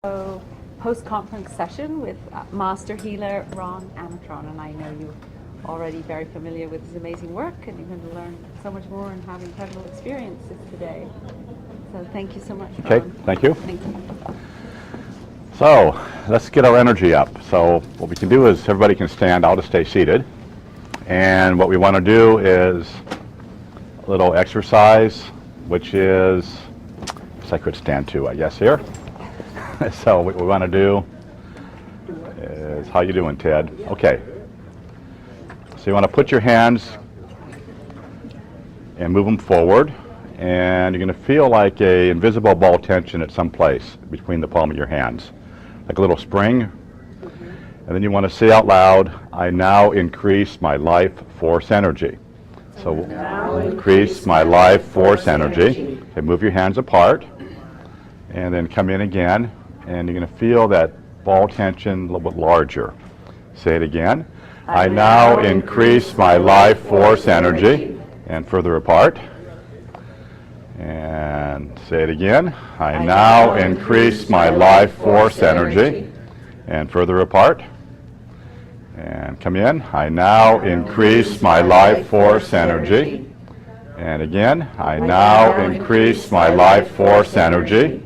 So, post-conference session with Master Healer Ron Amitron, and I know you're already very familiar with his amazing work, and you're going to learn so much more and have incredible experiences today. So thank you so much, Ron. Okay, thank you. Thank you. So let's get our energy up. So what we can do is everybody can stand. I'll just stay seated. And what we want to do is a little exercise, which is, I could stand too, I guess, here. So what we want to do is, how you doing, Ted? Okay. So you want to put your hands and move them forward, and you're going to feel like a invisible ball tension at some place between the palm of your hands, like a little spring. And then you want to say out loud, I now increase my life force energy. So increase my life force energy. Okay, move your hands apart, and then come in again, and you're going to feel that ball tension a little bit larger. Say it again. I now increase my life force energy, and further apart. And say it again. I now increase my life force energy, and further apart. And come in. I now increase my life force energy. And again, I now increase my life force energy.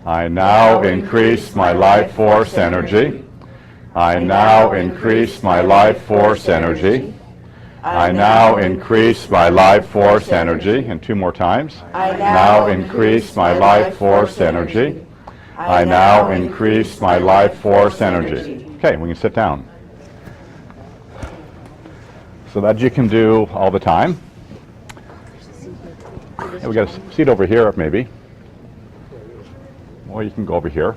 I now increase my life force energy. I now increase my life force energy. I now increase my life force energy. And two more times. I now increase my life force energy. I now increase my life force energy. Okay, we can sit down. So that you can do all the time. And we got a seat over here, maybe. Or you can go over here.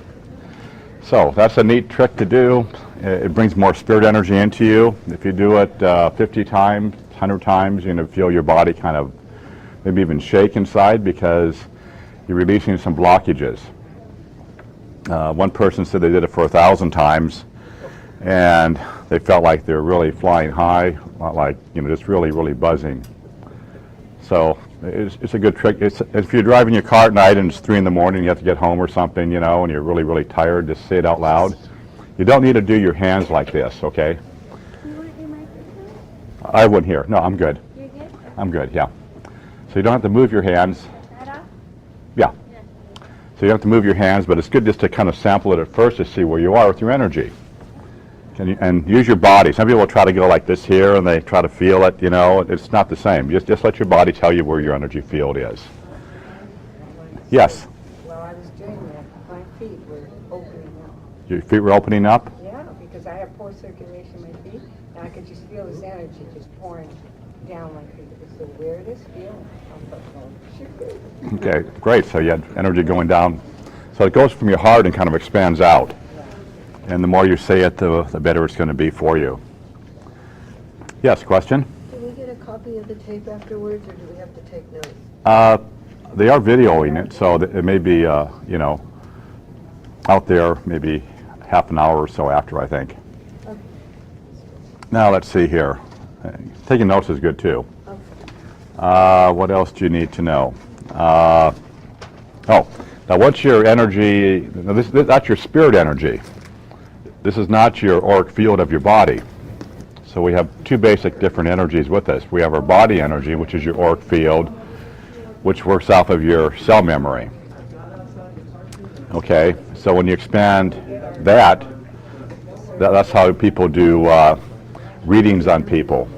So that's a neat trick to do. It brings more spirit energy into you. If you do it 50 times, 100 times, you're going to feel your body kind of maybe even shake inside because you're releasing some blockages. One person said they did it for 1,000 times, and they felt like they're really flying high, not like, just really, really buzzing. So it's a good trick. If you're driving your car at night and it's 3 in the morning, you have to get home or something, and you're really, really tired, just say it out loud. You don't need to do your hands like this, okay? You want your microphone? I wouldn't hear. No, I'm good. You're good? I'm good, yeah. So you don't have to move your hands. That off? Yeah. So you don't have to move your hands, but it's good just to kind of sample it at first to see where you are with your energy. And use your body. Some people try to go like this here, and they try to feel it, It's not the same. Just let your body tell you where your energy field is. Yes? While I was doing that, my feet were opening up. Your feet were opening up? Yeah, because I have poor circulation in my feet, and I could just feel this energy just pouring down my feet. It was the weirdest feeling. I was like, oh, shoot. Okay, great. So you had energy going down. So it goes from your heart and kind of expands out. And the more you say it, the better it's going to be for you. Yes, question? Do we get a copy of the tape afterwards, or do we have to take notes? They are videoing it, so that it may be, out there maybe half an hour or so after, I think. Okay. Now let's see here. Taking notes is good too. Okay. What else do you need to know? Now what's your energy? That's your spirit energy. This is not your auric field of your body. So we have two basic different energies with us. We have our body energy, which is your auric field, which works off of your cell memory. Okay, so when you expand that's how people do readings on people.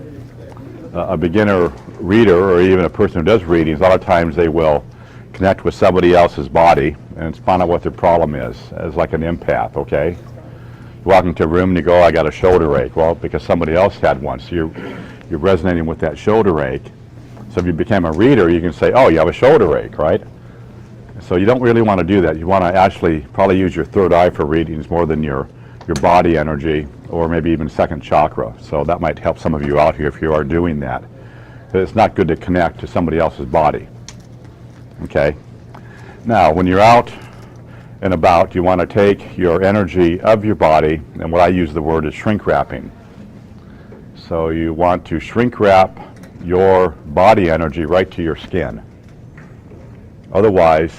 A beginner reader, or even a person who does readings, a lot of times they will connect with somebody else's body and find out what their problem is, as like an empath, okay? You walk into a room and you go, I got a shoulder ache. Well, because somebody else had one, so you're resonating with that shoulder ache. So if you became a reader, you can say, oh, you have a shoulder ache, right? So you don't really want to do that. You want to actually probably use your third eye for readings more than your body energy, or maybe even second chakra. So that might help some of you out here if you are doing that. But it's not good to connect to somebody else's body. Okay? Now, when you're out and about, you want to take your energy of your body, and what I use the word is shrink wrapping. So you want to shrink wrap your body energy right to your skin. Otherwise,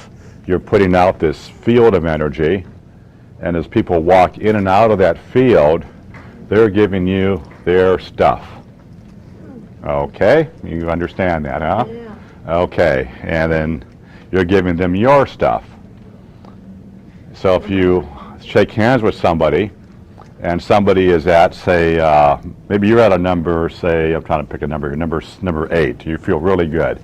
you're putting out this field of energy And as people walk in and out of that field, they're giving you their stuff. Okay, you understand that, huh? Yeah. Okay, and then you're giving them your stuff. So if you shake hands with somebody, and somebody is at, say, maybe you're at a number, say, I'm trying to pick a number, number 8, you feel really good.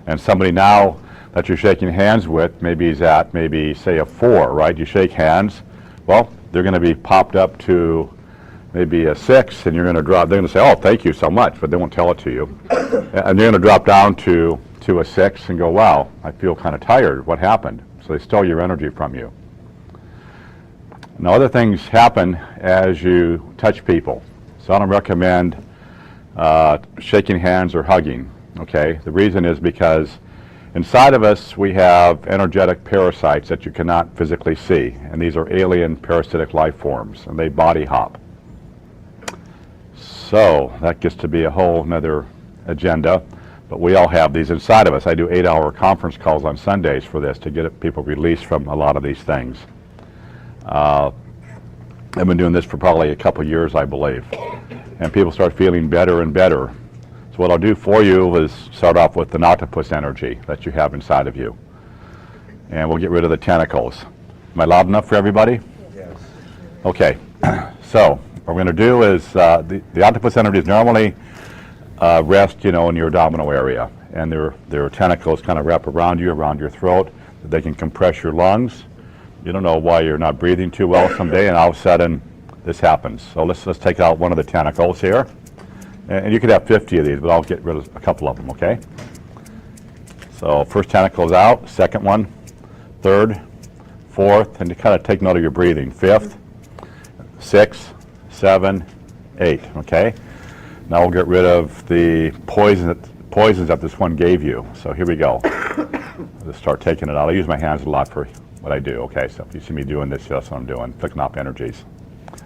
And somebody now that you're shaking hands with, maybe is at, maybe, say, a 4, right? You shake hands, well, they're going to be popped up to maybe a 6, and you're going to drop, they're going to say, oh, thank you so much, but they won't tell it to you. And they're going to drop down to a 6 and go, wow, I feel kind of tired, what happened? So they stole your energy from you. Now, other things happen as you touch people. So I don't recommend shaking hands or hugging, okay? The reason is because inside of us we have energetic parasites that you cannot physically see, and these are alien parasitic life forms, and they body hop. So that gets to be a whole nother agenda, but we all have these inside of us. I do 8-hour conference calls on Sundays for this to get people released from a lot of these things. I've been doing this for probably a couple years, I believe, and people start feeling better and better. So what I'll do for you is start off with an octopus energy that you have inside of you, and we'll get rid of the tentacles. Am I loud enough for everybody? Yes. Okay, so what we're going to do is the octopus energies normally rest, in your abdominal area, and their tentacles kind of wrap around your throat. They can compress your lungs. You don't know why you're not breathing too well someday, and all of a sudden this happens. So let's take out one of the tentacles here, and you could have 50 of these, but I'll get rid of a couple of them, okay? So first tentacle is out, second one, third, fourth, and you kind of take note of your breathing. Fifth, 6, 7, 8, okay? Now we'll get rid of the poisons that this one gave you. So here we go. I'll just start taking it out. I use my hands a lot for what I do, okay? So if you see me doing this, that's what I'm doing, flicking off energies.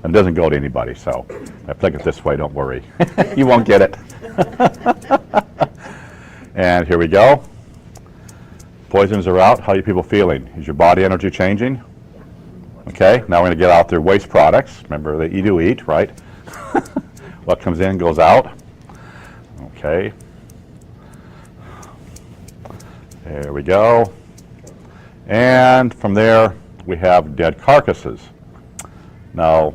And it doesn't go to anybody, so if I flick it this way, don't worry. You won't get it. And here we go. Poisons are out. How are you people feeling? Is your body energy changing? Okay, now we're going to get out their waste products. Remember, they do eat, right? What comes in goes out. Okay. There we go. And from there, we have dead carcasses. Now,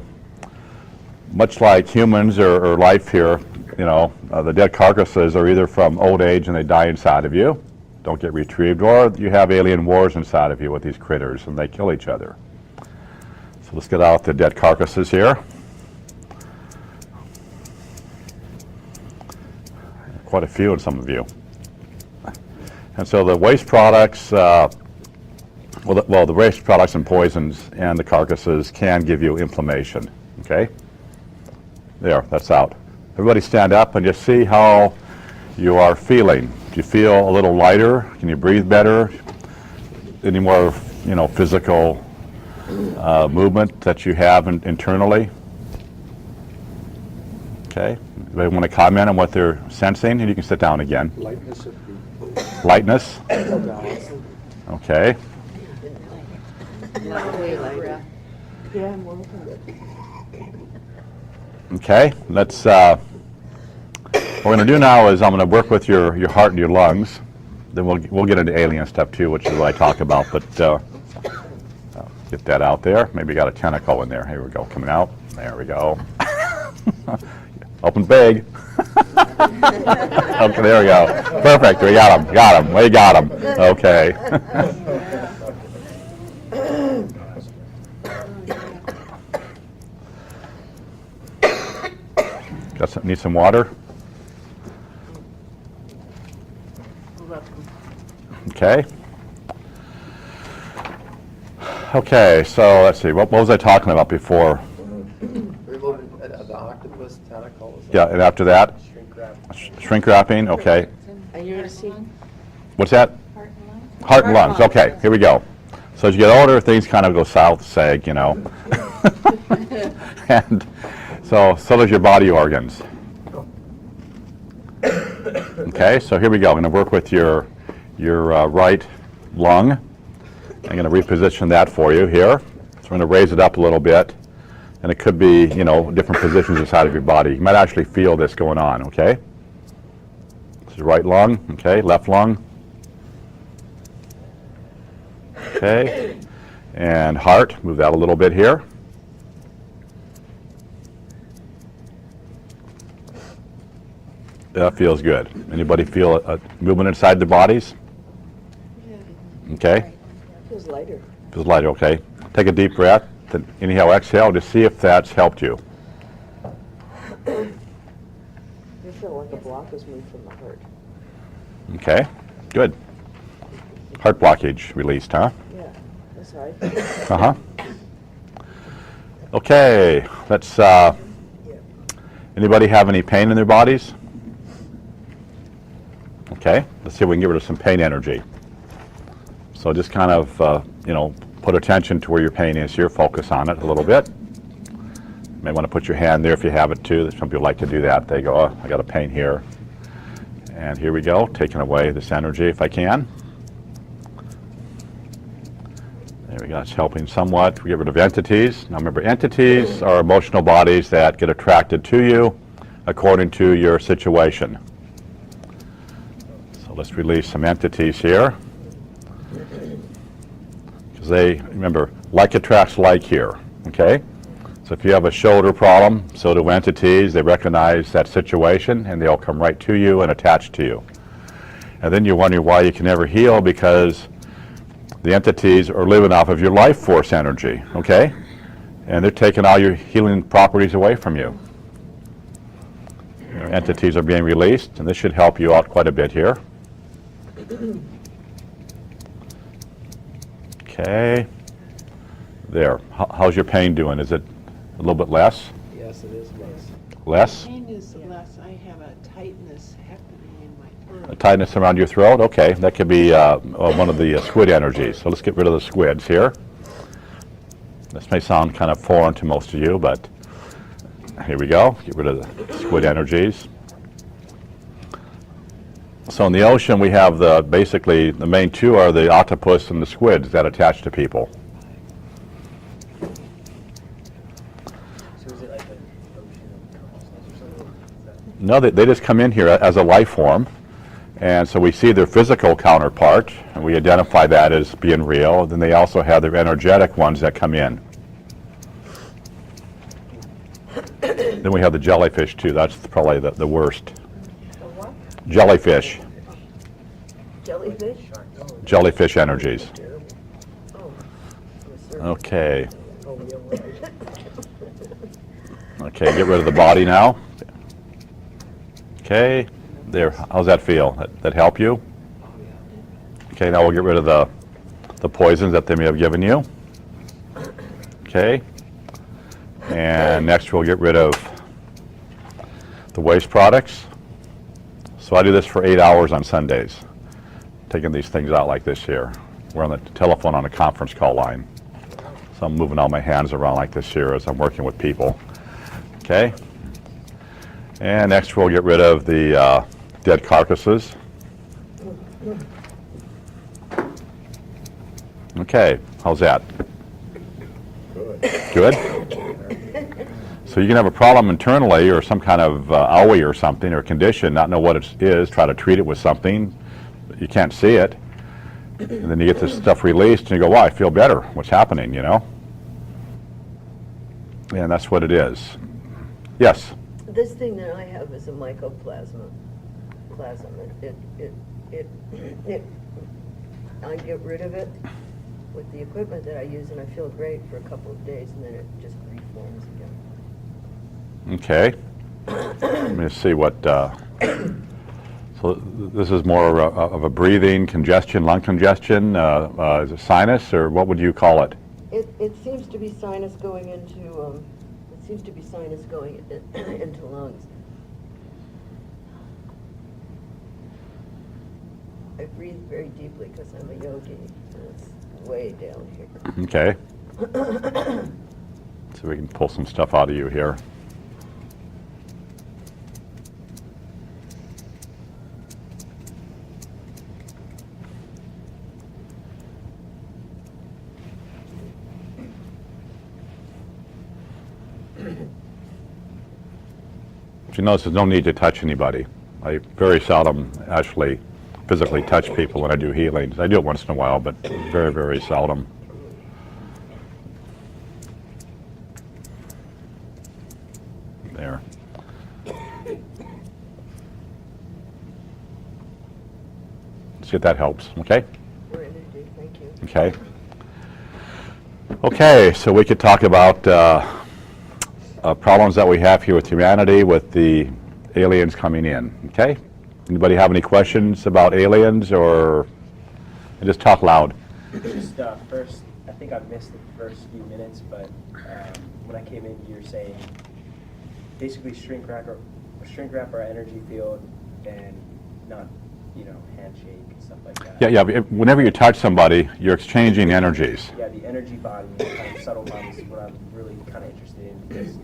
much like humans or life here, the dead carcasses are either from old age and they die inside of you, don't get retrieved, or you have alien wars inside of you with these critters and they kill each other. So let's get out the dead carcasses here. Quite a few in some of you. And so the waste products, the waste products and poisons and the carcasses can give you inflammation, okay? There, that's out. Everybody stand up and just see how you are feeling. Do you feel a little lighter? Can you breathe better? Any more, physical movement that you have internally? Okay. They want to comment on what they're sensing, and you can sit down again. Lightness of feet. Lightness? Balance. Okay. Yeah, I'm working with it. Okay. Let's. What we're going to do now is I'm going to work with your heart and your lungs. Then we'll get into alien stuff too, which is what I talk about. But get that out there. Maybe got a tentacle in there. Here we go, coming out. There we go. Open big. Okay, there we go. Perfect. We got him. Got him. We got him. Okay. Need some water? Okay. Okay, so let's see. What was I talking about before? Removing the octopus tentacles. Yeah, and after that? Shrink wrap. Shrink wrapping, okay. Are you going to see? What's that? Heart and lungs. Okay, here we go. So as you get older, things kind of go south, sag, And so does your body organs. Okay, so here we go. I'm going to work with your right lung. I'm going to reposition that for you here. So we're going to raise it up a little bit, and it could be, you know, different positions inside of your body. You might actually feel this going on, okay? This is right lung, okay, left lung. Okay, and heart, move that a little bit here. That feels good. Anybody feel a movement inside their bodies? Okay. Feels lighter. Feels lighter, okay. Take a deep breath, then inhale, exhale, to see if that's helped you. You feel like a block is moved from the heart. Okay, good. Heart blockage released, huh? Yeah, that's right. Uh-huh. Okay, let's, anybody have any pain in their bodies? Okay, let's see if we can get rid of some pain energy. So just kind of, you know, put attention to where your pain is here, focus on it a little bit. You may want to put your hand there if you have it too. Some people like to do that. They go, oh, I got a pain here. And here we go, taking away this energy if I can. There we go, it's helping somewhat. We get rid of entities. Now remember, entities are emotional bodies that get attracted to you according to your situation. So let's release some entities here. Because they, remember, like attracts like here, okay? So if you have a shoulder problem, so do entities. They recognize that situation and they'll come right to you and attach to you. And then you're wondering why you can never heal, because the entities are living off of your life force energy, okay? And they're taking all your healing properties away from you. Your entities are being released, and this should help you out quite a bit here. Okay. There. How's your pain doing? Is it a little bit less? Yes, it is less. Less? Pain is less. I have a tightness happening in my throat. A tightness around your throat? Okay, that could be one of the squid energies. So let's get rid of the squids here. This may sound kind of foreign to most of you, but here we go. Get rid of the squid energies. So in the ocean, we have basically the main two are the octopus and the squids that attach to people. So is it like an ocean of consciousness or something? No, they just come in here as a life form. And so we see their physical counterpart, and we identify that as being real. Then they also have their energetic ones that come in. Then we have the jellyfish, too. That's probably the worst. The what? Jellyfish. Jellyfish? Jellyfish energies. Oh. Yes, sir. Okay. Okay, get rid of the body now. Okay, there. How's that feel? That help you? Okay, now we'll get rid of the poisons that they may have given you. Okay. And next we'll get rid of the waste products. So I do this for 8 hours on Sundays, taking these things out like this here. We're on the telephone on a conference call line. So I'm moving all my hands around like this here as I'm working with people. Okay. And next we'll get rid of the dead carcasses. Okay, how's that? Good? So you can have a problem internally or some kind of owie or something or condition, not know what it is, try to treat it with something, but you can't see it. And then you get this stuff released and you go, wow, I feel better. What's happening, you know? And that's what it is. Yes? This thing that I have is a mycoplasma. I get rid of it with the equipment that I use, and I feel great for a couple of days, and then it just reforms again. Okay. Let me see what, so this is more of a breathing congestion, lung congestion, is it sinus, or what would you call it? It seems to be sinus going into, into lungs. I breathe very deeply because I'm a yogi, and it's way down here. Okay. So we can pull some stuff out of you here. You notice there's no need to touch anybody. I very seldom actually physically touch people when I do healings. I do it once in a while, but very, very seldom. There. See if that helps, okay? For energy, thank you. Okay. Okay, so we could talk about problems that we have here with humanity with the aliens coming in, okay? Anybody have any questions about aliens, or just talk loud? Just first, I think I missed the first few minutes, but when I came in, you were saying basically shrink wrap our energy field and not, handshake and stuff like that. Yeah, whenever you touch somebody, you're exchanging energies. Yeah, the energy body, kind of subtle body is what I'm really kind of interested in, because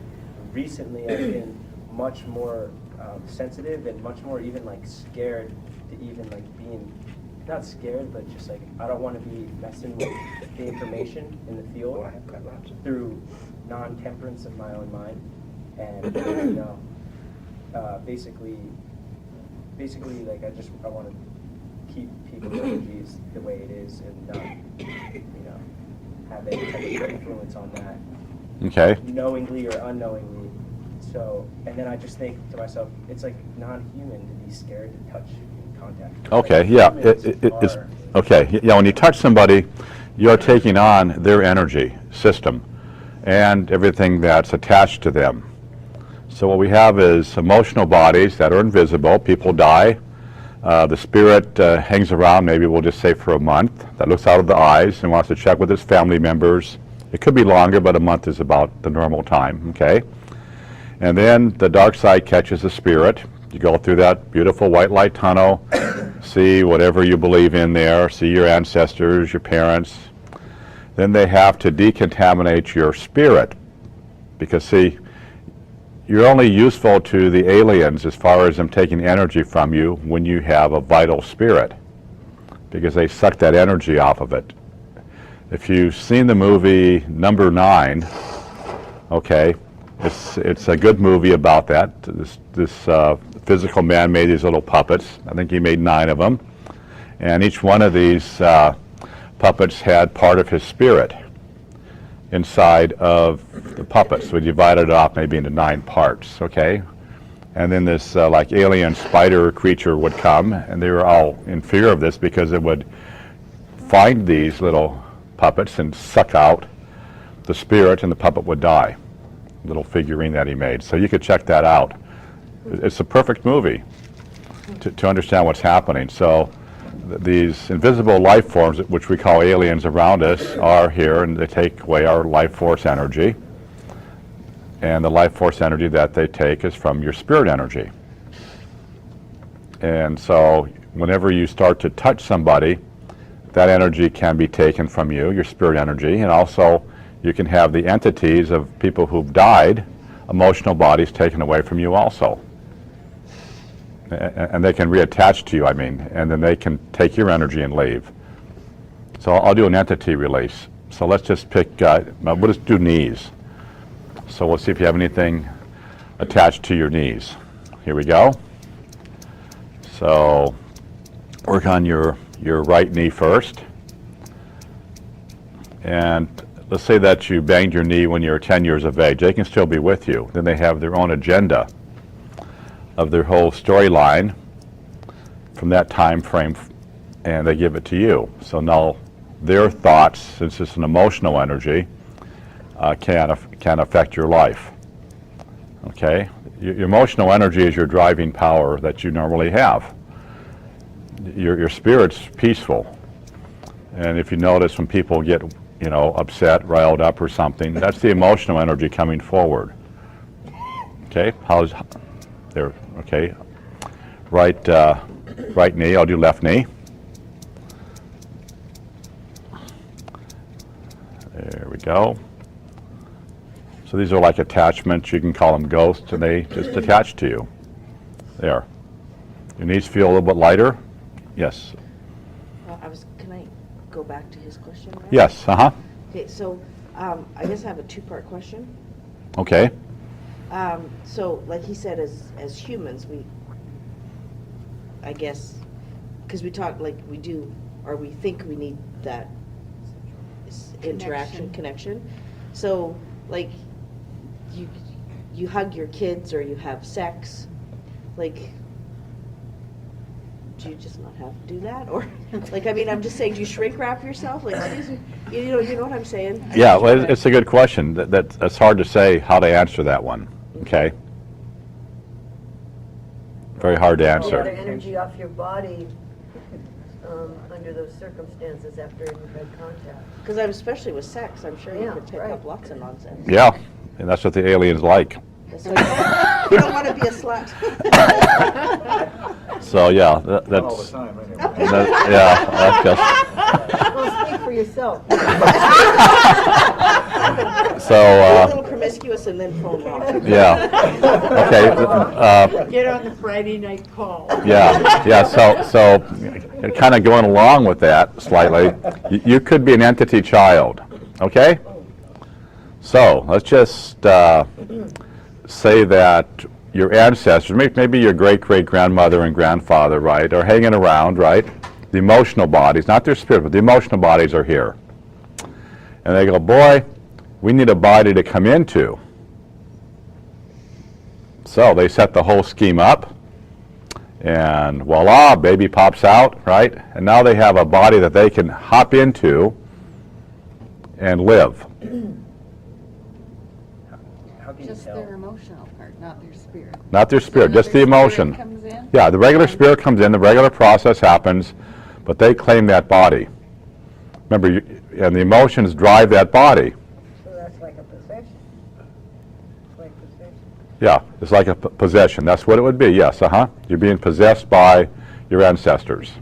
recently I've been much more sensitive and much more even like scared to even like being, not scared, but just like I don't want to be messing with the information in the field through non-temperance of my own mind, and basically like I want to keep people's energies the way it is and not have any type of influence on that, Okay. knowingly or unknowingly. So, and then I just think to myself, it's like non-human to be scared to touch and contact. Okay, Like, yeah. humans are- Okay, yeah, when you touch somebody, you're taking on their energy system and everything that's attached to them. So what we have is emotional bodies that are invisible. People die. The spirit hangs around, maybe we'll just say for a month, that looks out of the eyes and wants to check with his family members. It could be longer, but a month is about the normal time, okay? And then the dark side catches the spirit. You go through that beautiful white light tunnel, see whatever you believe in there, see your ancestors, your parents. Then they have to decontaminate your spirit, because see, you're only useful to the aliens as far as them taking energy from you when you have a vital spirit, because they suck that energy off of it. If you've seen the movie Number 9, okay, it's a good movie about that. This physical man made these little puppets. I think he made 9 of them, and each one of these puppets had part of his spirit inside of the puppets. So we divided it off maybe into 9 parts, okay? And then this like alien spider creature would come, and they were all in fear of this because it would find these little puppets and suck out the spirit, and the puppet would die. Little figurine that he made. So you could check that out. It's a perfect movie to understand what's happening. So these invisible life forms, which we call aliens around us, are here, and they take away our life force energy. And the life force energy that they take is from your spirit energy. And so whenever you start to touch somebody, that energy can be taken from you, your spirit energy, and also you can have the entities of people who've died, emotional bodies taken away from you also. And they can reattach to you, and then they can take your energy and leave. So I'll do an entity release. So let's just pick, we'll just do knees. So we'll see if you have anything attached to your knees. Here we go. So work on your right knee first. And let's say that you banged your knee when you were 10 years of age. They can still be with you. Then they have their own agenda of their whole storyline from that time frame, and they give it to you. So now their thoughts, since it's an emotional energy, can affect your life. Okay? Your emotional energy is your driving power that you normally have. Your spirit's peaceful. And if you notice when people get upset, riled up or something, that's the emotional energy coming forward. Okay, how's there? Okay, right knee. I'll do left knee. There we go. So these are like attachments. You can call them ghosts, and they just attach to you. There. Your knees feel a little bit lighter. Yes. Can I go back to his question? Right? Yes. Okay, so I guess I have a 2-part question. Okay. So, like he said, as humans, I guess, because we talk like we do, or we think we need that interaction, connection. So, like, you hug your kids or you have sex, like, do you just not have to do that? Or, like, I mean, I'm just saying, do you shrink wrap yourself? Like, excuse me, you know what I'm saying? Yeah, well, it's a good question. That's hard to say how to answer that one, okay? Very hard to The answer. energy off your body under those circumstances after you've had contact. Because especially with sex, I'm sure you Yeah, could pick right. up lots of nonsense. Yeah, and that's what the aliens like. So you don't want to be a slut. So, yeah, Not all the that's, time, anyway. yeah, that's just, Well, speak for yourself. so, A little promiscuous and then phone off. yeah. Okay, Get on the Friday night call. yeah, so kind of going along with that slightly, you could be an entity child, okay? So let's just say that your ancestors, maybe your great-great-grandmother and grandfather, right, are hanging around, right? The emotional bodies, not their spirit, but the emotional bodies are here. And they go, boy, we need a body to come into. So they set the whole scheme up, and voila, baby pops out, right? And now they have a body that they can hop into and live. How can Just you tell? their emotional part, not their spirit. Not their spirit, So just the another spirit emotion. comes in? Yeah, the regular spirit comes in, the regular process happens, but they claim that body. Remember, and the emotions drive that body. So that's like a possession. It's like possession. Yeah, it's like a possession. That's what it would be, yes, You're being possessed by your ancestors.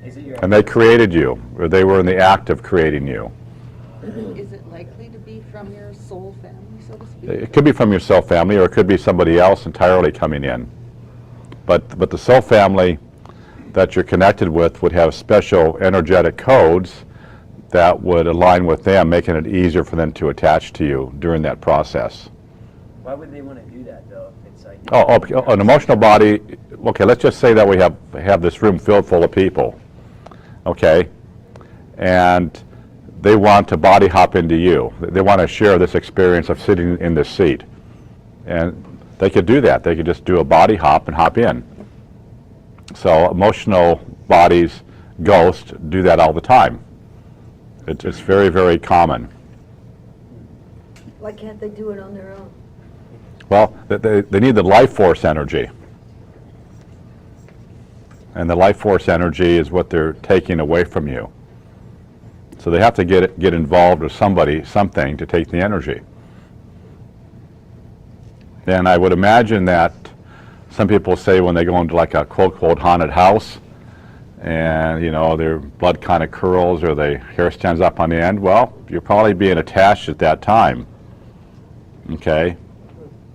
Is it your And they created you, or they were in the act of creating you. Is it likely to be from your soul family, so to speak? It could be from your soul family, or it could be somebody else entirely coming in. But the soul family that you're connected with would have special energetic codes that would align with them, making it easier for them to attach to you during that process. Why would they want to do that though? If it's like An emotional body, okay, let's just say that we have this room filled full of people, okay? And they want to body hop into you. They want to share this experience of sitting in this seat. And they could do that. They could just do a body hop and hop in. So emotional bodies, ghosts, do that all the time. It's very, very common. Why can't they do it on their own? Well, they need the life force energy. And the life force energy is what they're taking away from you. So they have to get involved with something to take the energy. And I would imagine that some people say when they go into like a quote haunted house and their blood kind of curls or their hair stands up on the end, well, you're probably being attached at that time. Okay?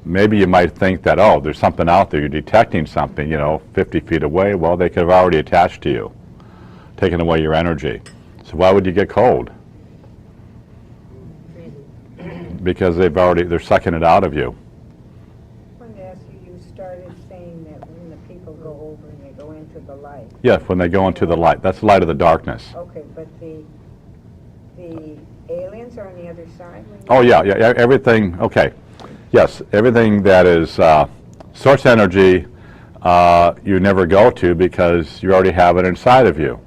Maybe you might think that, oh, there's something out there, you're detecting something, 50 feet away. Well, they could have already attached to you, taken away your energy. So why would you get cold? Because they're sucking it out of you. I wanted to ask you, you started saying that when the people go over and they go into the light. Yes, when they go into the light. That's the light of the darkness. Okay, but the aliens are on the other side? when you- Oh, yeah, everything, okay. Yes, everything that is source energy, you never go to because you already have it inside of you.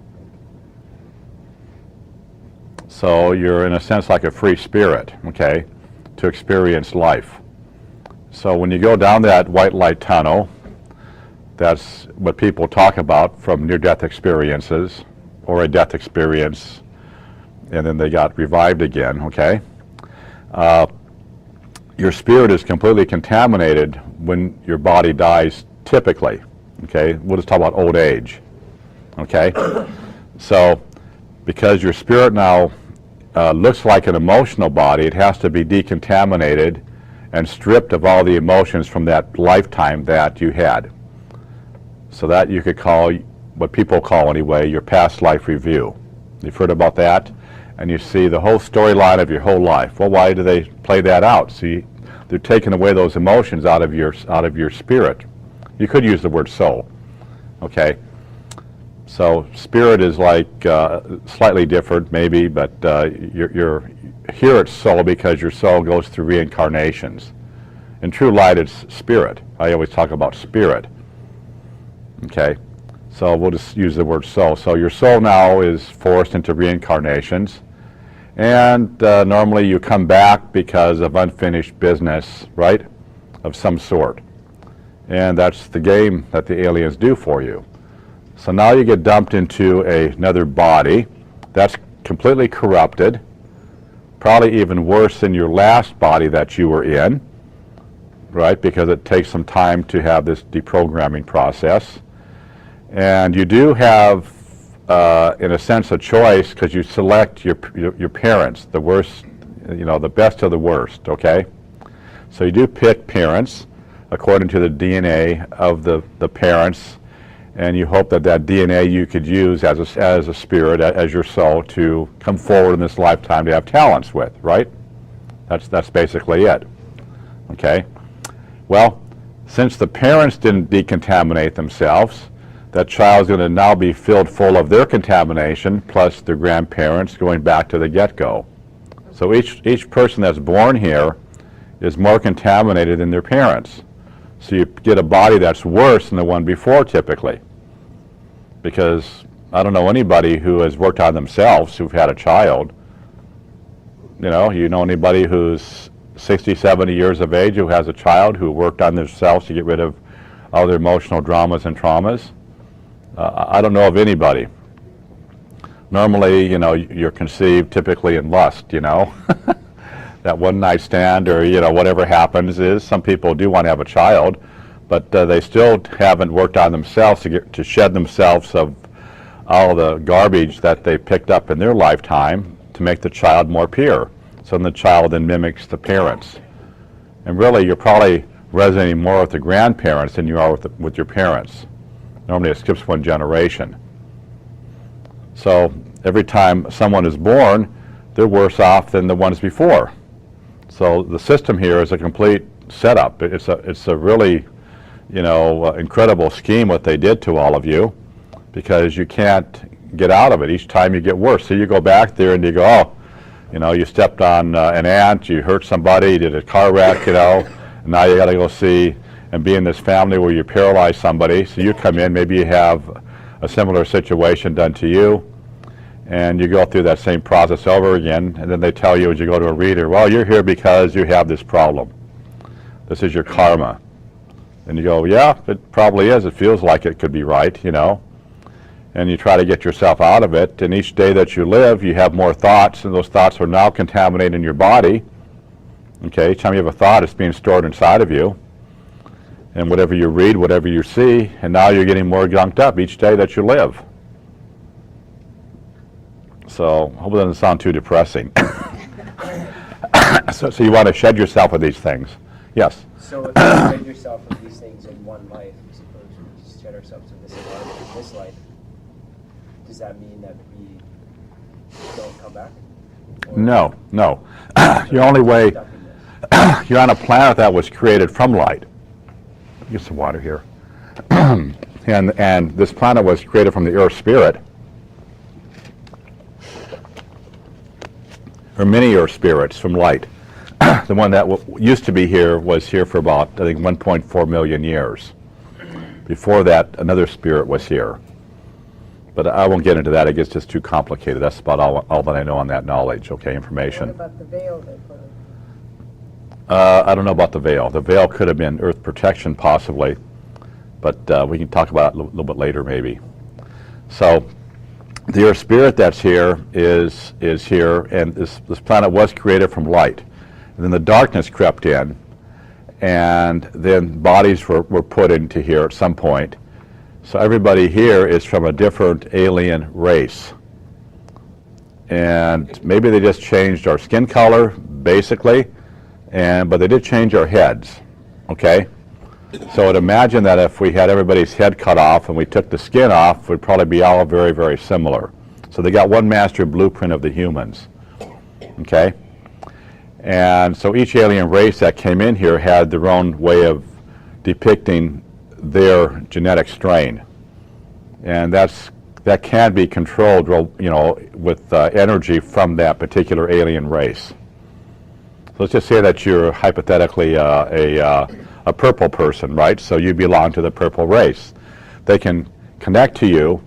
So you're, in a sense, like a free spirit, okay, to experience life. So when you go down that white light tunnel, that's what people talk about from near-death experiences or a death experience, and then they got revived again, okay? Your spirit is completely contaminated when your body dies, typically, okay? We'll just talk about old age, okay? So because your spirit now looks like an emotional body, it has to be decontaminated and stripped of all the emotions from that lifetime that you had. So that you could call, what people call anyway, your past life review. You've heard about that? And you see the whole storyline of your whole life. Well, why do they play that out? See, they're taking away those emotions out of your spirit. You could use the word soul, okay? So spirit is like slightly different, maybe, but you're here it's soul because your soul goes through reincarnations. In true light, it's spirit. I always talk about spirit. Okay, so we'll just use the word soul. So your soul now is forced into reincarnations, and normally you come back because of unfinished business, right, of some sort. And that's the game that the aliens do for you. So now you get dumped into another body that's completely corrupted, probably even worse than your last body that you were in, right, because it takes some time to have this deprogramming process. And you do have, in a sense, a choice because you select your parents, the worst, the best of the worst, okay? So you do pick parents according to the DNA of the parents, and you hope that DNA you could use as a spirit, as your soul, to come forward in this lifetime to have talents with, right? That's basically it, okay? Well, since the parents didn't decontaminate themselves, that child's going to now be filled full of their contamination, plus their grandparents going back to the get-go. So each person that's born here is more contaminated than their parents. So you get a body that's worse than the one before, typically. Because I don't know anybody who has worked on themselves who've had a child. You know anybody who's 60, 70 years of age who has a child who worked on themselves to get rid of all their emotional dramas and traumas? I don't know of anybody. Normally, you're conceived typically in lust, that one night stand or, whatever happens is some people do want to have a child, but they still haven't worked on themselves to shed themselves of all the garbage that they picked up in their lifetime to make the child more pure. So then the child then mimics the parents. And really, you're probably resonating more with the grandparents than you are with your parents. Normally it skips one generation. So every time someone is born, they're worse off than the ones before. So the system here is a complete setup. It's a really, incredible scheme what they did to all of you, because you can't get out of it. Each time you get worse. So you go back there and you go, you stepped on an ant, you hurt somebody, you did a car wreck, and now you got to go see and be in this family where you paralyze somebody. So you come in, maybe you have a similar situation done to you, and you go through that same process over again, and then they tell you as you go to a reader, well, you're here because you have this problem. This is your karma. And you go, yeah, it probably is. It feels like it could be right, And you try to get yourself out of it, and each day that you live, you have more thoughts, and those thoughts are now contaminating your body. Okay, each time you have a thought, it's being stored inside of you. And whatever you read, whatever you see, and now you're getting more gunked up each day that you live. So, hope it doesn't sound too depressing. So you want to shed yourself of these things. Yes? So if you shed yourself of these things in one life, suppose we shed ourselves of this life, does that mean that we don't come back? Or No. Your only way, you're on a planet that was created from light. Get some water here. and this planet was created from the Earth Spirit. Or many Earth Spirits from light. The one that used to be here was here for about, I think, 1.4 million years. Before that, another spirit was here. But I won't get into that. It gets just too complicated. That's about all that I know on that knowledge, okay, information. What about the veil they put on? I don't know about the veil. The veil could have been earth protection, possibly, but we can talk about it a little bit later, maybe. So, the Earth Spirit that's here is here, and this planet was created from light. And then the darkness crept in, and then bodies were put into here at some point. So everybody here is from a different alien race. And maybe they just changed our skin color, basically, but they did change our heads, okay? So I'd imagine that if we had everybody's head cut off and we took the skin off, we'd probably be all very, very similar. So they got one master blueprint of the humans, okay? And so each alien race that came in here had their own way of depicting their genetic strain. And that can be controlled, you know, with energy from that particular alien race. So let's just say that you're hypothetically a purple person, right? So you belong to the purple race. They can connect to you,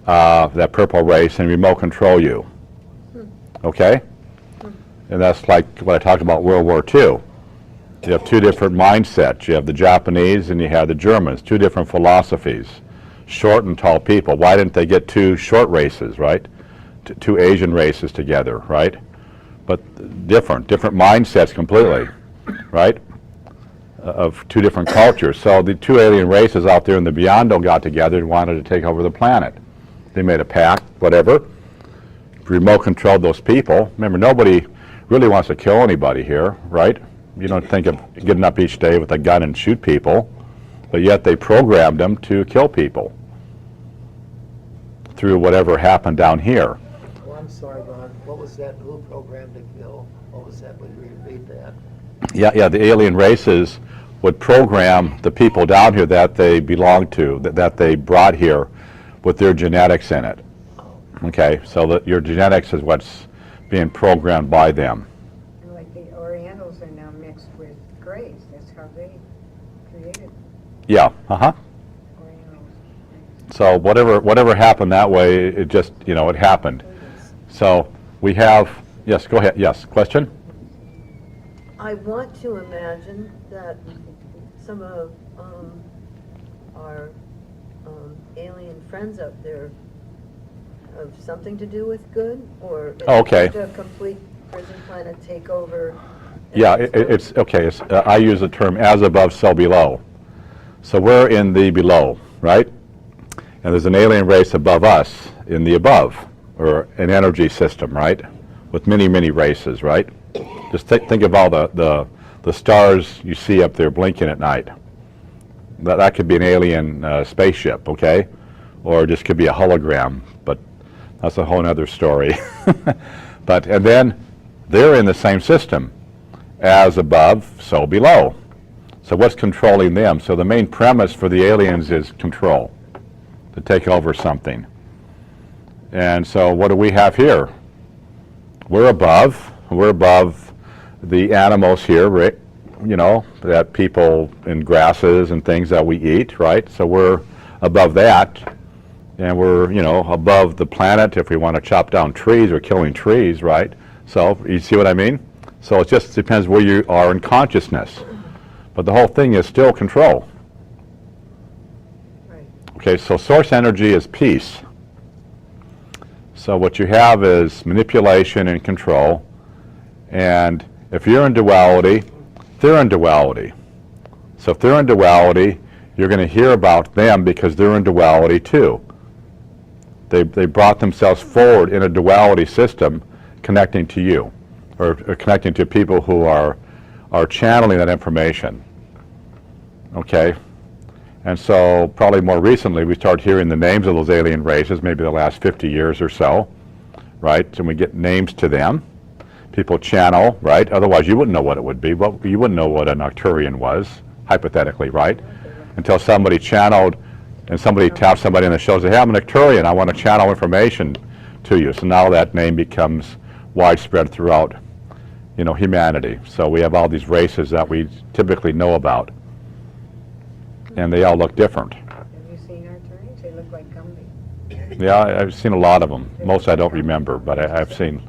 that purple race, and remote control you. Okay? And that's like what I talked about World War II. You have two different mindsets. You have the Japanese and you have the Germans, two different philosophies. Short and tall people. Why didn't they get two short races, right? Two Asian races together, right? But different mindsets completely, right? Of two different cultures. So the two alien races out there in the Beyond got together and wanted to take over the planet. They made a pact, whatever, remote controlled those people. Remember, nobody really wants to kill anybody here, right? You don't think of getting up each day with a gun and shoot people, but yet they programmed them to kill people through whatever happened down here. Oh, I'm sorry, Ron. What was that? Who programmed to kill? What was that? Would you repeat that? Yeah, the alien races would program the people down here that they belonged to, that they brought here with their genetics in it. Okay, so that your genetics is what's being programmed by them. And like the Orientals are now mixed with Greys. That's how they created Yeah, Orientals. So whatever happened that way, it just, you know, it happened. So we have, yes, go ahead, yes, question? I want to imagine that some of our alien friends up there have something to do with good, or is Okay. it just a complete prison planet takeover? Yeah, it's okay. I use the term as above, so below. So we're in the below, right? And there's an alien race above us in the above, or an energy system, right? With many, many races, right? Just think of all the stars you see up there blinking at night. That could be an alien spaceship, okay? Or just could be a hologram, but that's a whole other story. And then they're in the same system. As above, so below. So what's controlling them? So the main premise for the aliens is control, to take over something. And so what do we have here? We're above the animals here, right? You know, that people and grasses and things that we eat, right? So we're above that, and we're, you know, above the planet if we want to chop down trees or killing trees, right? So you see what I mean? So it just depends where you are in consciousness. But the whole thing is still control. Right. Okay, so source energy is peace. So what you have is manipulation and control. And if you're in duality, they're in duality. So if they're in duality, you're going to hear about them because they're in duality too. They brought themselves forward in a duality system connecting to you, or connecting to people who are channeling that information. Okay? And so probably more recently we start hearing the names of those alien races, maybe the last 50 years or so, right? And we get names to them. People channel, right? Otherwise you wouldn't know what it would be. Well, you wouldn't know what an Arcturian was, hypothetically, right? Until somebody channeled and somebody taps somebody on the shoulder and says, hey, I'm an Arcturian, I want to channel information to you. So now that name becomes widespread throughout, you know, humanity. So we have all these races that we typically know about, and they all look different. Have you seen Arcturians? They look like Gumby. Yeah, I've seen a lot of them. Most I don't remember, but have seen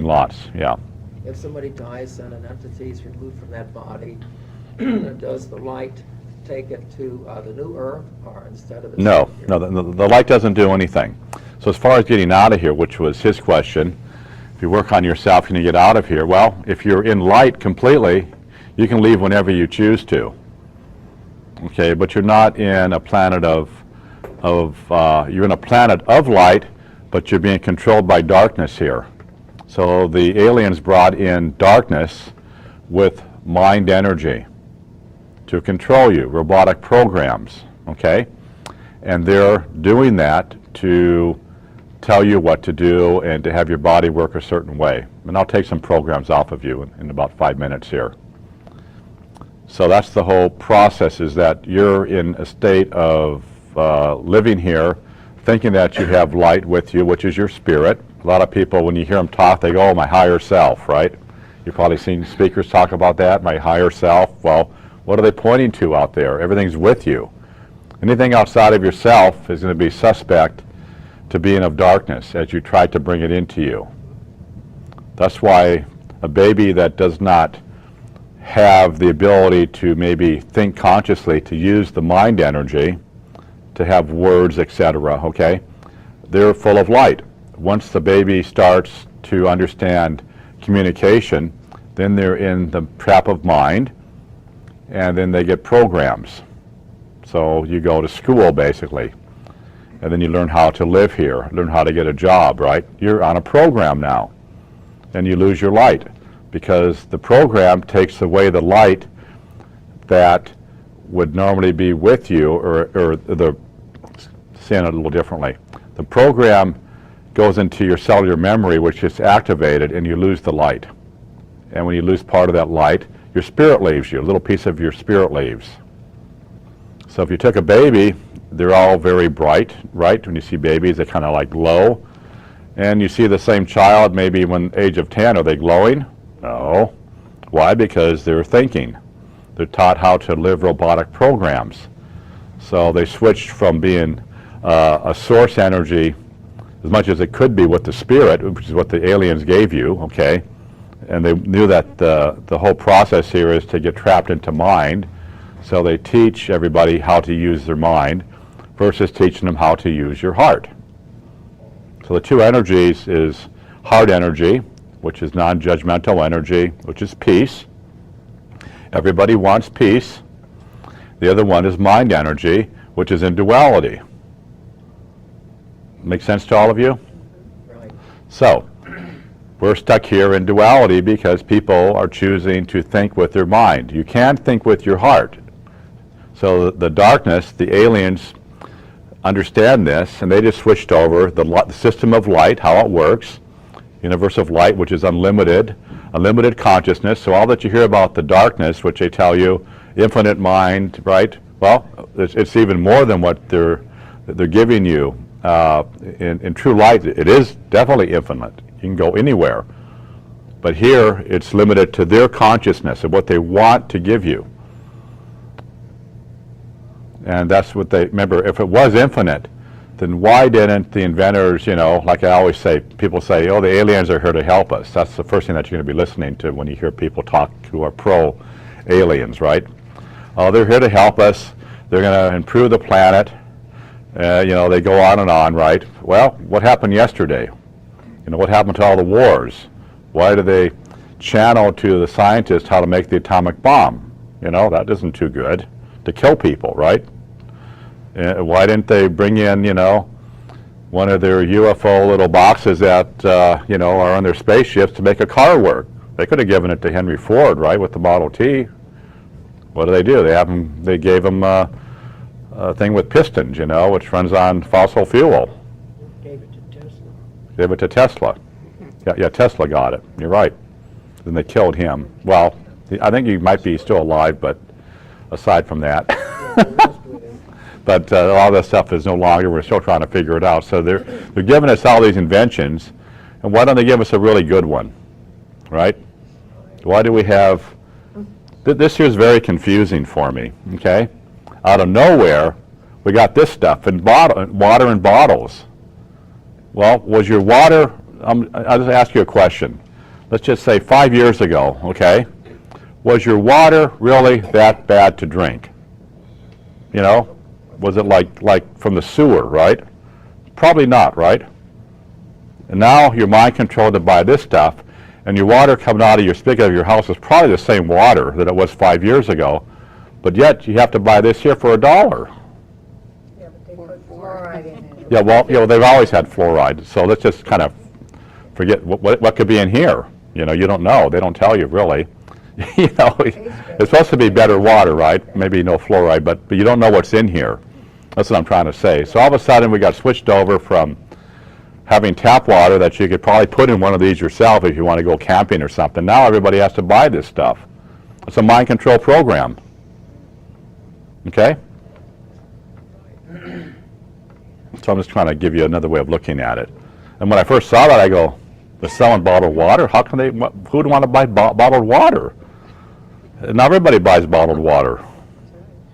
lots. Yeah. If somebody dies and an entity is removed from that body, does the light take it to the new Earth, or instead of it? No, the light doesn't do anything. So as far as getting out of here, which was his question, if you work on yourself, can you get out of here? Well, if you're in light completely, you can leave whenever you choose to. Okay, but you're not in a planet you're in a planet of light, but you're being controlled by darkness here. So the aliens brought in darkness with mind energy to control you, robotic programs, okay? And they're doing that to tell you what to do and to have your body work a certain way. And I'll take some programs off of you in about 5 minutes here. So that's the whole process, is that you're in a state of living here, thinking that you have light with you, which is your spirit. A lot of people, when you hear them talk, they go, oh, my higher self, right? You've probably seen speakers talk about that, my higher self. Well, what are they pointing to out there? Everything's with you. Anything outside of yourself is going to be suspect to being of darkness as you try to bring it into you. That's why a baby that does not have the ability to maybe think consciously, to use the mind energy, to have words, etc., okay, they're full of light. Once the baby starts to understand communication, then they're in the trap of mind, and then they get programs. So you go to school, basically, and then you learn how to live here, learn how to get a job, right? You're on a program now, and you lose your light, because the program takes away the light that would normally be with you, or the, saying it a little differently, the program goes into your cellular memory, which is activated, and you lose the light. And when you lose part of that light, your spirit leaves you, a little piece of your spirit leaves. So if you took a baby, they're all very bright, right? When you see babies, they kind of like glow. And you see the same child, maybe when age of 10, are they glowing? No. Why? Because they're thinking. They're taught how to live robotic programs. So they switched from being a source energy, as much as it could be with the spirit, which is what the aliens gave you, okay? And they knew that the whole process here is to get trapped into mind. So they teach everybody how to use their mind versus teaching them how to use your heart. So the two energies is heart energy, which is non-judgmental energy, which is peace. Everybody wants peace. The other one is mind energy, which is in duality. Make sense to all of you? Right. So we're stuck here in duality because people are choosing to think with their mind. You can't think with your heart. So the darkness, the aliens understand this, and they just switched over the system of light, how it works, universe of light, which is unlimited consciousness. So all that you hear about the darkness, which they tell you, infinite mind, right? Well, it's even more than what they're giving you. In true light, it is definitely infinite. You can go anywhere. But here, it's limited to their consciousness of what they want to give you. And that's what they, remember, if it was infinite, then why didn't the inventors, you know, like I always say, people say, oh, the aliens are here to help us. That's the first thing that you're going to be listening to when you hear people talk who are pro-aliens, right? Oh, they're here to help us. They're going to improve the planet. You know, they go on and on, right? Well, what happened yesterday? You know, what happened to all the wars? Why do they channel to the scientists how to make the atomic bomb? You know, that isn't too good. To kill people, right? Why didn't they bring in, you know, one of their UFO little boxes that, you know, are on their spaceships to make a car work? They could have given it to Henry Ford, right, with the Model T. What do? They gave him a thing with pistons, you know, which runs on fossil fuel. Gave it to Tesla. Gave it to Tesla. Yeah, Tesla got it. You're right. Then they killed him. Well, I think he might be still alive, but aside from that. But all this stuff is no longer, we're still trying to figure it out. So they're giving us all these inventions, and why don't they give us a really good one, right? Why do we have, this here is very confusing for me, okay? Out of nowhere, we got this stuff, in water in bottles. Well, was your water, I'll just ask you a question. Let's just say 5 years ago, okay? Was your water really that bad to drink? You know, was it like from the sewer, right? Probably not, right? And now you're mind controlled to buy this stuff, and your water coming out of your spigot of your house is probably the same water that it was 5 years ago, but yet you have to buy this here for $1. Yeah, but they put fluoride in it. Yeah, well, you know, they've always had fluoride, so let's just kind of forget what could be in here. You know, you don't know. They don't tell you, really. You know, it's supposed to be better water, right? Maybe no fluoride, but you don't know what's in here. That's what I'm trying to say. So all of a sudden we got switched over from having tap water that you could probably put in one of these yourself if you want to go camping or something. Now everybody has to buy this stuff. It's a mind control program. Okay? So I'm just trying to give you another way of looking at it. And when I first saw that, I go, they're selling bottled water? How can they, who would want to buy bottled water? Not everybody buys bottled water.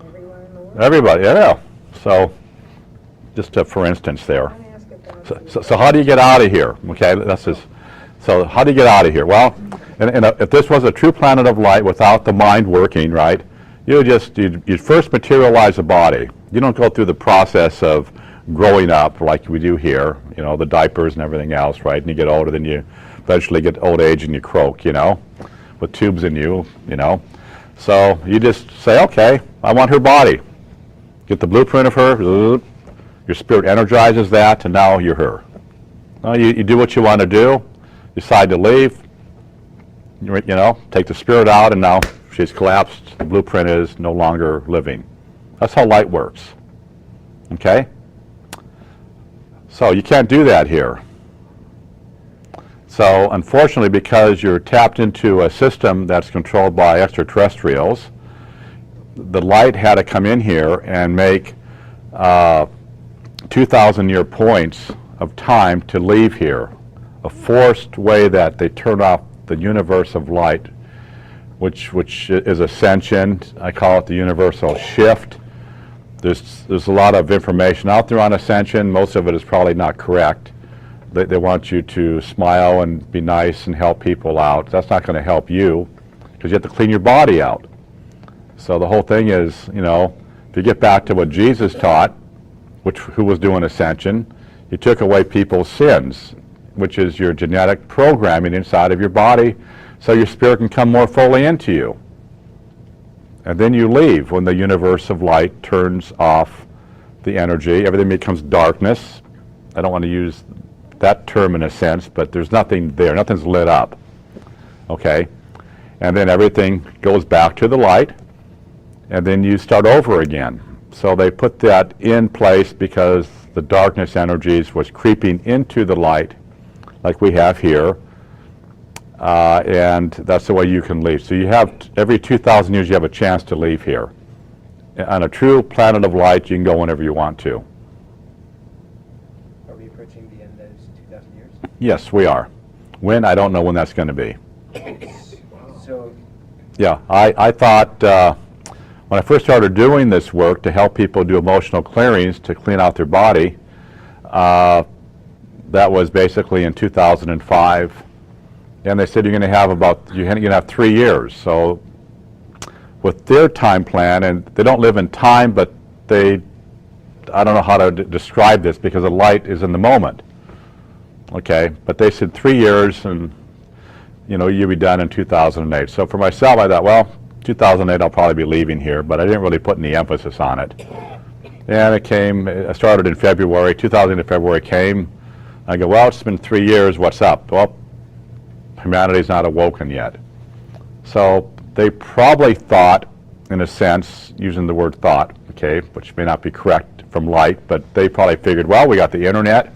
Everywhere in the world. Everybody, yeah. So, just for instance there. Can I ask about So how do you get out of here? Okay, that's just, so how do you get out of here? Well, if this was a true planet of light without the mind working, right, you'd first materialize the body. You don't go through the process of growing up like we do here, you know, the diapers and everything else, right? And you get older, then you eventually get old age and you croak, you know, with tubes in you, you know. So you just say, okay, I want her body. Get the blueprint of her, your spirit energizes that, and now you're her. Well, you do what you want to do, decide to leave, you know, take the spirit out, and now she's collapsed. The blueprint is no longer living. That's how light works. Okay? So you can't do that here. So unfortunately, because you're tapped into a system that's controlled by extraterrestrials, the light had to come in here and make 2,000-year points of time to leave here. A forced way that they turn off the universe of light, which is ascension. I call it the universal shift. There's a lot of information out there on ascension. Most of it is probably not correct. They want you to smile and be nice and help people out. That's not going to help you because you have to clean your body out. So the whole thing is, you know, if you get back to what Jesus taught, who was doing ascension, he took away people's sins, which is your genetic programming inside of your body, so your spirit can come more fully into you. And then you leave when the universe of light turns off the energy. Everything becomes darkness. I don't want to use that term in a sense, but there's nothing there. Nothing's lit up. Okay? And then everything goes back to the light, and then you start over again. So they put that in place because the darkness energies was creeping into the light, like we have here, and that's the way you can leave. So you have, every 2,000 years you have a chance to leave here. On a true planet of light, you can go whenever you want to. Are we approaching the end of those 2,000 years? Yes, we are. When? I don't know when that's going to be. So, Yeah, I thought when I first started doing this work to help people do emotional clearings to clean out their body, that was basically in 2005. And they said you're going to have you're going to have 3 years. So with their time plan, and they don't live in time, but I don't know how to describe this because the light is in the moment. Okay, but they said 3 years, and you know, you'll be done in 2008. So for myself, I thought, well, 2008 I'll probably be leaving here, but I didn't really put any emphasis on it. And I started in February. 2000 in February came. I go, well, it's been 3 years, what's up? Well, humanity's not awoken yet. So they probably thought, in a sense, using the word thought, okay, which may not be correct from light, but they probably figured, well, we got the internet,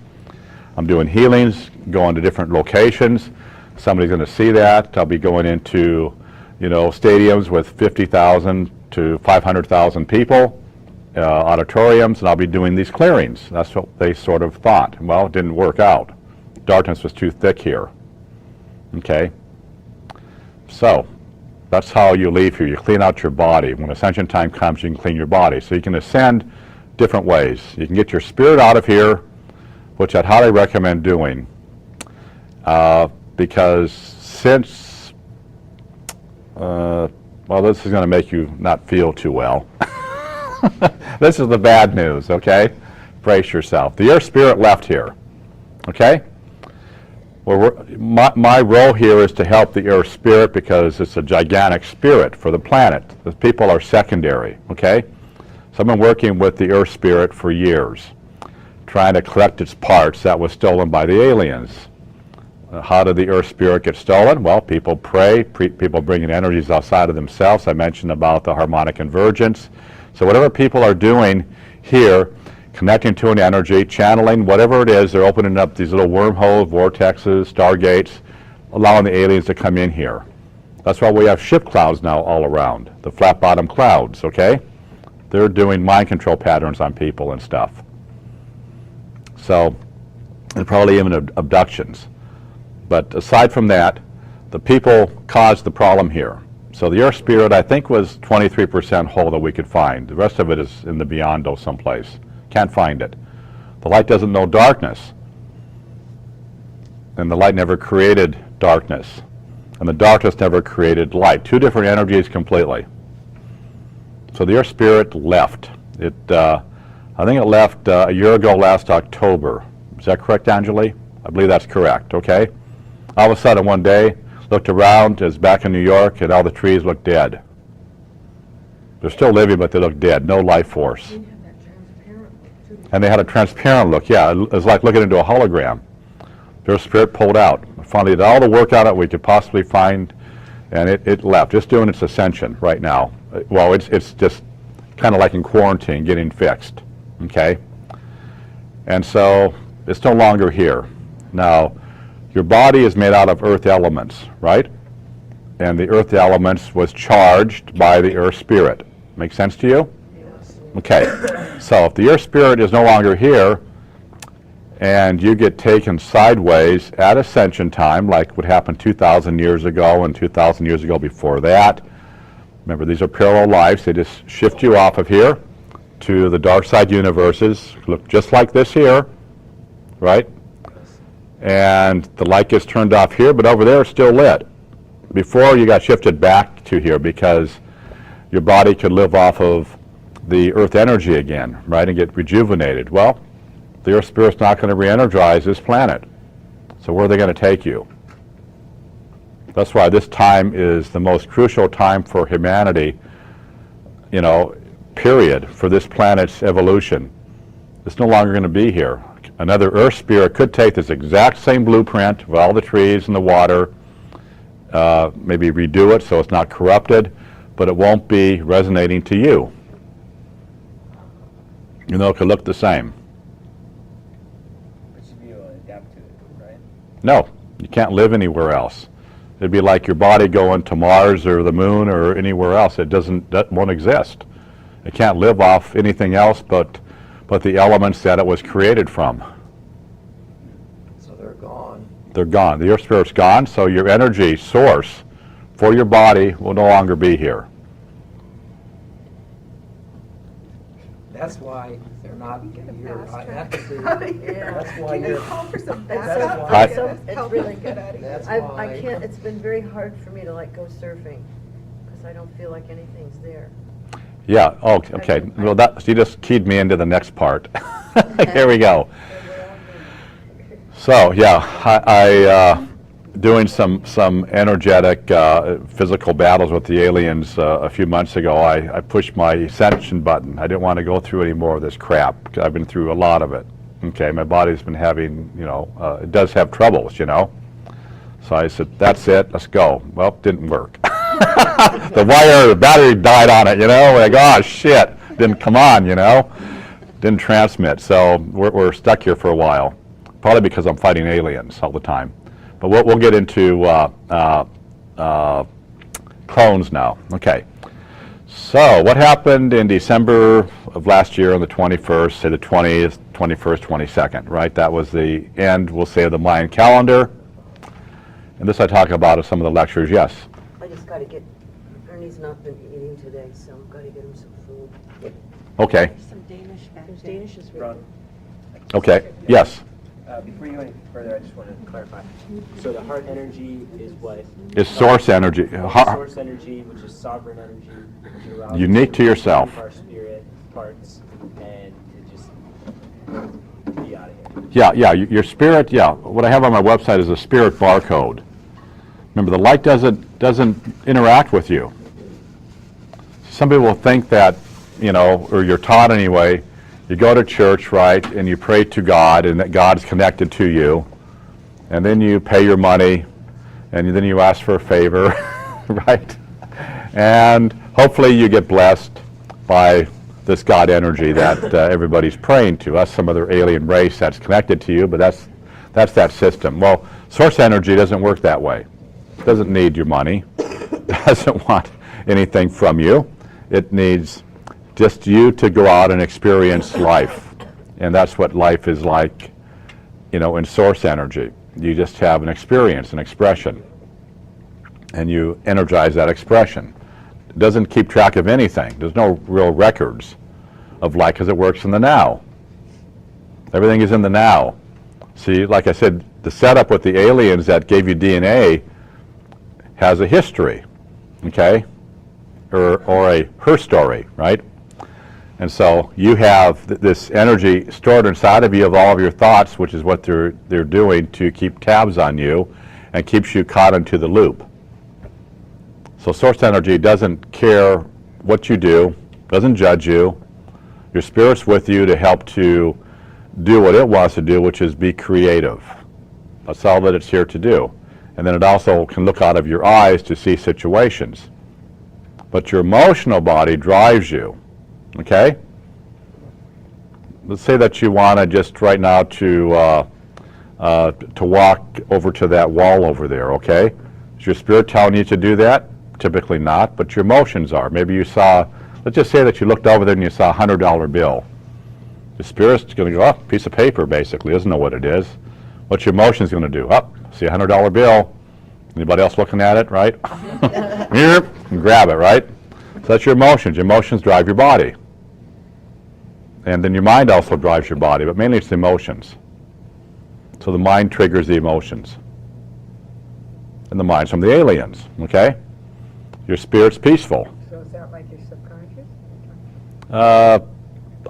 I'm doing healings, going to different locations, somebody's going to see that, I'll be going into, you know, stadiums with 50,000 to 500,000 people, auditoriums, and I'll be doing these clearings. That's what they sort of thought. Well, it didn't work out. Darkness was too thick here. Okay? So, that's how you leave here. You clean out your body. When ascension time comes, you can clean your body. So you can ascend different ways. You can get your spirit out of here, which I'd highly recommend doing. Because since, well, this is going to make you not feel too well. This is the bad news, okay? Brace yourself. The Earth Spirit left here, okay? Well, my role here is to help the Earth Spirit because it's a gigantic spirit for the planet. The people are secondary, okay? So I've been working with the Earth Spirit for years, trying to collect its parts that was stolen by the aliens. How did the Earth Spirit get stolen? Well, people pray, people bring in energies outside of themselves. I mentioned about the harmonic convergence. So whatever people are doing here connecting to an energy, channeling, whatever it is. They're opening up these little wormholes, vortexes, stargates, allowing the aliens to come in here. That's why we have ship clouds now all around, the flat bottom clouds, okay? They're doing mind control patterns on people and stuff. So, and probably even abductions. But aside from that, the people caused the problem here. So the earth spirit, I think, was 23% whole that we could find. The rest of it is in the beyond someplace. Can't find it. The light doesn't know darkness. And the light never created darkness. And the darkness never created light. Two different energies completely. So the earth spirit left. I think it left a year ago last October. Is that correct, Anjali? I believe that's correct, okay? All of a sudden one day, looked around, is back in New York, and all the trees look dead. They're still living, but they look dead. No life force. And they had a transparent look. Yeah, it was like looking into a hologram. Their spirit pulled out. Finally did all the work on it we could possibly find, and it left. Just doing its ascension right now. Well, it's just kind of like in quarantine, getting fixed. Okay? And so it's no longer here. Now, your body is made out of earth elements, right? And the earth elements was charged by the earth spirit. Make sense to you? Yes. Okay. So if the earth spirit is no longer here, and you get taken sideways at ascension time, like what happened 2,000 years ago and 2,000 years ago before that. Remember, these are parallel lives. They just shift you off of here to the dark side universes. Look just like this here, right? And the light gets turned off here, but over there it's still lit. Before, you got shifted back to here because your body could live off of the earth energy again, right, and get rejuvenated. Well, the earth spirit's not going to re-energize this planet. So where are they going to take you? That's why this time is the most crucial time for humanity, you know, period, for this planet's evolution. It's no longer going to be here. Another earth spirit could take this exact same blueprint of all the trees and the water, maybe redo it so it's not corrupted, but it won't be resonating to you. You know, it could look the same. But you'd be able to adapt to it, right? No, you can't live anywhere else. It'd be like your body going to Mars or the moon or anywhere else. That won't exist. It can't live off anything else but the elements that it was created from. So they're gone. They're gone. The earth spirit's gone, so your energy source for your body will no longer be here. That's why they're not your fast track. entity. Yeah. That's why Can you you're. call for some That's backup? so- I- it's really get out of here. That's I why. can't, it's been very hard for me to like go surfing, because I don't feel like anything's there. Yeah, oh, okay. Well, you just keyed me into the next part. Here we go. So, yeah, I doing some energetic physical battles with the aliens a few months ago. I pushed my ascension button. I didn't want to go through any more of this crap. I've been through a lot of it. Okay, my body's been having, you know, it does have troubles, you know. So I said, that's it, let's go. Well, it didn't work. The battery died on it, you know. Like, oh shit, didn't come on, you know. Didn't transmit. So we're stuck here for a while. Probably because I'm fighting aliens all the time. But we'll get into clones now. Okay. So what happened in December of last year on the 21st, say the 20th, 21st, 22nd, right? That was the end, we'll say, of the Mayan calendar. And this I talk about in some of the lectures, yes. I just gotta get, Ernie's not been eating today, so I've gotta get him some food. Okay. Some Danish back There's there. Danish is Ron, Okay. Yes. before you go any further, I just want to clarify. So the heart energy is what? It's source energy. Source energy, which is sovereign energy, which allows Unique to yourself. Our spirit parts and to just be out of here. Yeah, your spirit, yeah. What I have on my website is a spirit barcode. Remember, the light doesn't interact with you. Some people think that, you know, or you're taught anyway, you go to church, right, and you pray to God, and that God's connected to you, and then you pay your money, and then you ask for a favor, right? And hopefully you get blessed by this God energy that everybody's praying to. That's some other alien race that's connected to you, but that's that system. Well, source energy doesn't work that way. It doesn't need your money. It doesn't want anything from you. It needs just you to go out and experience life. And that's what life is like, in source energy. You just have an experience, an expression. And you energize that expression. It doesn't keep track of anything. There's no real records of life because it works in the now. Everything is in the now. See, like I said, the setup with the aliens that gave you DNA has a history, okay? Or a her story, right? And so you have this energy stored inside of you of all of your thoughts, which is what they're doing to keep tabs on you and keeps you caught into the loop. So source energy doesn't care what you do, doesn't judge you. Your spirit's with you to help to do what it wants to do, which is be creative. That's all that it's here to do. And then it also can look out of your eyes to see situations. But your emotional body drives you, okay? Let's say that you want to just right now to walk over to that wall over there, okay? Is your spirit telling you to do that? Typically not, but your emotions are. Maybe you saw, let's just say that you looked over there and you saw a $100 bill. The spirit's going to go, piece of paper basically, doesn't know what it is. What's your emotions going to do? See a $100 bill. Anybody else looking at it, right? And grab it, right? So that's your emotions. Your emotions drive your body. And then your mind also drives your body, but mainly it's the emotions. So the mind triggers the emotions. And the mind's from the aliens, okay? Your spirit's peaceful. So is that like your subconscious?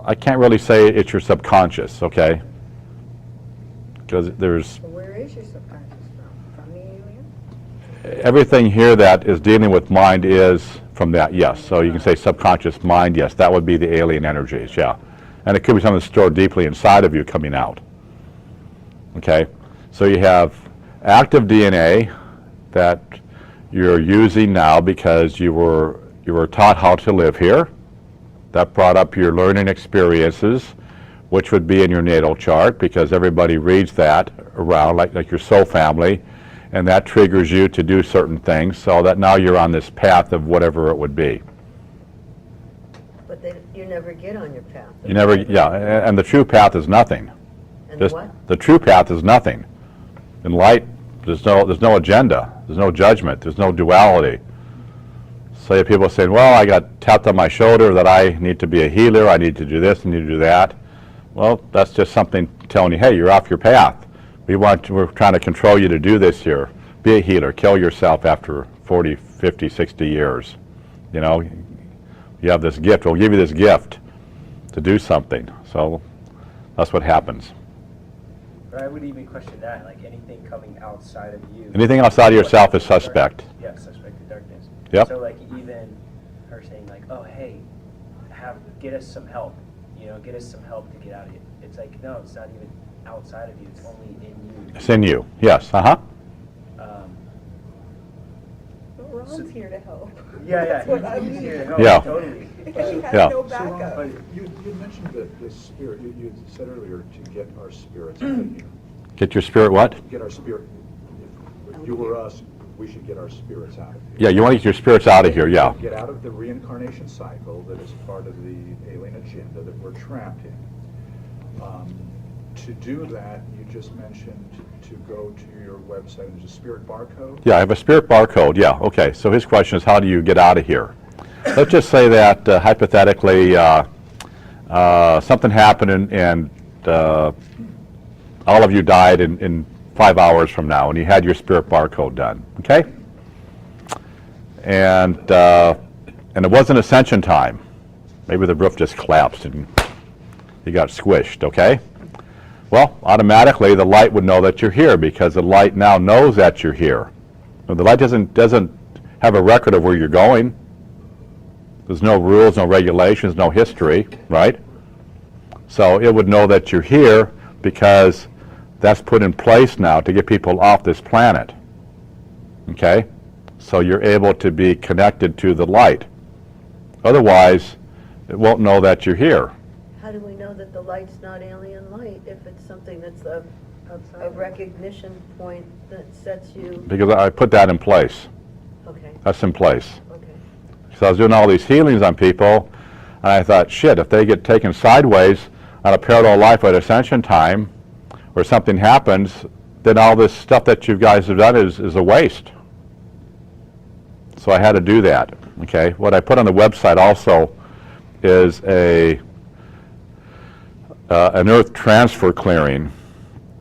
I can't really say it's your subconscious, okay? Because there's Well, where is your subconscious from? From the alien? everything here that is dealing with mind is from that, yes. So you can say subconscious mind, yes. That would be the alien energies, yeah. And it could be something stored deeply inside of you coming out. Okay? So you have active DNA that you're using now because you were taught how to live here. That brought up your learning experiences, which would be in your natal chart because everybody reads that around, like your soul family, and that triggers you to do certain things so that now you're on this path of whatever it would be. But you never get on your path. You never, yeah, and the true path is nothing. And Just, what? the true path is nothing. In light, there's no agenda, there's no judgment, there's no duality. So you have people saying, well, I got tapped on my shoulder that I need to be a healer, I need to do this, I need to do that. Well, that's just something telling you, hey, you're off your path. We're trying to control you to do this here. Be a healer, kill yourself after 40, 50, 60 years. You know, you have this gift, we'll give you this gift to do something. So that's what happens. But I would even question that, like anything coming outside of you. Anything outside of yourself is suspect. Yeah, suspect of darkness. Yep. So like even her saying like, oh hey, get us some help, get us some help to get out of it. It's like, no, it's not even outside of you, it's only in you. It's in you, yes, But Ron's here to help. Yeah, That's what I he's mean. here to help, Yeah. totally. He has Yeah. no So, backup. Ron, you mentioned that the spirit, you said earlier to get our spirits out of here. Get your spirit what? Get our spirit, if you were us, we should get our spirits out of here. Yeah, you want to get your spirits out of here, yeah. Get out of the reincarnation cycle that is part of the alien agenda that we're trapped in. To do that, you just mentioned to go to your website, there's a spirit barcode? Yeah, I have a spirit barcode, yeah, okay. So his question is, how do you get out of here? Let's just say that hypothetically something happened and all of you died in 5 hours from now and you had your spirit barcode done, okay? And it wasn't ascension time. Maybe the roof just collapsed and you got squished, okay? Well, automatically the light would know that you're here because the light now knows that you're here. So the light doesn't have a record of where you're going. There's no rules, no regulations, no history, right? So it would know that you're here because that's put in place now to get people off this planet, okay? So you're able to be connected to the light. Otherwise, it won't know that you're here. How do we know that the light's not alien light if it's something that's a recognition point that sets you? Because I put that in place. Okay, That's in place. okay. So I was doing all these healings on people, and I thought, shit, if they get taken sideways on a parallel life at ascension time, or something happens, then all this stuff that you guys have done is a waste. So I had to do that. Okay. What I put on the website also is an earth transfer clearing,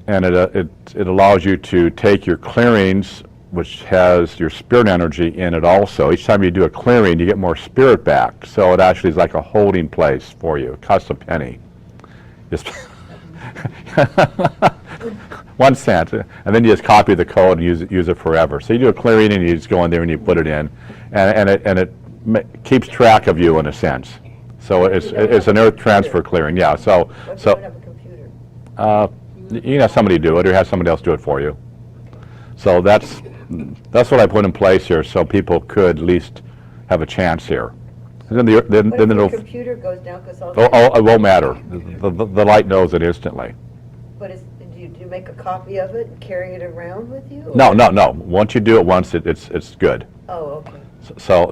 and it allows you to take your clearings, which has your spirit energy in it also. Each time you do a clearing, you get more spirit back. So it actually is like a holding place for you. It costs a penny. Just 1 cent, and then you just copy the code and use it forever. So you do a clearing and you just go in there and you put it in, and it keeps track of you in a sense. So it's an earth transfer clearing, yeah. So What if you don't have a computer? you can have somebody do it, or have somebody else do it for you. So that's what I put in place here, so people could at least have a chance here. And then What if it'll, the computer goes down because all? it won't matter. The light knows it instantly. But do you make a copy of it and carry it around with you? No. Once you do it once, it's good. Oh, okay. So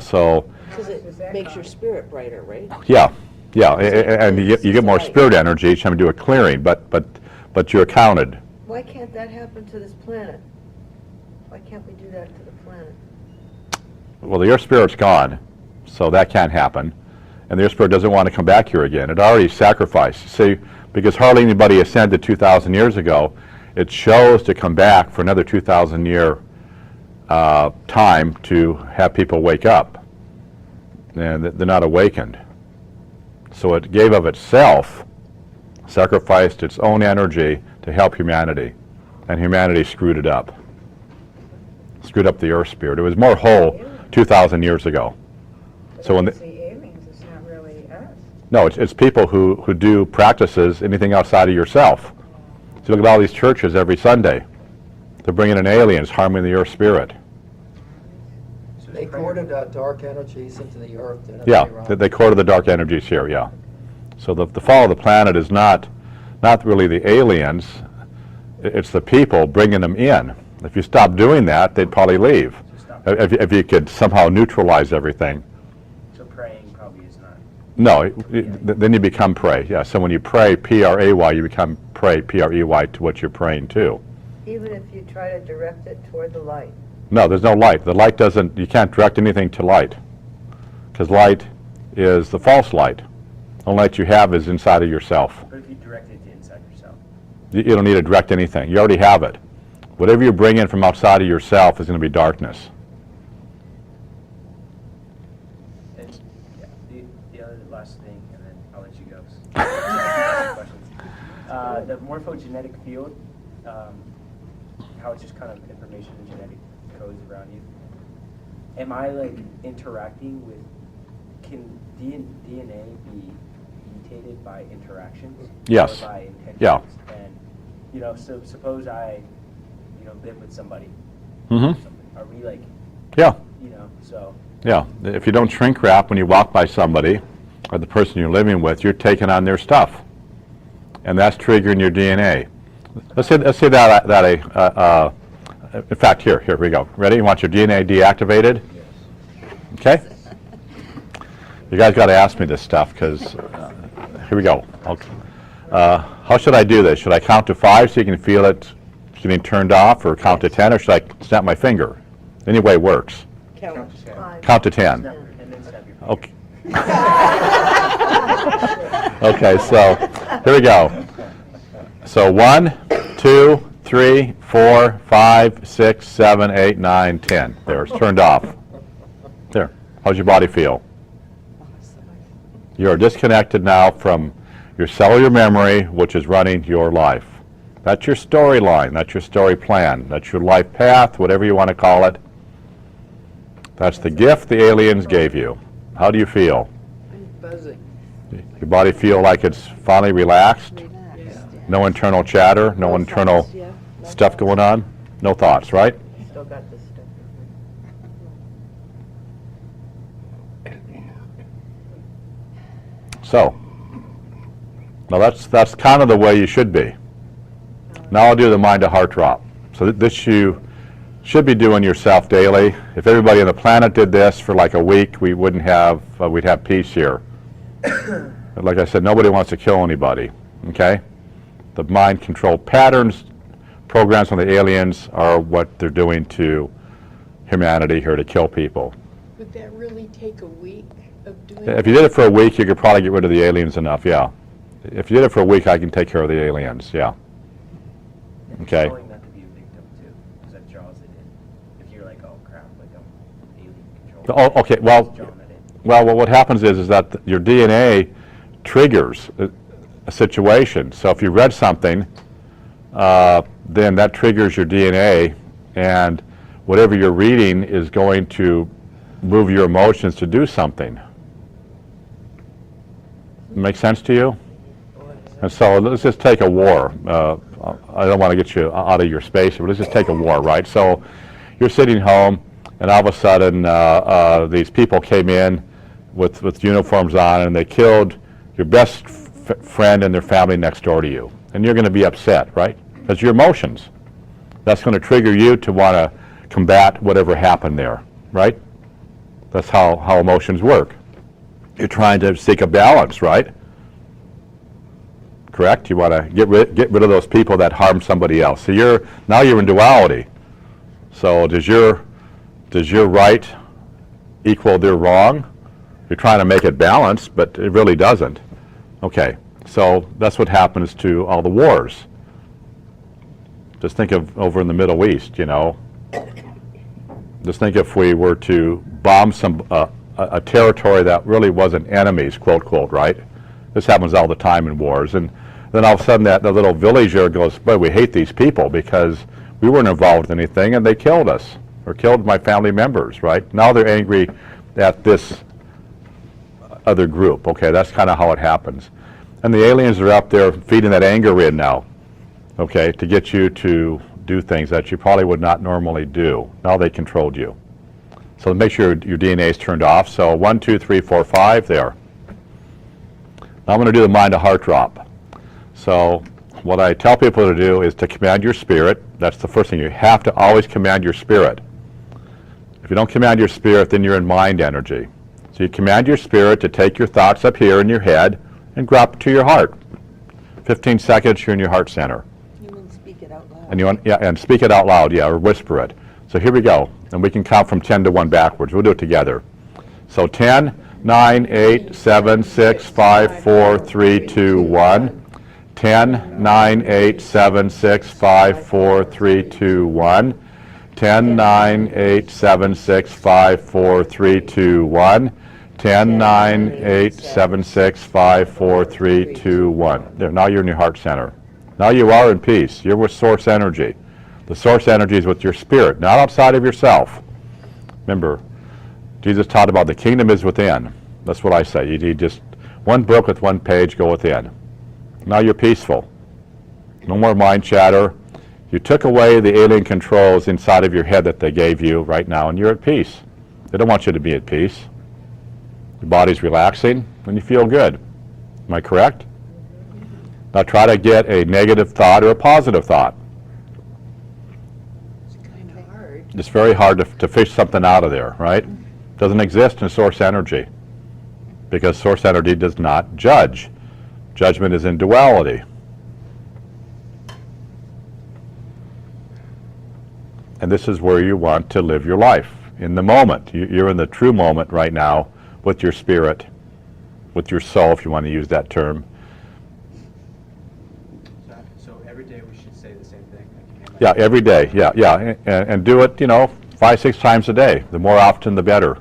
Because it makes your spirit brighter, right? yeah, and you get more spirit energy each time you do a clearing, but you're counted. Why can't that happen to this planet? Why can't we do that to the planet? Well, your spirit's gone, so that can't happen. And your spirit doesn't want to come back here again. It already sacrificed. See, because hardly anybody ascended 2,000 years ago, it chose to come back for another 2,000 year time to have people wake up. And they're not awakened. So it gave of itself, sacrificed its own energy to help humanity. And humanity screwed it up. Screwed up the earth spirit. It was more whole 2,000 years ago. So when It's the aliens, it's not really us. no, it's people who do practices, anything outside of yourself. So look at all these churches every Sunday. They're bringing in aliens, harming the earth spirit. They courted dark energies into the earth. Didn't Yeah, they, Ron? they courted the dark energies here, yeah. So the fall of the planet is not really the aliens, it's the people bringing them in. If you stop doing that, they'd probably leave. If you could somehow neutralize everything. So praying probably is not. No, then you become prey. Yeah, so when you pray P-R-A-Y, you become prey P-R-E-Y to what you're praying to. Even if you try to direct it toward the light? No, there's no light. The light doesn't, you can't direct anything to light. Because light is the false light. The only light you have is inside of yourself. But if you direct it to inside yourself. You don't need to direct anything. You already have it. Whatever you bring in from outside of yourself is going to be darkness. And yeah, the other last thing, and then I'll let you go. The morphogenetic field, how it's just kind of information and genetic codes around you. Am I like interacting with? Can DNA be mutated by interactions? Yes. Or by intentions? Yeah. And so suppose I, live with somebody. Mm-hmm. Are we like? Yeah. So. Yeah. If you don't shrink wrap when you walk by somebody or the person you're living with, you're taking on their stuff, and that's triggering your DNA. Let's say that in fact, here we go. Ready? You want your DNA deactivated? Okay. You guys got to ask me this stuff because here we go. Okay. How should I do this? Should I count to 5 so you can feel it getting turned off, or count to 10, or should I snap my finger? Any way works. Count. Count to 10. And then snap your finger. Okay. Okay, so here we go. So 1, 2, 3, 4, 5, 6, 7, 8, 9, 10. There, it's turned off. There. How's your body feel? You are disconnected now from your cellular memory, which is running your life. That's your storyline. That's your story plan. That's your life path, whatever you want to call it. That's the gift the aliens gave you. How do you feel? Buzzing. Your body feel like it's finally relaxed? No internal chatter, no internal stuff going on? No thoughts, right? Still got this stuff. So, now that's kind of the way you should be. Now I'll do the mind to heart drop. So this you should be doing yourself daily. If everybody on the planet did this for like a week, we wouldn't have, we'd have peace here. But like I said, nobody wants to kill anybody, okay? The mind control patterns, programs from the aliens are what they're doing to humanity here to kill people. Would that really take a week of doing? If you did it for a week, you could probably get rid of the aliens enough, yeah. If you did it for a week, I can take care of the aliens, yeah. Okay. Showing not to be a victim too, because that draws it in. If you're like, oh crap, like I'm alien control. Oh, okay, well, what happens is that your DNA triggers a situation. So if you read something, then that triggers your DNA, and whatever you're reading is going to move your emotions to do something. Make sense to you? And so let's just take a war. I don't want to get you out of your space, but let's just take a war, right? So you're sitting home, and all of a sudden these people came in with uniforms on, and they killed your best friend and their family next door to you. And you're going to be upset, right? That's your emotions. That's going to trigger you to want to combat whatever happened there, right? That's how emotions work. You're trying to seek a balance, right? Correct? You want to get rid of those people that harm somebody else. So now you're in duality. So does your right equal their wrong? You're trying to make it balanced, but it really doesn't. Okay, so that's what happens to all the wars. Just think of over in the Middle East, you know. Just think if we were to bomb a territory that really wasn't enemies, quote, quote, right? This happens all the time in wars. And then all of a sudden the little villager goes, boy, we hate these people because we weren't involved in anything and they killed us or killed my family members, right? Now they're angry at this other group. Okay, that's kind of how it happens. And the aliens are up there feeding that anger in now, okay, to get you to do things that you probably would not normally do. Now they controlled you. So make sure your DNA is turned off. So 1, 2, 3, 4, 5 there. Now I'm going to do the mind to heart drop. So what I tell people to do is to command your spirit. That's the first thing. You have to always command your spirit. If you don't command your spirit, then you're in mind energy. So you command your spirit to take your thoughts up here in your head and drop to your heart. 15 seconds, you're in your heart center. You mean speak it out loud? And you want, yeah, and speak it out loud, yeah, or whisper it. So here we go. And we can count from 10 to 1 backwards. We'll do it together. So 10, 9, 8, 7, 6, 5, 4, 3, 2, 1. 10, 9, 8, 7, 6, 5, 4, 3, 2, 1. 10, 9, 8, 7, 6, 5, 4, 3, 2, 1. 10, 9, 8, 7, 6, 5, 4, 3, 2, 1. There, now you're in your heart center. Now you are in peace. You're with source energy. The source energy is with your spirit, not outside of yourself. Remember, Jesus taught about the kingdom is within. That's what I say. You need just one book with one page, go within. Now you're peaceful. No more mind chatter. You took away the alien controls inside of your head that they gave you right now, and you're at peace. They don't want you to be at peace. Your body's relaxing, and you feel good. Am I correct? Now try to get a negative thought or a positive thought. It's kind of hard. It's very hard to fish something out of there, right? Doesn't exist in source energy because source energy does not judge. Judgment is in duality. And this is where you want to live your life, in the moment. You're in the true moment right now with your spirit, with your soul, if you want to use that term. So every day we should say the same thing? Yeah, every day, yeah. And do it, 5, 6 times a day. The more often, the better.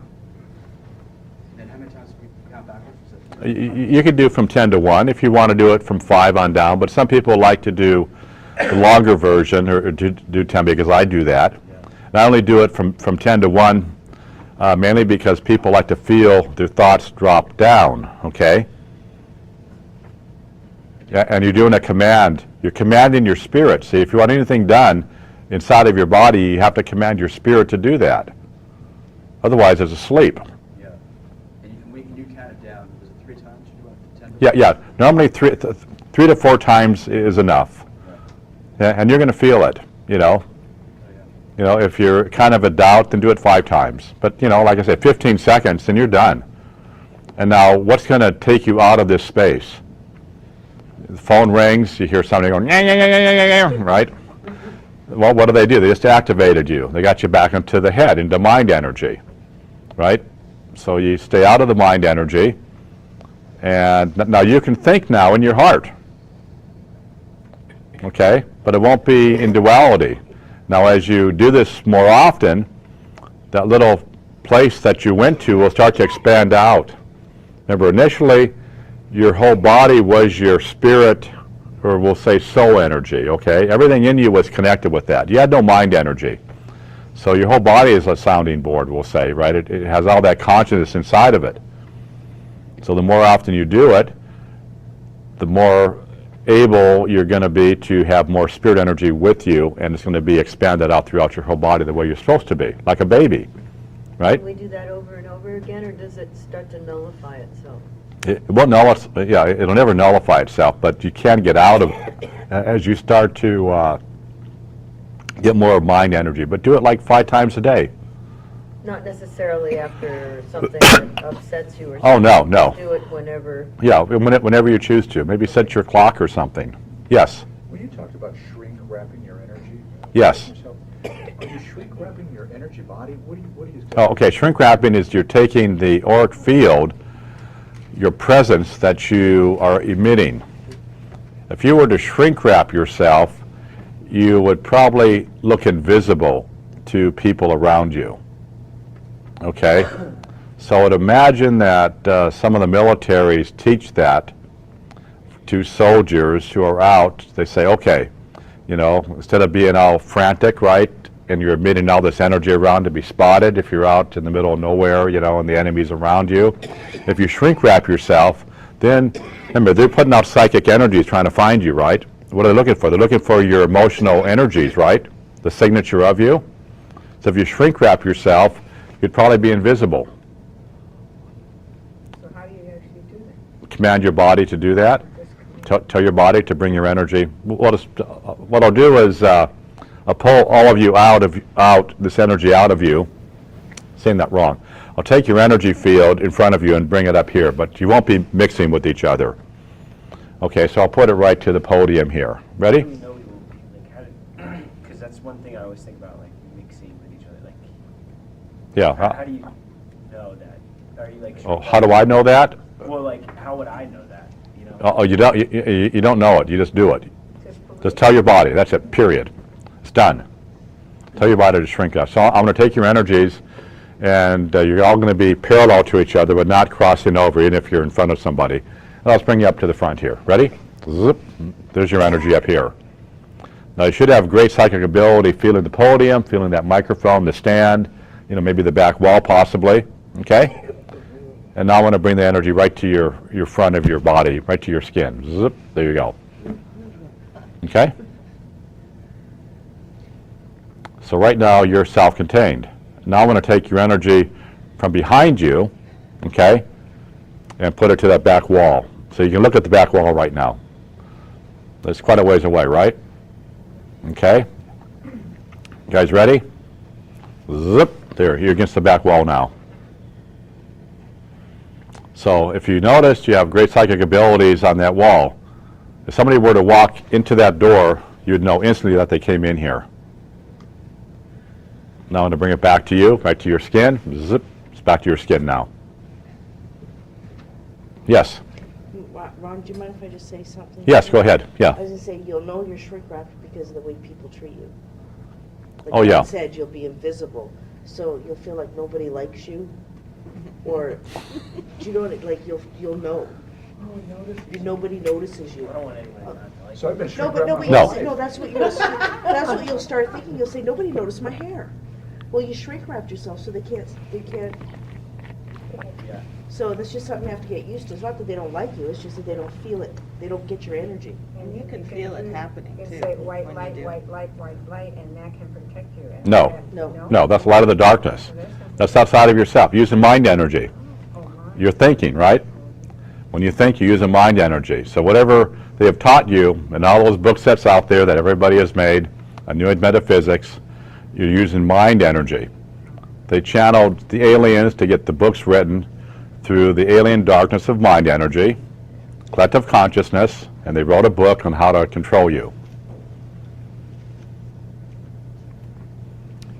And how many times do we count backwards? You can do from 10 to 1 if you want to do it from 5 on down, but some people like to do the longer version or do 10 because I do that. And I only do it from 10 to 1 mainly because people like to feel their thoughts drop down, okay? Yeah, and you're doing a command. You're commanding your spirit. See, if you want anything done inside of your body, you have to command your spirit to do that. Otherwise, it's asleep. Yeah. And when you count it down, was it 3 times you do it? 10 to Yeah. Normally 3 to 4 times is enough. Yeah, and you're going to feel it, you know. You know, if you're kind of a doubt, then do it 5 times. But, you know, like I said, 15 seconds, then you're done. And now, what's going to take you out of this space? The phone rings, you hear somebody going, yeah, yeah, yeah, yeah, yeah, yeah, right? Well, what do? They just activated you. They got you back into the head, into mind energy, right? So you stay out of the mind energy, and now you can think now in your heart, okay? But it won't be in duality. Now, as you do this more often, that little place that you went to will start to expand out. Remember, initially, your whole body was your spirit, or we'll say soul energy, okay? Everything in you was connected with that. You had no mind energy. So your whole body is a sounding board, we'll say, right? It has all that consciousness inside of it. So the more often you do it, the more able you're going to be to have more spirit energy with you, and it's going to be expanded out throughout your whole body the way you're supposed to be, like a baby, right? Can we do that over and over again, or does it start to nullify itself? It'll never nullify itself, but you can get out of it as you start to get more mind energy. But do it like 5 times a day. Not necessarily after something that upsets you or something. Oh, no. Do it whenever. Yeah, whenever you choose to. Maybe set your clock or something. Yes. When you talked about shrink wrapping your energy, Yes. are you shrink wrapping your energy body? What do you Oh, okay. Shrink wrapping is you're taking the auric field, your presence that you are emitting. If you were to shrink wrap yourself, you would probably look invisible to people around you. Okay? So I would imagine that some of the militaries teach that to soldiers who are out. They say, okay, you know, instead of being all frantic, right, and you're emitting all this energy around to be spotted if you're out in the middle of nowhere, you know, and the enemy's around you, if you shrink wrap yourself, then, remember, they're putting out psychic energies trying to find you, right? What are they looking for? They're looking for your emotional energies, right? The signature of you. So if you shrink wrap yourself, you'd probably be invisible. So how do you actually do that? Command your body to do that. Tell your body to bring your energy. What I'll do is I'll pull all of you out this energy out of you. Saying that wrong. I'll take your energy field in front of you and bring it up here, but you won't be mixing with each other. Okay, so I'll put it right to the podium here. Ready? How do you know we will be, like, because that's one thing I always think about, like, mixing with each other, like, Yeah. how do you know that? Are you, like, Oh, how do I know that? well, like, how would I know that, you know? Oh, you don't know it. You just do it. Just tell your body. That's it. Period. It's done. Tell your body to shrink up. So I'm going to take your energies, and you're all going to be parallel to each other, but not crossing over, even if you're in front of somebody. And I'll just bring you up to the front here. Ready? Zip. There's your energy up here. Now you should have great psychic ability, feeling the podium, feeling that microphone, the stand, you know, maybe the back wall possibly. Okay? And now I want to bring the energy right to your front of your body, right to your skin. Zip. There you go. Okay? So right now you're self-contained. Now I'm going to take your energy from behind you, okay, and put it to that back wall. So you can look at the back wall right now. That's quite a ways away, right? Okay. You guys ready? Zip. There, you're against the back wall now. So if you noticed, you have great psychic abilities on that wall. If somebody were to walk into that door, you'd know instantly that they came in here. Now I'm going to bring it back to you, right to your skin. Zip. It's back to your skin now. Yes. Ron, do you mind if I just say something? Yes, go ahead. Yeah. I was going to say, you'll know you're shrink wrapped because of the way people treat you. Like Oh, yeah. Ron said, you'll be invisible. So you'll feel like nobody likes you. Or, do you know what, like, you'll know. Nobody notices you. I don't want anybody not to like So I've been No, shrink but wrapping. that's what you'll start thinking. You'll say, nobody noticed my hair. Well, you shrink wrapped yourself so they can't. Yeah. So that's just something you have to get used to. It's not that they don't like you, it's just that they don't feel it. They don't get your energy. And you can feel it happening, You too, say white when light, you do. white light, white light, and that can protect you. And No. that- No. No, that's a lot of the darkness. That's outside of yourself. Using mind energy. Oh, my. You're thinking, right? When you think, you use a mind energy. So whatever they have taught you in all those book sets out there that everybody has made, a New Age metaphysics, you're using mind energy. They channeled the aliens to get the books written through the alien darkness of mind energy, collective consciousness, and they wrote a book on how to control you.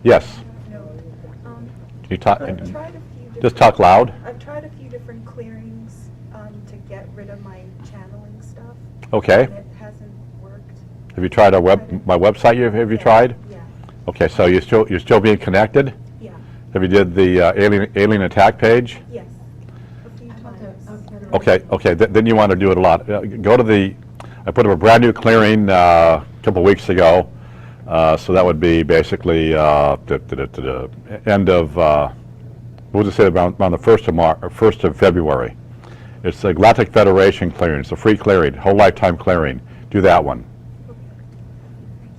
Yes? You talk, I've tried a few just talk loud. I've tried a few different clearings to get rid of my channeling stuff. Okay. And it hasn't worked. Have you tried my website? Have you tried? Yeah. Okay, so you're still being connected? Yeah. Have you did the alien attack page? Yes. A few times. Okay. Then you want to do it a lot. Go to I put up a brand new clearing a couple weeks ago. So that would be basically the end of, we'll just say around the 1st of February. It's a Galactic Federation clearing. It's a free clearing, whole lifetime clearing. Do that one.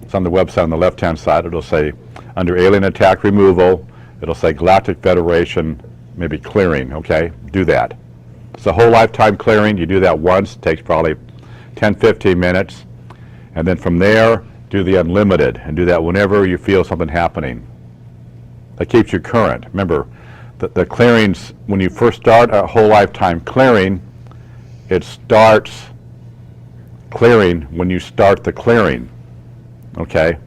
It's on the website on the left-hand side. It'll say, under alien attack removal, it'll say Galactic Federation, maybe clearing, okay? Do that. It's a whole lifetime clearing. You do that once. It takes probably 10, 15 minutes. And then from there, do the unlimited, and do that whenever you feel something happening. That keeps you current. Remember, the clearings, when you first start a whole lifetime clearing, it starts clearing when you start the clearing. Okay?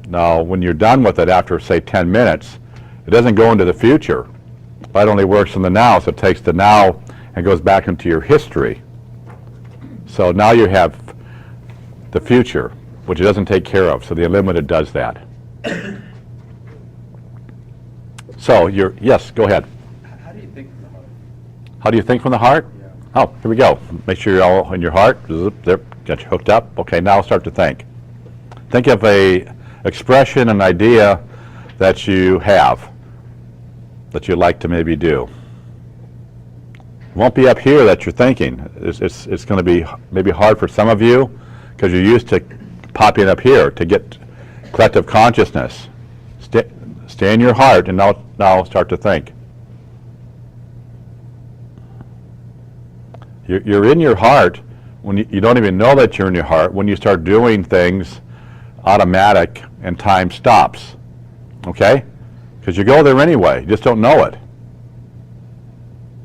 Now, when you're done with it after, say, 10 minutes, it doesn't go into the future. That only works in the now, so it takes the now and goes back into your history. So now you have the future, which it doesn't take care of, so the unlimited does that. So yes, go ahead. How do you think from the heart? How do you think from the heart? Yeah. Oh, here we go. Make sure you're all in your heart. There, got you hooked up. Okay, now start to think. Think of a expression, an idea that you have, that you'd like to maybe do. It won't be up here that you're thinking. It's going to be maybe hard for some of you because you're used to popping up here to get collective consciousness. Stay in your heart and now start to think. You're in your heart when you don't even know that you're in your heart when you start doing things automatic and time stops. Okay? Because you go there anyway. You just don't know it.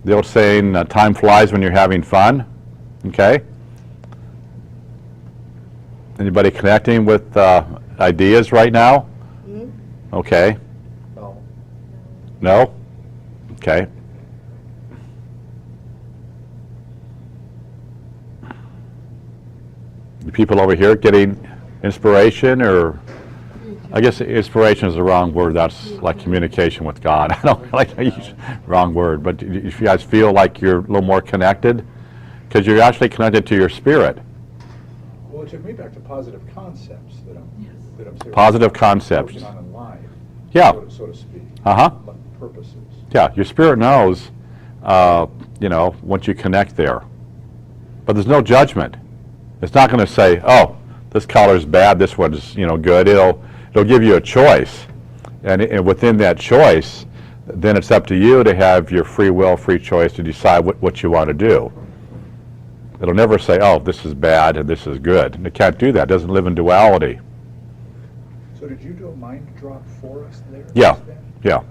The old saying, time flies when you're having fun. Okay? Anybody connecting with ideas right now? Mm-hmm. Okay. No. No? Okay. The people over here getting inspiration, or I guess inspiration is the wrong word. That's like communication with God. I don't like to use wrong word, but if you guys feel like you're a little more connected, because you're actually connected to your spirit. Well, it took me back to positive concepts that I'm seriously Positive concepts. working on in life, Yeah. so to speak. Uh-huh. Like purposes. Yeah, your spirit knows, once you connect there. But there's no judgment. It's not going to say, oh, this color's bad, this one's, good. It'll give you a choice. And within that choice, then it's up to you to have your free will, free choice to decide what you want to do. It'll never say, oh, this is bad and this is good. And it can't do that. It doesn't live in duality. So did you do a mind drop for us there? Yeah. just then? Yeah. Okay.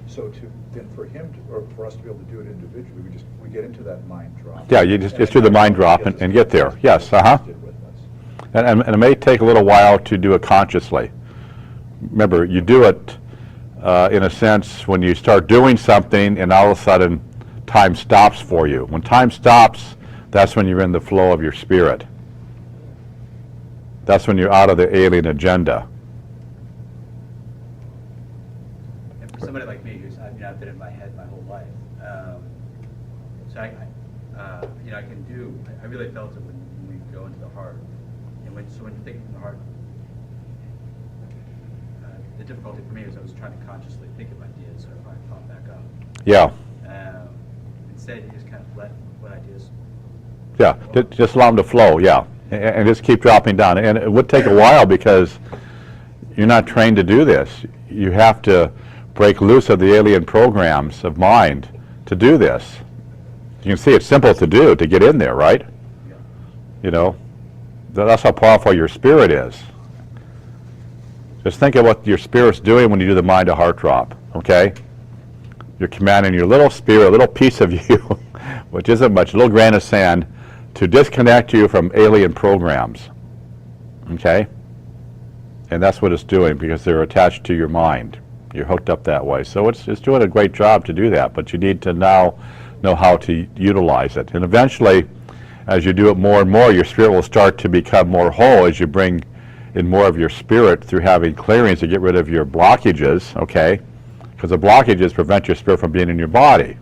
So then for him or for us to be able to do it individually, we get into that mind drop. Yeah, you just do the mind drop and get there. Yes, uh-huh. Did with us. And it may take a little while to do it consciously. Remember, you do it in a sense when you start doing something and all of a sudden time stops for you. When time stops, that's when you're in the flow of your spirit. That's when you're out of the alien agenda. And for somebody like me, who's I've been in my head my whole life, so I can do. I really felt it when we go into the heart, and when you think from the heart, the difficulty for me is I was trying to consciously think of ideas, so I pop back up. Yeah. Instead, you just kind of let what ideas. Yeah, just allow them to flow, yeah. And just keep dropping down. And it would take a while because you're not trained to do this. You have to break loose of the alien programs of mind to do this. You can see it's simple to do, to get in there, right? You know, that's how powerful your spirit is. Just think of what your spirit's doing when you do the mind to heart drop, okay? You're commanding your little spirit, a little piece of you, which isn't much, a little grain of sand, to disconnect you from alien programs, okay? And that's what it's doing because they're attached to your mind. You're hooked up that way. So it's doing a great job to do that, but you need to now know how to utilize it. And eventually, as you do it more and more, your spirit will start to become more whole as you bring in more of your spirit through having clearings to get rid of your blockages, okay? Because the blockages prevent your spirit from being in your body.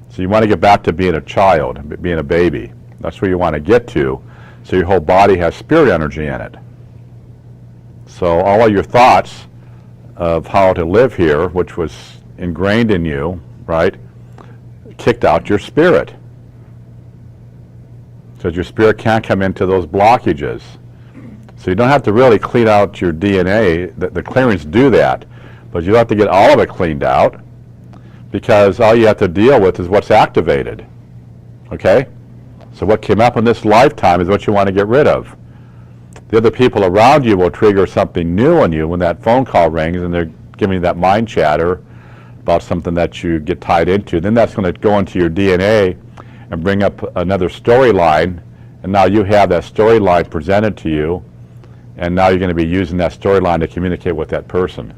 So you want to get back to being a child, being a baby. That's where you want to get to, so your whole body has spirit energy in it. So all of your thoughts of how to live here, which was ingrained in you, right, kicked out your spirit. Because your spirit can't come into those blockages. So you don't have to really clean out your DNA. The clearings do that. But you have to get all of it cleaned out, because all you have to deal with is what's activated. Okay? So what came up in this lifetime is what you want to get rid of. The other people around you will trigger something new on you when that phone call rings and they're giving you that mind chatter about something that you get tied into. Then that's going to go into your DNA and bring up another storyline, and now you have that storyline presented to you, and now you're going to be using that storyline to communicate with that person.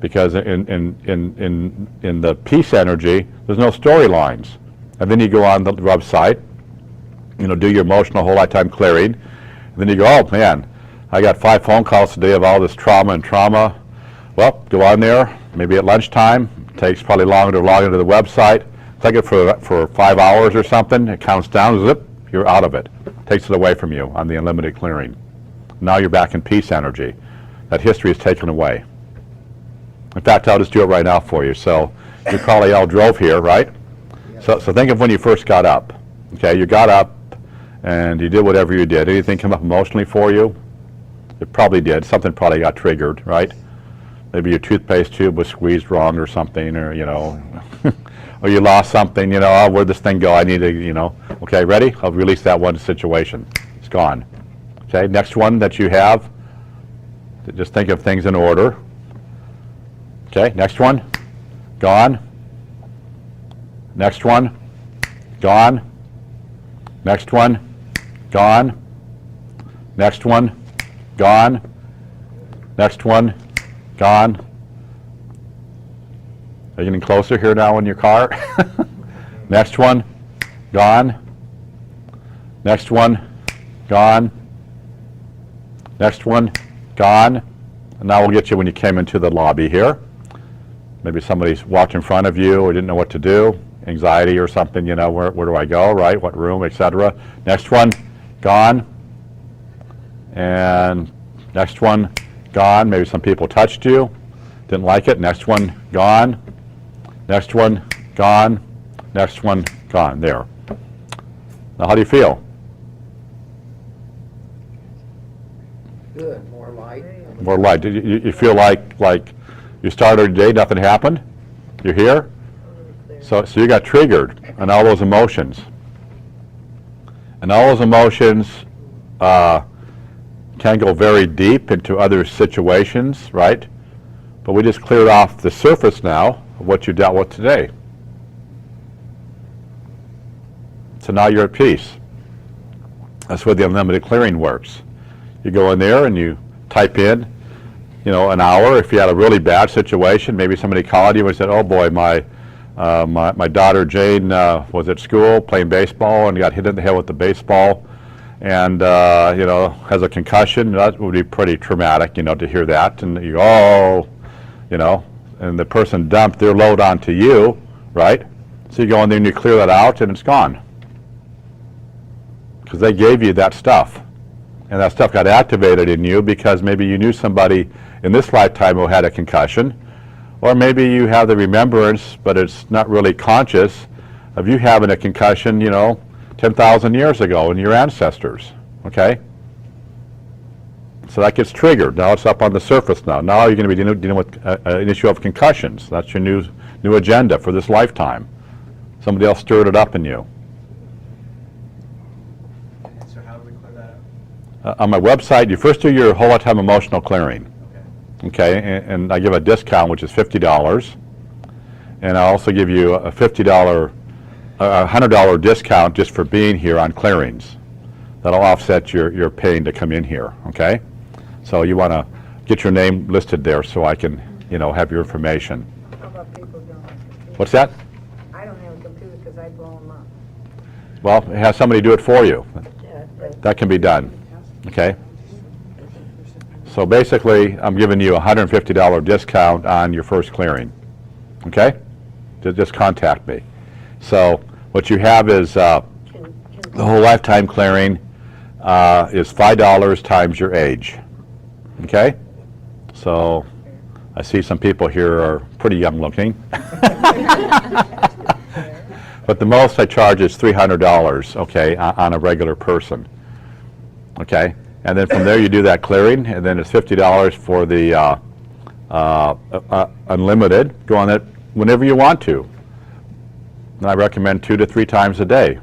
Because in the peace energy, there's no storylines. And then you go on the website, you know, do your emotional whole lifetime clearing, and then you go, oh man, I got 5 phone calls today of all this trauma. Well, go on there, maybe at lunchtime. It takes probably longer to log into the website. Click it for 5 hours or something. It counts down, zip, you're out of it. Takes it away from you on the unlimited clearing. Now you're back in peace energy. That history is taken away. In fact, I'll just do it right now for you. So you probably all drove here, right? So think of when you first got up. Okay, you got up and you did whatever you did. Anything come up emotionally for you? It probably did. Something probably got triggered, right? Maybe your toothpaste tube was squeezed wrong or something, or, you know, or you lost something, you know, oh, where'd this thing go? I need to, you know. Okay, ready? I'll release that one situation. It's gone. Okay, next one that you have, just think of things in order. Okay, next one, gone. Next one, gone. Next one, gone. Next one, gone. Next one, gone. Are you getting closer here now in your car? Next one, gone. Next one, gone. Next one, gone. And now we'll get you when you came into the lobby here. Maybe somebody's walked in front of you or didn't know what to do. Anxiety or something, you know, where do I go, right? What room, etc. Next one, gone. And next one, gone. Maybe some people touched you, didn't like it. Next one, gone. Next one, gone. Next one, gone. There. Now, how do you feel? Good, more light. More light. You feel like you started your day, nothing happened? You're here? So you got triggered on all those emotions. And all those emotions can go very deep into other situations, right? But we just cleared off the surface now of what you dealt with today. So now you're at peace. That's where the unlimited clearing works. You go in there and you type in, you know, an hour. If you had a really bad situation, maybe somebody called you and said, oh boy, my daughter Jane was at school playing baseball and got hit in the head with the baseball and, you know, has a concussion. That would be pretty traumatic, you know, to hear that. And you go, oh, you know, and the person dumped their load onto you, right? So you go in there and you clear that out and it's gone. Because they gave you that stuff. And that stuff got activated in you because maybe you knew somebody in this lifetime who had a concussion, or maybe you have the remembrance, but it's not really conscious of you having a concussion, you know, 10,000 years ago in your ancestors, okay? So that gets triggered. Now it's up on the surface now. Now you're going to be dealing with an issue of concussions. That's your new agenda for this lifetime. Somebody else stirred it up in you. And so how do we clear that up? On my website, you first do your whole lifetime emotional clearing. Okay. Okay, and I give a discount, which is $50. And I also give you a $100 discount just for being here on clearings. That'll offset your paying to come in here, okay? So you want to get your name listed there so I can, have your information. How about people don't have computers? What's that? I don't have a computer because I blow them up. Well, have somebody do it for you. Yeah, but That can be done, okay? So basically, I'm giving you a $150 discount on your first clearing, okay? Just contact me. So what you have is the whole lifetime clearing is $5 times your age, okay? So I see some people here are pretty young looking. But the most I charge is $300, okay, on a regular person, okay? And then from there you do that clearing, and then it's $50 for the unlimited. Go on it whenever you want to. And I recommend 2 to 3 times a day.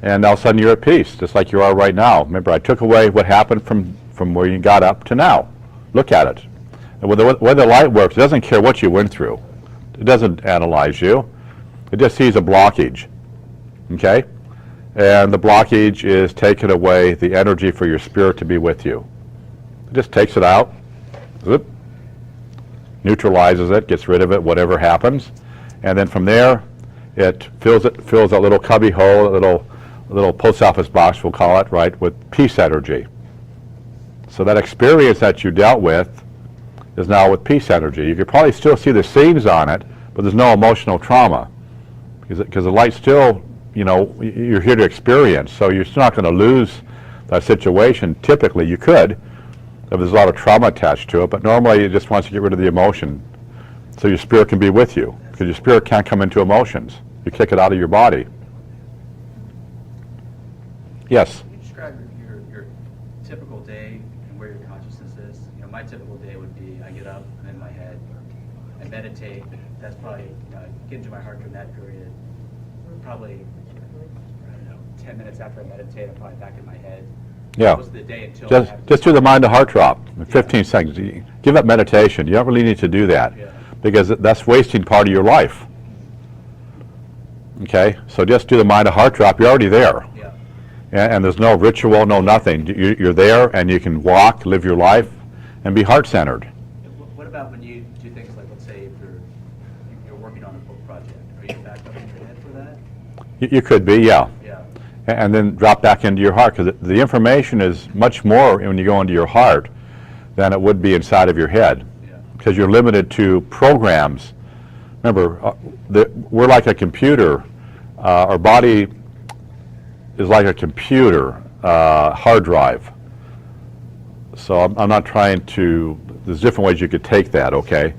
And all of a sudden you're at peace, just like you are right now. Remember, I took away what happened from where you got up to now. Look at it. And with the way the light works, it doesn't care what you went through. It doesn't analyze you. It just sees a blockage, okay? And the blockage is taking away the energy for your spirit to be with you. It just takes it out, zip, neutralizes it, gets rid of it, whatever happens. And then from there, it fills that little cubby hole, a little post office box, we'll call it, right, with peace energy. So that experience that you dealt with is now with peace energy. You could probably still see the seams on it, but there's no emotional trauma. Because the light still, you're here to experience, so you're still not going to lose that situation. Typically, you could, if there's a lot of trauma attached to it, but normally it just wants to get rid of the emotion so your spirit can be with you, because your spirit can't come into emotions. You kick it out of your body. Yes? Can you describe your typical day and where your consciousness is? My typical day would be I get up, I'm in my head, I meditate. That's probably, I get into my heart during that period. Probably, I don't know, 10 minutes after I meditate, I'm probably back in my head. Yeah. Most of the day until I have to Just do the mind to heart drop in 15 seconds. You give up meditation. You don't really need to do that because that's wasting part of your life. Okay? So just do the mind to heart drop. You're already there. Yeah. And there's no ritual, no nothing. You're there and you can walk, live your life, and be heart-centered. What about when you do things like, let's say, if you're working on a book project, are you back up in your head for that? You could be, yeah. Yeah. And then drop back into your heart, because the information is much more when you go into your heart than it would be inside of your head, because you're limited to programs. Remember, we're like a computer. Our body is like a computer hard drive. So I'm not trying to, there's different ways you could take that, okay?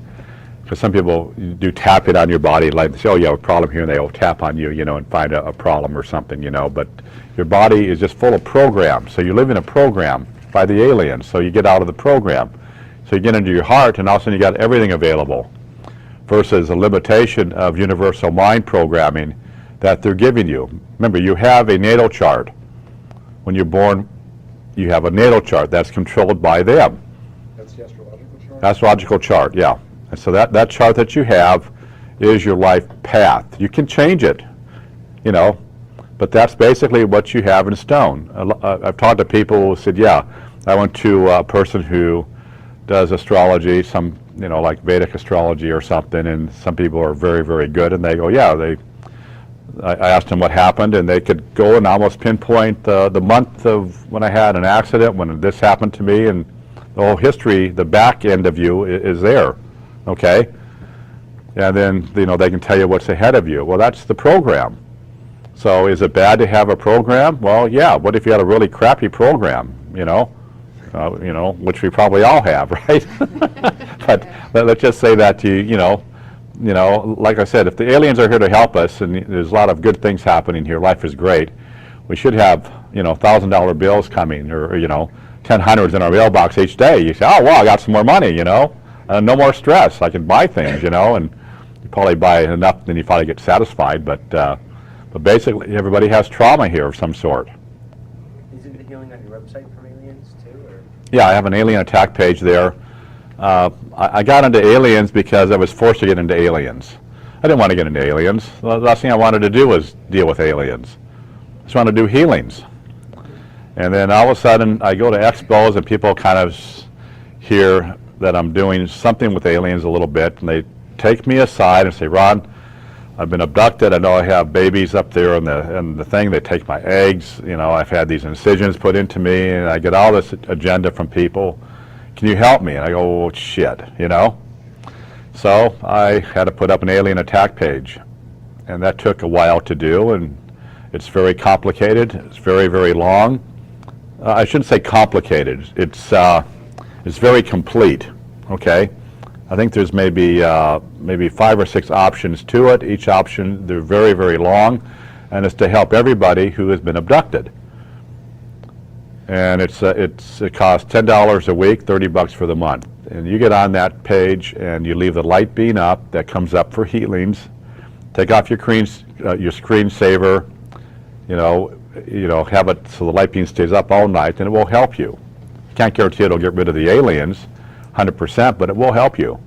Because some people do tap it on your body, like they say, oh, you have a problem here, and they'll tap on you, and find a problem or something, but your body is just full of programs. So you live in a program by the aliens, so you get out of the program. So you get into your heart, and all of a sudden you got everything available, versus a limitation of universal mind programming that they're giving you. Remember, you have a natal chart. When you're born, you have a natal chart that's controlled by them. That's the astrological chart? Astrological chart, yeah. And so that chart that you have is your life path. You can change it, but that's basically what you have in stone. I've talked to people who said, yeah, I went to a person who does astrology, some, like Vedic astrology or something, and some people are very, very good, and they go, yeah, I asked them what happened, and they could go and almost pinpoint the month of when I had an accident, when this happened to me, and the whole history, the back end of you is there, okay? And then, they can tell you what's ahead of you. Well, that's the program. So is it bad to have a program? Well, yeah. What if you had a really crappy program, which we probably all have, right? But let's just say that to you, like I said, if the aliens are here to help us, and there's a lot of good things happening here, life is great, we should have, $1,000 bills coming, or, 10 hundreds in our mailbox each day. You say, oh, well, I got some more money, no more stress. I can buy things, and You probably buy enough, then you probably get satisfied, but basically everybody has trauma here of some sort. Is it healing on your website from aliens too, or? Yeah, I have an alien attack page there. I got into aliens because I was forced to get into aliens. I didn't want to get into aliens. The last thing I wanted to do was deal with aliens. I just wanted to do healings. And then all of a sudden I go to expos and people kind of hear that I'm doing something with aliens a little bit, and they take me aside and say, Ron, I've been abducted. I know I have babies up there in the thing. They take my eggs. You know, I've had these incisions put into me, and I get all this agenda from people. Can you help me? And I go, oh, shit, you know? So I had to put up an alien attack page, and that took a while to do, and it's very complicated. It's very, very long. I shouldn't say complicated. It's very complete, okay? I think there's maybe 5 or 6 options to it. Each option, they're very, very long, and it's to help everybody who has been abducted. And it costs $10 a week, $30 for the month. And you get on that page and you leave the light beam up that comes up for healings. Take off your screensaver, you know, have it so the light beam stays up all night, and it will help you. Can't guarantee it'll get rid of the aliens 100%, but it will help you.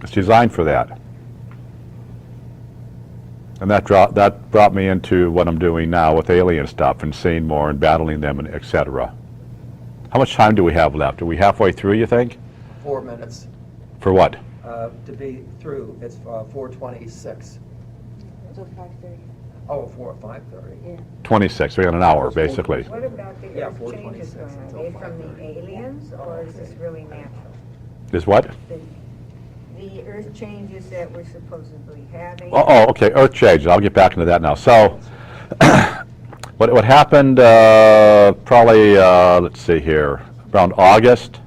It's designed for that. And that brought me into what I'm doing now with alien stuff and seeing more and battling them, and etc. How much time do we have left? Are we halfway through, you think? 4 minutes. For what? To be through, it's 4:26. So 5:30. Oh, 5:30. Yeah. 26. We got an hour, basically. What about the Yeah, earth changes 4:26. going on? Are they from the aliens, or is this really natural? Is what? The earth changes that we're supposedly having? Oh, okay. Earth changes. I'll get back into that now. So, what happened? Probably let's see here. Around August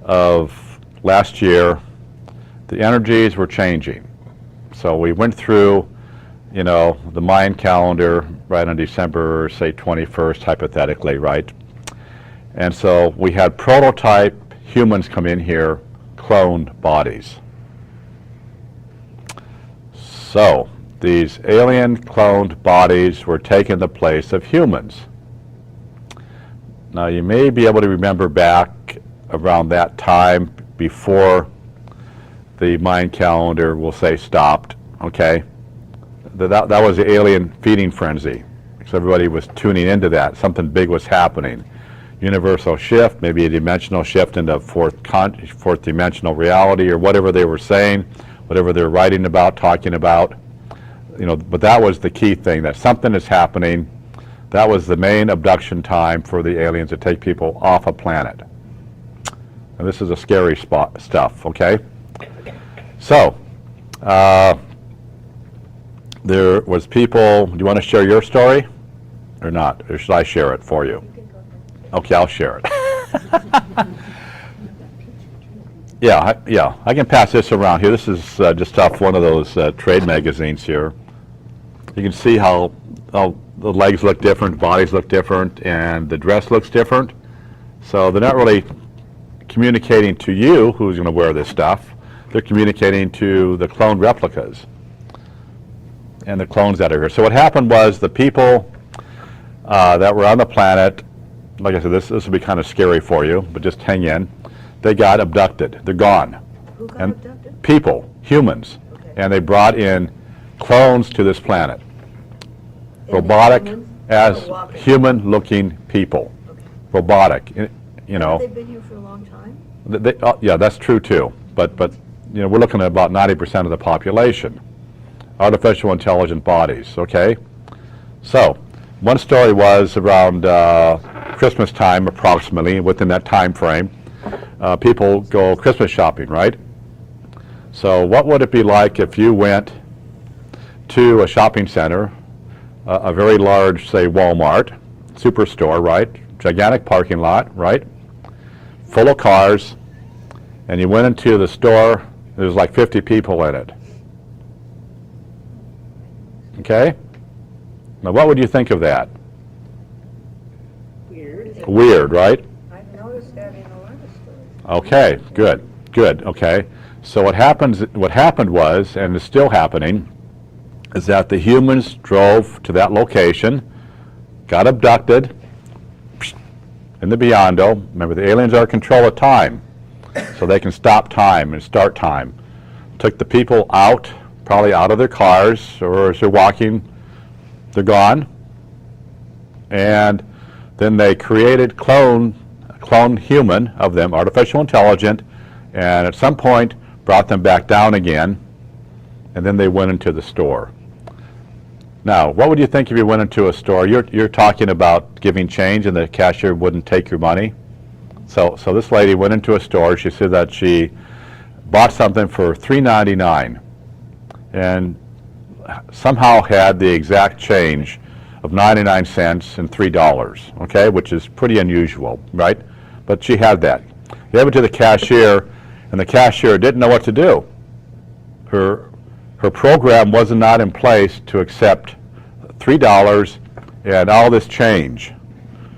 of last year, the energies were changing. So we went through, you know, the Mayan calendar right on December, say 21st, hypothetically, right? And so we had prototype humans come in here, cloned bodies. So these alien cloned bodies were taking the place of humans. Now you may be able to remember back around that time before the Mayan calendar, we'll say, stopped, okay? That was the alien feeding frenzy. So everybody was tuning into that. Something big was happening. Universal shift, maybe a dimensional shift into fourth dimensional reality, or whatever they were saying, whatever they were writing about, talking about. You know, but that was the key thing, that something is happening. That was the main abduction time for the aliens to take people off a planet. And this is a scary stuff, okay? So, there was people, do you want to share your story or not? Or should I share it for you? Okay, I'll share it. Yeah, I can pass this around here. This is just off one of those trade magazines here. You can see how the legs look different, bodies look different, and the dress looks different. So they're not really communicating to you who's going to wear this stuff. They're communicating to the cloned replicas and the clones that are here. So what happened was the people that were on the planet, like I said, this will be kind of scary for you, but just hang in. They got abducted. They're gone. Who got And abducted? people, humans, Okay. and they brought in clones to this planet. And Robotic humans? as Or walking? human-looking people. Okay. Robotic, you know. Have they been here for a long time? Yeah, that's true too. But you know, we're looking at about 90% of the population. Artificial intelligent bodies, okay? So, one story was around Christmas time, approximately, within that time frame. People go Christmas shopping, right? So what would it be like if you went to a shopping center, a very large, say, Walmart, superstore, right? Gigantic parking lot, right? Full of cars, and you went into the store, there's like 50 people in it. Okay? Now what would you think of that? Weird. Weird, right? I've noticed that in a lot of stores. Okay, good, okay. So what happened was, and is still happening, is that the humans drove to that location, got abducted in the Beyond-O. Remember, the aliens are in control of time, so they can stop time and start time. Took the people out, probably out of their cars, or as they're walking, they're gone. And then they created a cloned human of them, artificial intelligent, and at some point brought them back down again, and then they went into the store. Now, what would you think if you went into a store? You're talking about giving change and the cashier wouldn't take your money. So this lady went into a store. She said that she bought something for $3.99 and somehow had the exact change of 99 cents and $3, okay, which is pretty unusual, right? But she had that. Gave it to the cashier, and the cashier didn't know what to do. Her program was not in place to accept $3 and all this change.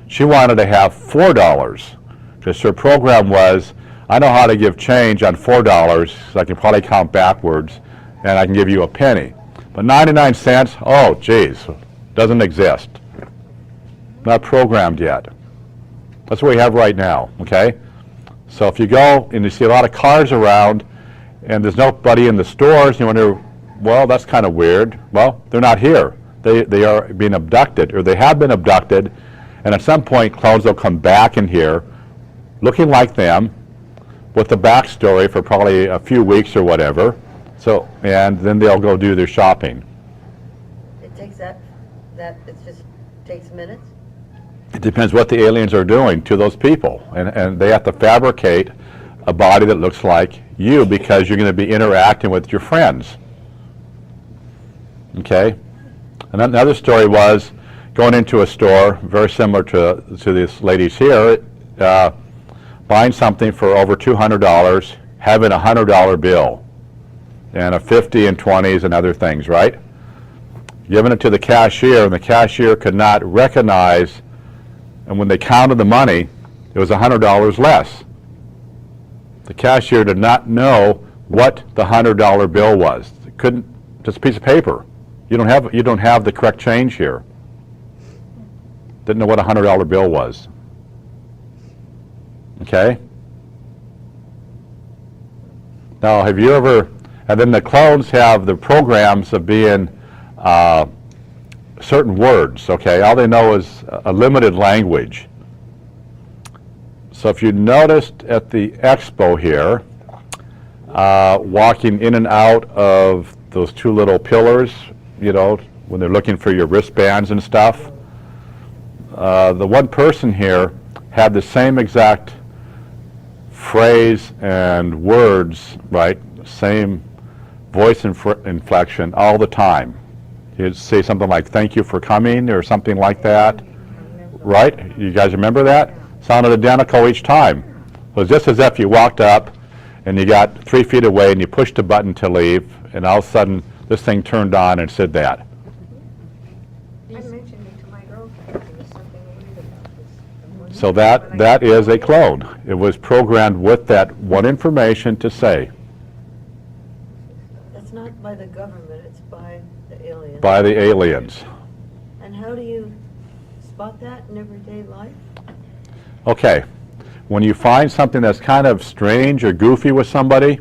She wanted to have $4 because her program was, I know how to give change on $4, so I can probably count backwards, and I can give you a penny. But 99 cents, oh geez, doesn't exist. Not programmed yet. That's what we have right now, okay? So if you go and you see a lot of cars around and there's nobody in the stores, you wonder, well, that's kind of weird. Well, they're not here. They are being abducted, or they have been abducted, and at some point clones will come back in here looking like them with the backstory for probably a few weeks or whatever. So, and then they'll go do their shopping. It takes it just takes minutes? It depends what the aliens are doing to those people, and they have to fabricate a body that looks like you because you're going to be interacting with your friends. Okay? And then another story was going into a store, very similar to this lady's here, buying something for over $200, having a $100 bill, and a 50 and 20s and other things, right? Giving it to the cashier, and the cashier could not recognize, and when they counted the money, it was $100 less. The cashier did not know what the $100 bill was. It couldn't, just a piece of paper. You don't have the correct change here. Didn't know what a $100 bill was. Okay? Now, have you ever, and then the clones have the programs of being certain words, okay? All they know is a limited language. So if you noticed at the Expo here, walking in and out of those two little pillars, you know, when they're looking for your wristbands and stuff, the one person here had the same exact phrase and words, right? Same voice inflection all the time. He'd say something like, "Thank you for coming," or something like that, right? You guys remember that? Sounded identical each time. It was just as if you walked up and you got 3 feet away and you pushed a button to leave, and all of a sudden this thing turned on and said that. I mentioned it to my girlfriend, there was something weird about this. So that is a clone. It was programmed with that one information to say. That's not by the government, it's by the aliens. By the aliens. And how do you spot that in everyday life? Okay, when you find something that's kind of strange or goofy with somebody,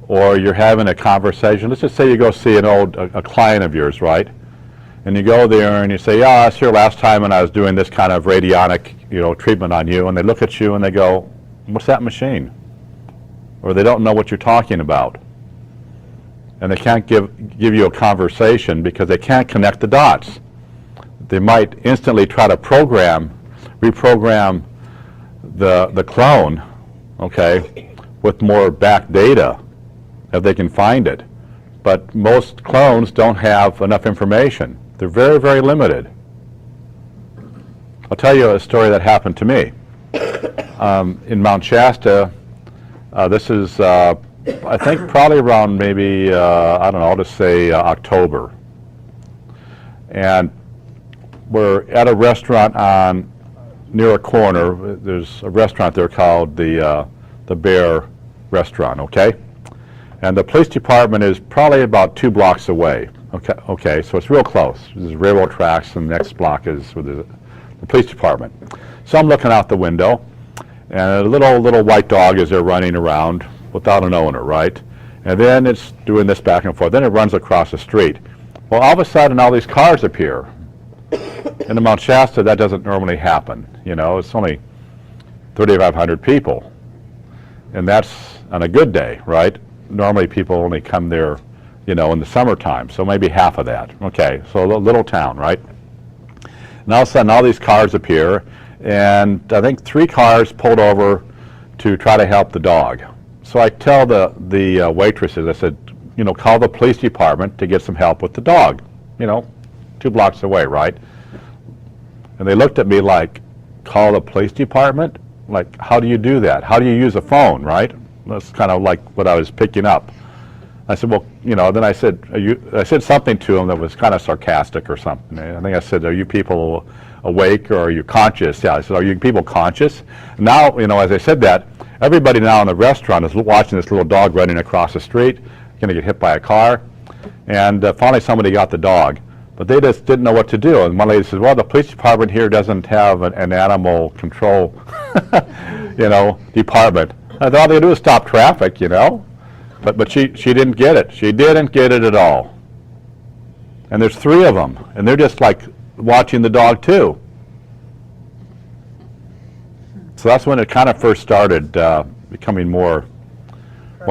or you're having a conversation, let's just say you go see a client of yours, right? And you go there and you say, "Yeah, I was here last time and I was doing this kind of radionic, treatment on you," and they look at you and they go, "What's that machine?" Or they don't know what you're talking about. And they can't give you a conversation because they can't connect the dots. They might instantly try to reprogram the clone, okay, with more back data if they can find it. But most clones don't have enough information. They're very, very limited. I'll tell you a story that happened to me. In Mount Shasta, this is, I think, probably around maybe, I don't know, I'll just say October. And we're at a restaurant near a corner. There's a restaurant there called the Bear Restaurant, okay? And the police department is probably about 2 blocks away. Okay, so it's real close. There's railroad tracks, and the next block is with the police department. So I'm looking out the window, and a little white dog is there running around without an owner, right? And then it's doing this back and forth. Then it runs across the street. Well, all of a sudden, all these cars appear. In the Mount Shasta, that doesn't normally happen. You know, it's only 3,500 people, and that's on a good day, right? Normally, people only come there, you know, in the summertime, so maybe half of that. Okay, so a little town, right? And all of a sudden, all these cars appear, and I think 3 cars pulled over to try to help the dog. So I tell the waitresses, I said, you know, call the police department to get some help with the dog, you know, 2 blocks away, right? And they looked at me like, call the police department? Like, how do you do that? How do you use a phone, right? That's kind of like what I was picking up. I said, well, you know, then I said, I said something to them that was kind of sarcastic or something. I think I said, are you people awake or are you conscious? Yeah, I said, are you people conscious? Now, you know, as I said that, everybody now in the restaurant is watching this little dog running across the street, going to get hit by a car. And finally somebody got the dog. But they just didn't know what to do. And one lady said, well, the police department here doesn't have an animal control, you know, department. I thought all they do is stop traffic, you know. But she didn't get it. She didn't get it at all. And there's 3 of them, and they're just like watching the dog too. So that's when it kind of first started becoming more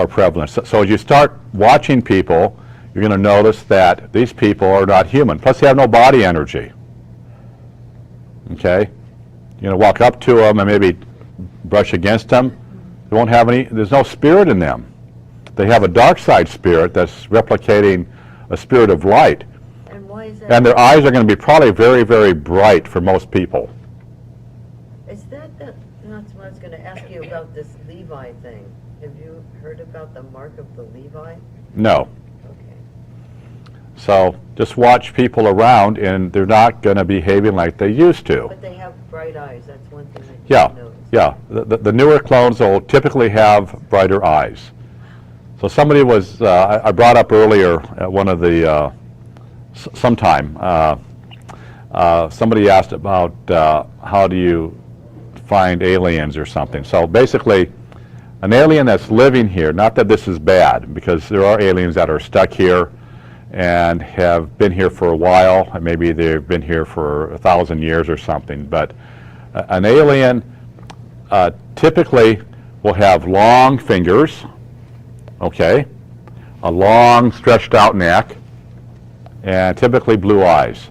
prevalent. So as you start watching people, you're going to notice that these people are not human. Plus, they have no body energy. Okay? You're going to walk up to them and maybe brush against them. They won't have any, there's no spirit in them. They have a dark side spirit that's replicating a spirit of light. And why is that? And their eyes are going to be probably very, very bright for most people. Is that's what I was going to ask you about this Levi thing. Have you heard about the mark of the Levi? No. Okay. So just watch people around, and they're not going to be behaving like they used to. But they have bright eyes. That's one thing I Yeah, didn't notice. yeah. The newer clones will typically have brighter eyes. So somebody was, I brought up earlier at one of the, sometime, somebody asked about how do you find aliens or something. So basically, an alien that's living here, not that this is bad, because there are aliens that are stuck here and have been here for a while, and maybe they've been here for 1,000 years or something, but an alien typically will have long fingers, okay, a long stretched out neck, and typically blue eyes.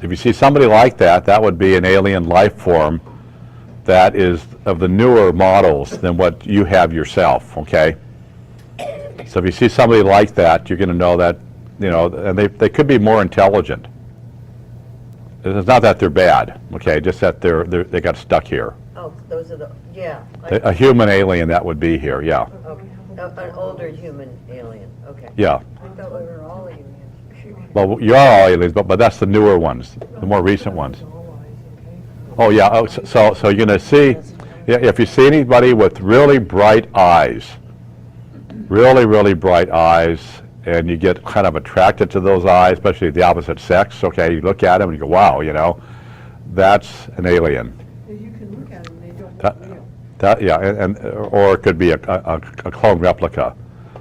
If you see somebody like that, that would be an alien life form that is of the newer models than what you have yourself, okay? So if you see somebody like that, you're going to know that, you know, and they could be more intelligent. It's not that they're bad, okay, just that they got stuck here. Oh, those are the, yeah. A human alien that would be here, yeah. Okay. An older human alien, okay. Yeah. I thought we were all aliens. Well, you are all aliens, but that's the newer ones, the more recent ones. Oh, yeah, oh, so you're going to see, yeah, if you see anybody with really bright eyes, really, really bright eyes, and you get kind of attracted to those eyes, especially the opposite sex, okay, you look at them and you go, wow, you know, that's an alien. You can look at them, they don't look real. Yeah, or it could be a clone replica.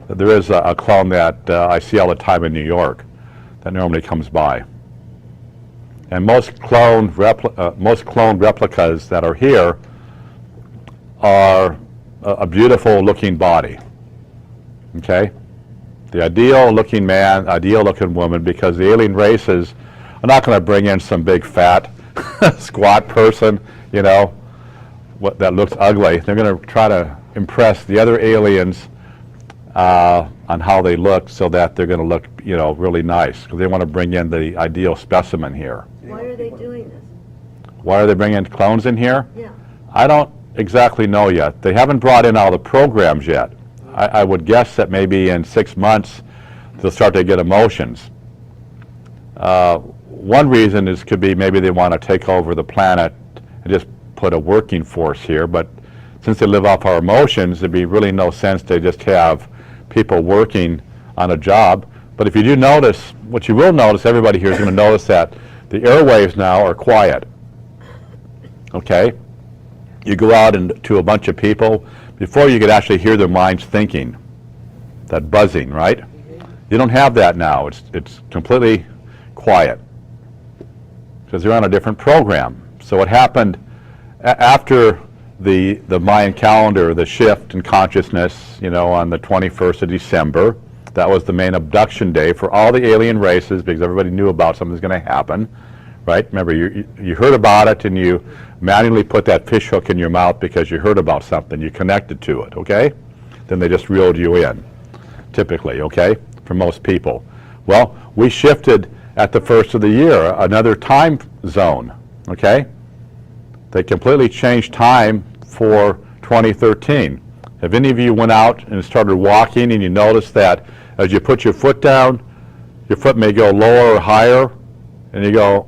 There is a clone that I see all the time in New York that normally comes by. And most clone replicas that are here are a beautiful looking body, okay? The ideal looking man, ideal looking woman, because the alien races are not going to bring in some big fat squat person, you know, that looks ugly. They're going to try to impress the other aliens on how they look, so that they're going to look, you know, really nice, because they want to bring in the ideal specimen here. Why are they doing this? Why are they bringing clones in here? Yeah. I don't exactly know yet. They haven't brought in all the programs yet. I would guess that maybe in 6 months they'll start to get emotions. One reason could be maybe they want to take over the planet and just put a working force here, but since they live off our emotions, there'd be really no sense to just have people working on a job. But if you do notice, what you will notice, everybody here is going to notice that the airwaves now are quiet. Okay? You go out to a bunch of people, before you could actually hear their minds thinking, that buzzing, right? You don't have that now. It's completely quiet because they're on a different program. So what happened after the Mayan calendar, the shift in consciousness, on the 21st of December, that was the main abduction day for all the alien races because everybody knew about something was going to happen, right? Remember, you heard about it and you manually put that fish hook in your mouth because you heard about something. You connected to it, okay? Then they just reeled you in, typically, okay, for most people. Well, we shifted at the first of the year, another time zone, okay? They completely changed time for 2013. Have any of you went out and started walking and you noticed that as you put your foot down, your foot may go lower or higher, and you go,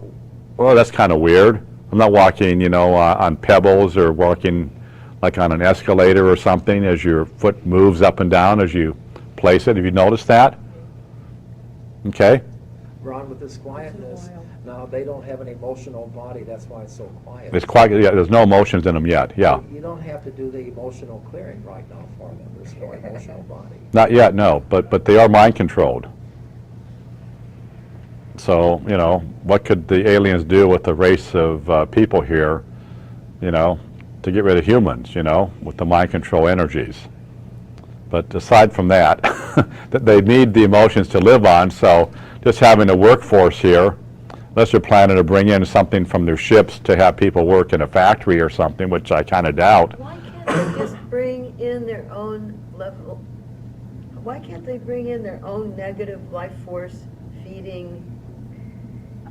well, that's kind of weird. I'm not walking, on pebbles or walking like on an escalator or something as your foot moves up and down as you place it. Have you noticed that? Okay. Ron, with this quietness, now they don't have an emotional body, that's why it's so quiet. It's quiet. Yeah, there's no emotions in them yet. Yeah. You don't have to do the emotional clearing right now for them. There's no emotional body. Not yet, no. But they are mind controlled. So, what could the aliens do with the race of people here, to get rid of humans, with the mind control energies? But aside from that, that they need the emotions to live on, so just having a workforce here, unless they're planning to bring in something from their ships to have people work in a factory or something, which I kind of doubt. Why can't they just bring in their own level? Why can't they bring in their own negative life force feeding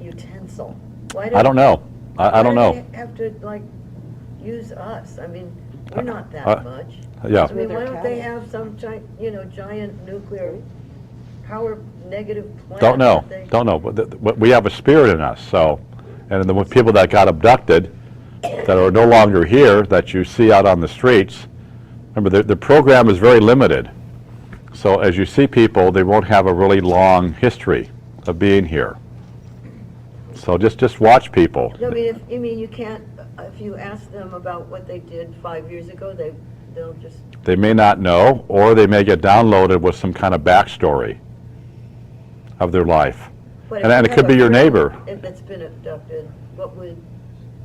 utensil? Why I don't know. I don't know. Why do they have to use us? I mean, we're not that much. Yeah. I mean, why don't they have some giant nuclear power negative plant? Don't know. But we have a spirit in us. So, and the people that got abducted, that are no longer here, that you see out on the streets, remember the program is very limited. So as you see people, they won't have a really long history of being here. So just watch people. I mean, you can't. If you ask them about what they did 5 years ago, they'll just. They may not know, or they may get downloaded with some kind of backstory of their life. But And it could be your neighbor. If it's been abducted, what would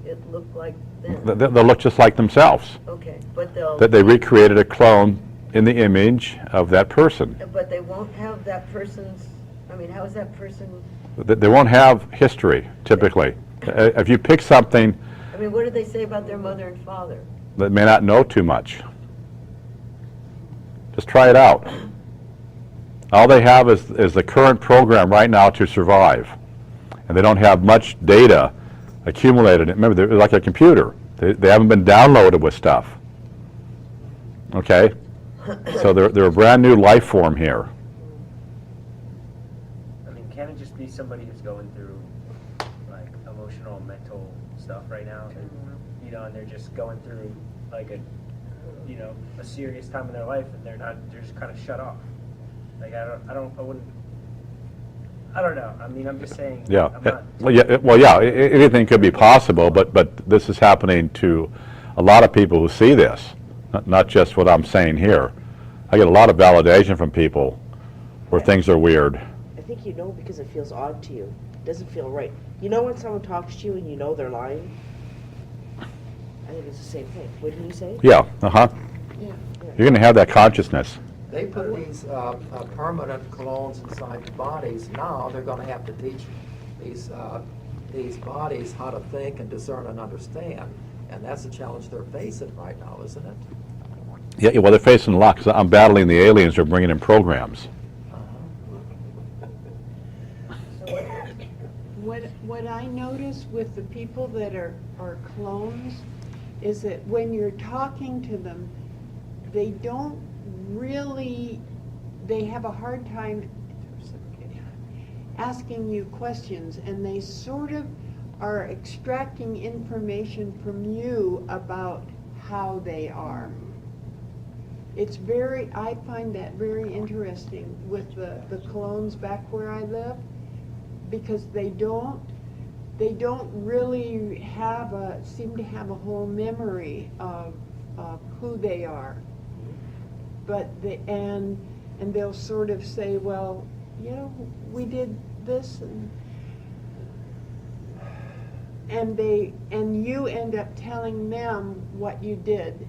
it look like then? They'll look just like themselves. Okay, but they'll. That they recreated a clone in the image of that person. But they won't have that person's. I mean, how is that person? They won't have history, typically. If you pick something I mean, what do they say about their mother and father? that may not know too much, just try it out. All they have is the current program right now to survive. And they don't have much data accumulated. Remember, they're like a computer. They haven't been downloaded with stuff. Okay? So they're a brand new life form here. I mean, can it just be somebody who's going through like emotional, mental stuff right now, and and they're just going through like a serious time in their life, and they're just kind of shut off. Like I don't know. I mean, I'm just saying. Yeah. Anything could be possible, but this is happening to a lot of people who see this, not just what I'm saying here. I get a lot of validation from people where things are weird. I think because it feels odd to you. It doesn't feel right. You know when someone talks to you and you know they're lying? I think it's the same thing. Wouldn't you say? Yeah, Yeah. You're going to have that consciousness. They put these permanent clones inside the bodies. Now they're going to have to teach these bodies how to think and discern and understand. And that's the challenge they're facing right now, isn't it? Yeah, well, they're facing a lot because I'm battling the aliens who are bringing in programs. What I notice with the people that are clones is that when you're talking to them, they don't really, they have a hard time asking you questions, and they sort of are extracting information from you about how they are. I find that very interesting with the clones back where I live, because they don't really seem to have a whole memory of who they are. But and they'll sort of say, well, you know, we did this, and you end up telling them what you did,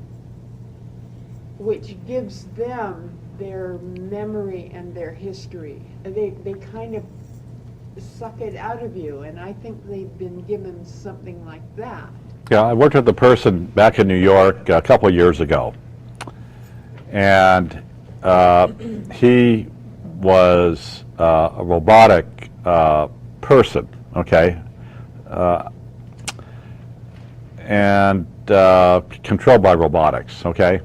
which gives them their memory and their history. They kind of suck it out of you, and I think they've been given something like that. Yeah, I worked with a person back in New York a couple of years ago, and he was a robotic person, okay, and controlled by robotics, okay?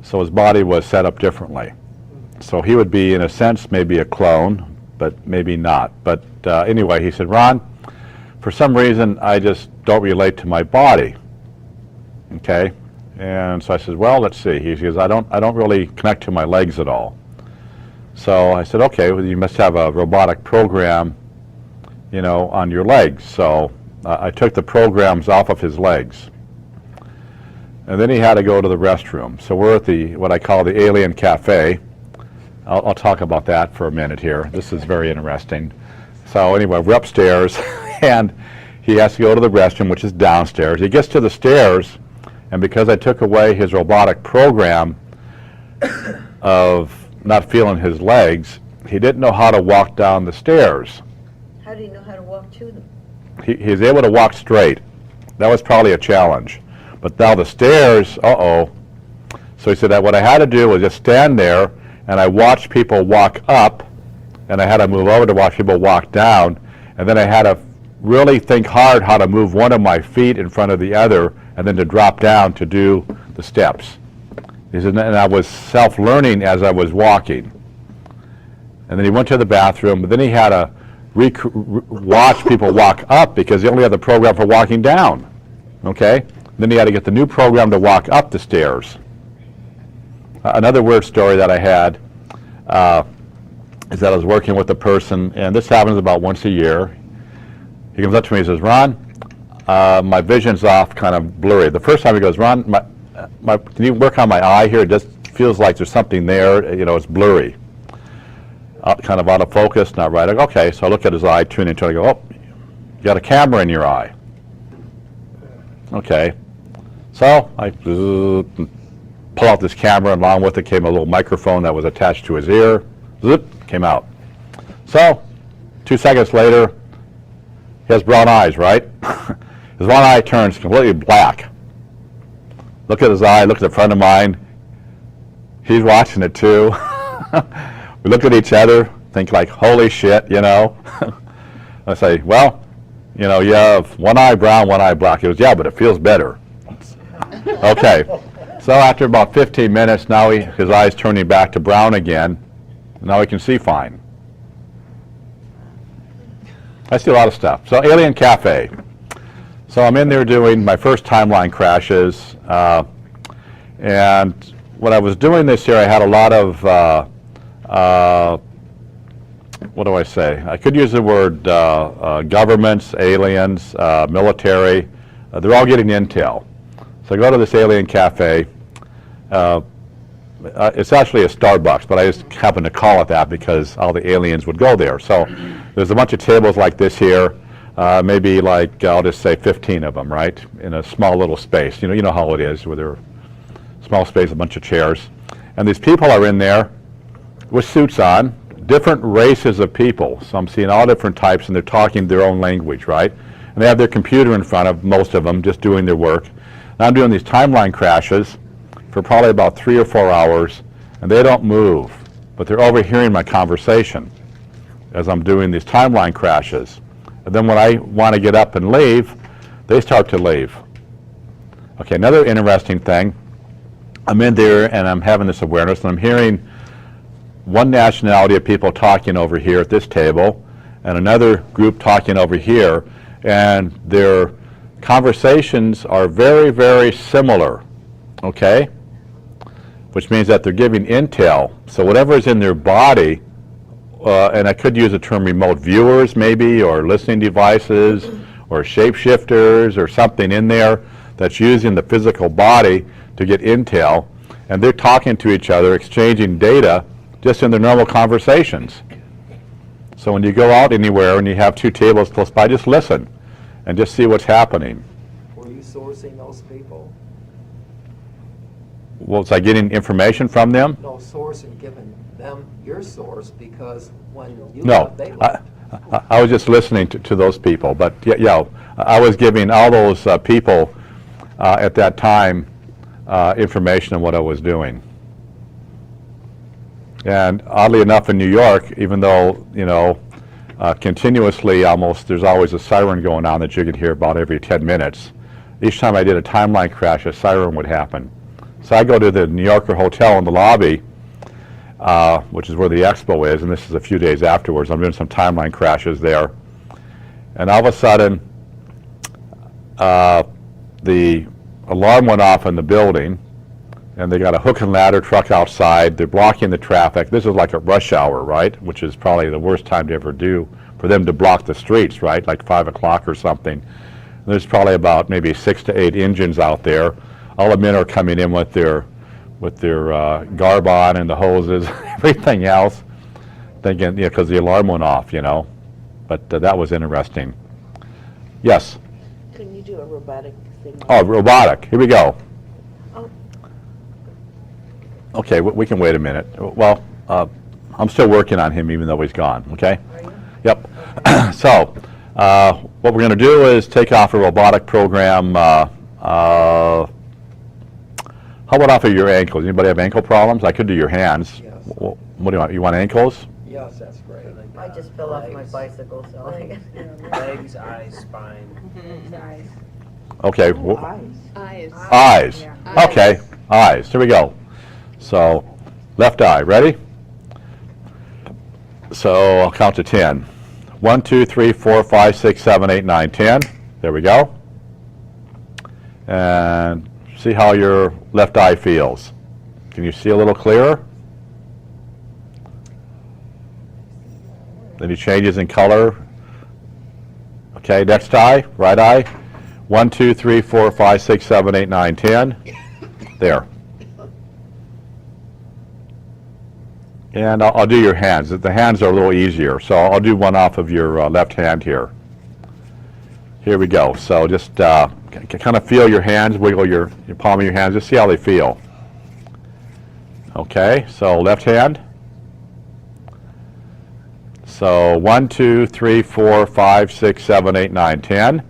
So his body was set up differently. So he would be, in a sense, maybe a clone, but maybe not. But anyway, he said, Ron, for some reason, I just don't relate to my body, okay? And so I said, well, let's see. He goes, I don't really connect to my legs at all. So I said, okay, well, you must have a robotic program, you know, on your legs. So I took the programs off of his legs. And then he had to go to the restroom. So we're at what I call the Alien Cafe. I'll talk about that for a minute here. This is very interesting. So anyway, we're upstairs, and he has to go to the restroom, which is downstairs. He gets to the stairs, and because I took away his robotic program of not feeling his legs, he didn't know how to walk down the stairs. How do you know how to walk to them? He's able to walk straight. That was probably a challenge. But now the stairs, uh-oh. So he said that what I had to do was just stand there, and I watched people walk up, and I had to move over to watch people walk down, and then I had to really think hard how to move one of my feet in front of the other, and then to drop down to do the steps. He said, and I was self-learning as I was walking. And then he went to the bathroom, but then he had to watch people walk up because he only had the program for walking down, okay? Then he had to get the new program to walk up the stairs. Another weird story that I had is that I was working with a person, and this happens about once a year. He comes up to me and says, Ron, my vision's off, kind of blurry. The first time he goes, Ron, can you work on my eye here? It just feels like there's something there, you know, it's blurry. Kind of out of focus, not right. I go, okay, so I look at his eye, tune into it, I go, oh, you got a camera in your eye. Okay. So I pull out this camera, and along with it came a little microphone that was attached to his ear. Zip, came out. So 2 seconds later, he has brown eyes, right? His one eye turns completely black. Look at his eye, look at the front of mine. He's watching it too. We look at each other, think like, holy shit, you know. I say, well, you know, you have one eye brown, one eye black. He goes, yeah, but it feels better. Okay. So after about 15 minutes, now his eye's turning back to brown again. Now he can see fine. I see a lot of stuff. So Alien Cafe. So I'm in there doing my first timeline crashes. And when I was doing this here, I had a lot of, what do I say? I could use the word governments, aliens, military. They're all getting intel. So I go to this Alien Cafe. It's actually a Starbucks, but I just happen to call it that because all the aliens would go there. So there's a bunch of tables like this here, maybe like, I'll just say 15 of them, right, in a small little space. You know how it is, where there are small space, a bunch of chairs. And these people are in there with suits on, different races of people. So I'm seeing all different types, and they're talking their own language, right? And they have their computer in front of most of them, just doing their work. And I'm doing these timeline crashes for probably about 3 or 4 hours, and they don't move, but they're overhearing my conversation as I'm doing these timeline crashes. And then when I want to get up and leave, they start to leave. Okay, another interesting thing, I'm in there and I'm having this awareness, and I'm hearing one nationality of people talking over here at this table, and another group talking over here, and they're conversations are very, very similar, okay? Which means that they're giving intel. So whatever is in their body, and I could use the term remote viewers maybe, or listening devices, or shapeshifters, or something in there that's using the physical body to get intel, and they're talking to each other, exchanging data just in their normal conversations. So when you go out anywhere and you have two tables close by, just listen and just see what's happening. Were you sourcing those people? Was I getting information from them? No, sourcing, giving them your source, because when you No, left, they left. I was just listening to those people, but yeah, I was giving all those people at that time information on what I was doing. And oddly enough, in New York, even though, you know, continuously almost, there's always a siren going on that you can hear about every 10 minutes. Each time I did a timeline crash, a siren would happen. So I go to the New Yorker hotel in the lobby, which is where the Expo is, and this is a few days afterwards. I'm doing some timeline crashes there. And all of a sudden, the alarm went off in the building, and they got a hook and ladder truck outside. They're blocking the traffic. This is like a rush hour, right? Which is probably the worst time to ever do for them to block the streets, right? Like 5 o'clock or something. There's probably about maybe 6 to 8 engines out there. All the men are coming in with their garb on and the hoses, everything else, thinking, you know, because the alarm went off, you know. But that was interesting. Yes. Can you do a robotic thing? Oh, robotic. Here we go. Oh. Okay, we can wait a minute. Well, I'm still working on him even though he's gone, okay? Are you? Yep. So, what we're going to do is take off a robotic program. How about off of your ankles? Anybody have ankle problems? I could do your hands. Yes. What do you want? You want ankles? Yes, that's great. I just fell off my bicycle, so I guess. Legs, eyes, spine. Eyes. Okay. Eyes. Eyes. Yeah. Okay. Eyes. Here we go. So, left eye. Ready? So I'll count to 10. 1, 2, 3, 4, 5, 6, 7, 8, 9, 10. There we go. And see how your left eye feels. Can you see a little clearer? Any changes in color? Okay, next eye, right eye. 1, 2, 3, 4, 5, 6, 7, 8, 9, 10. There. And I'll do your hands. The hands are a little easier, so I'll do one off of your left hand here. Here we go. So just kind of feel your hands, wiggle your palm of your hands, just see how they feel. Okay, so left hand. So 1, 2, 3, 4, 5, 6, 7, 8, 9, 10.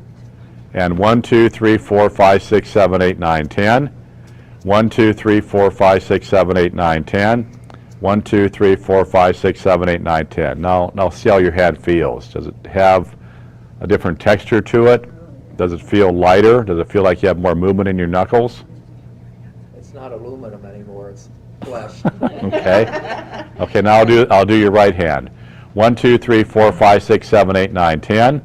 And 1, 2, 3, 4, 5, 6, 7, 8, 9, 10. 1, 2, 3, 4, 5, 6, 7, 8, 9, 10. 1, 2, 3, 4, 5, 6, 7, 8, 9, 10. Now see how your hand feels. Does it have a different texture to it? Does it feel lighter? Does it feel like you have more movement in your knuckles? It's not aluminum anymore, it's flesh. Okay. Okay, now I'll do your right hand. 1, 2, 3, 4, 5, 6, 7, 8, 9, 10.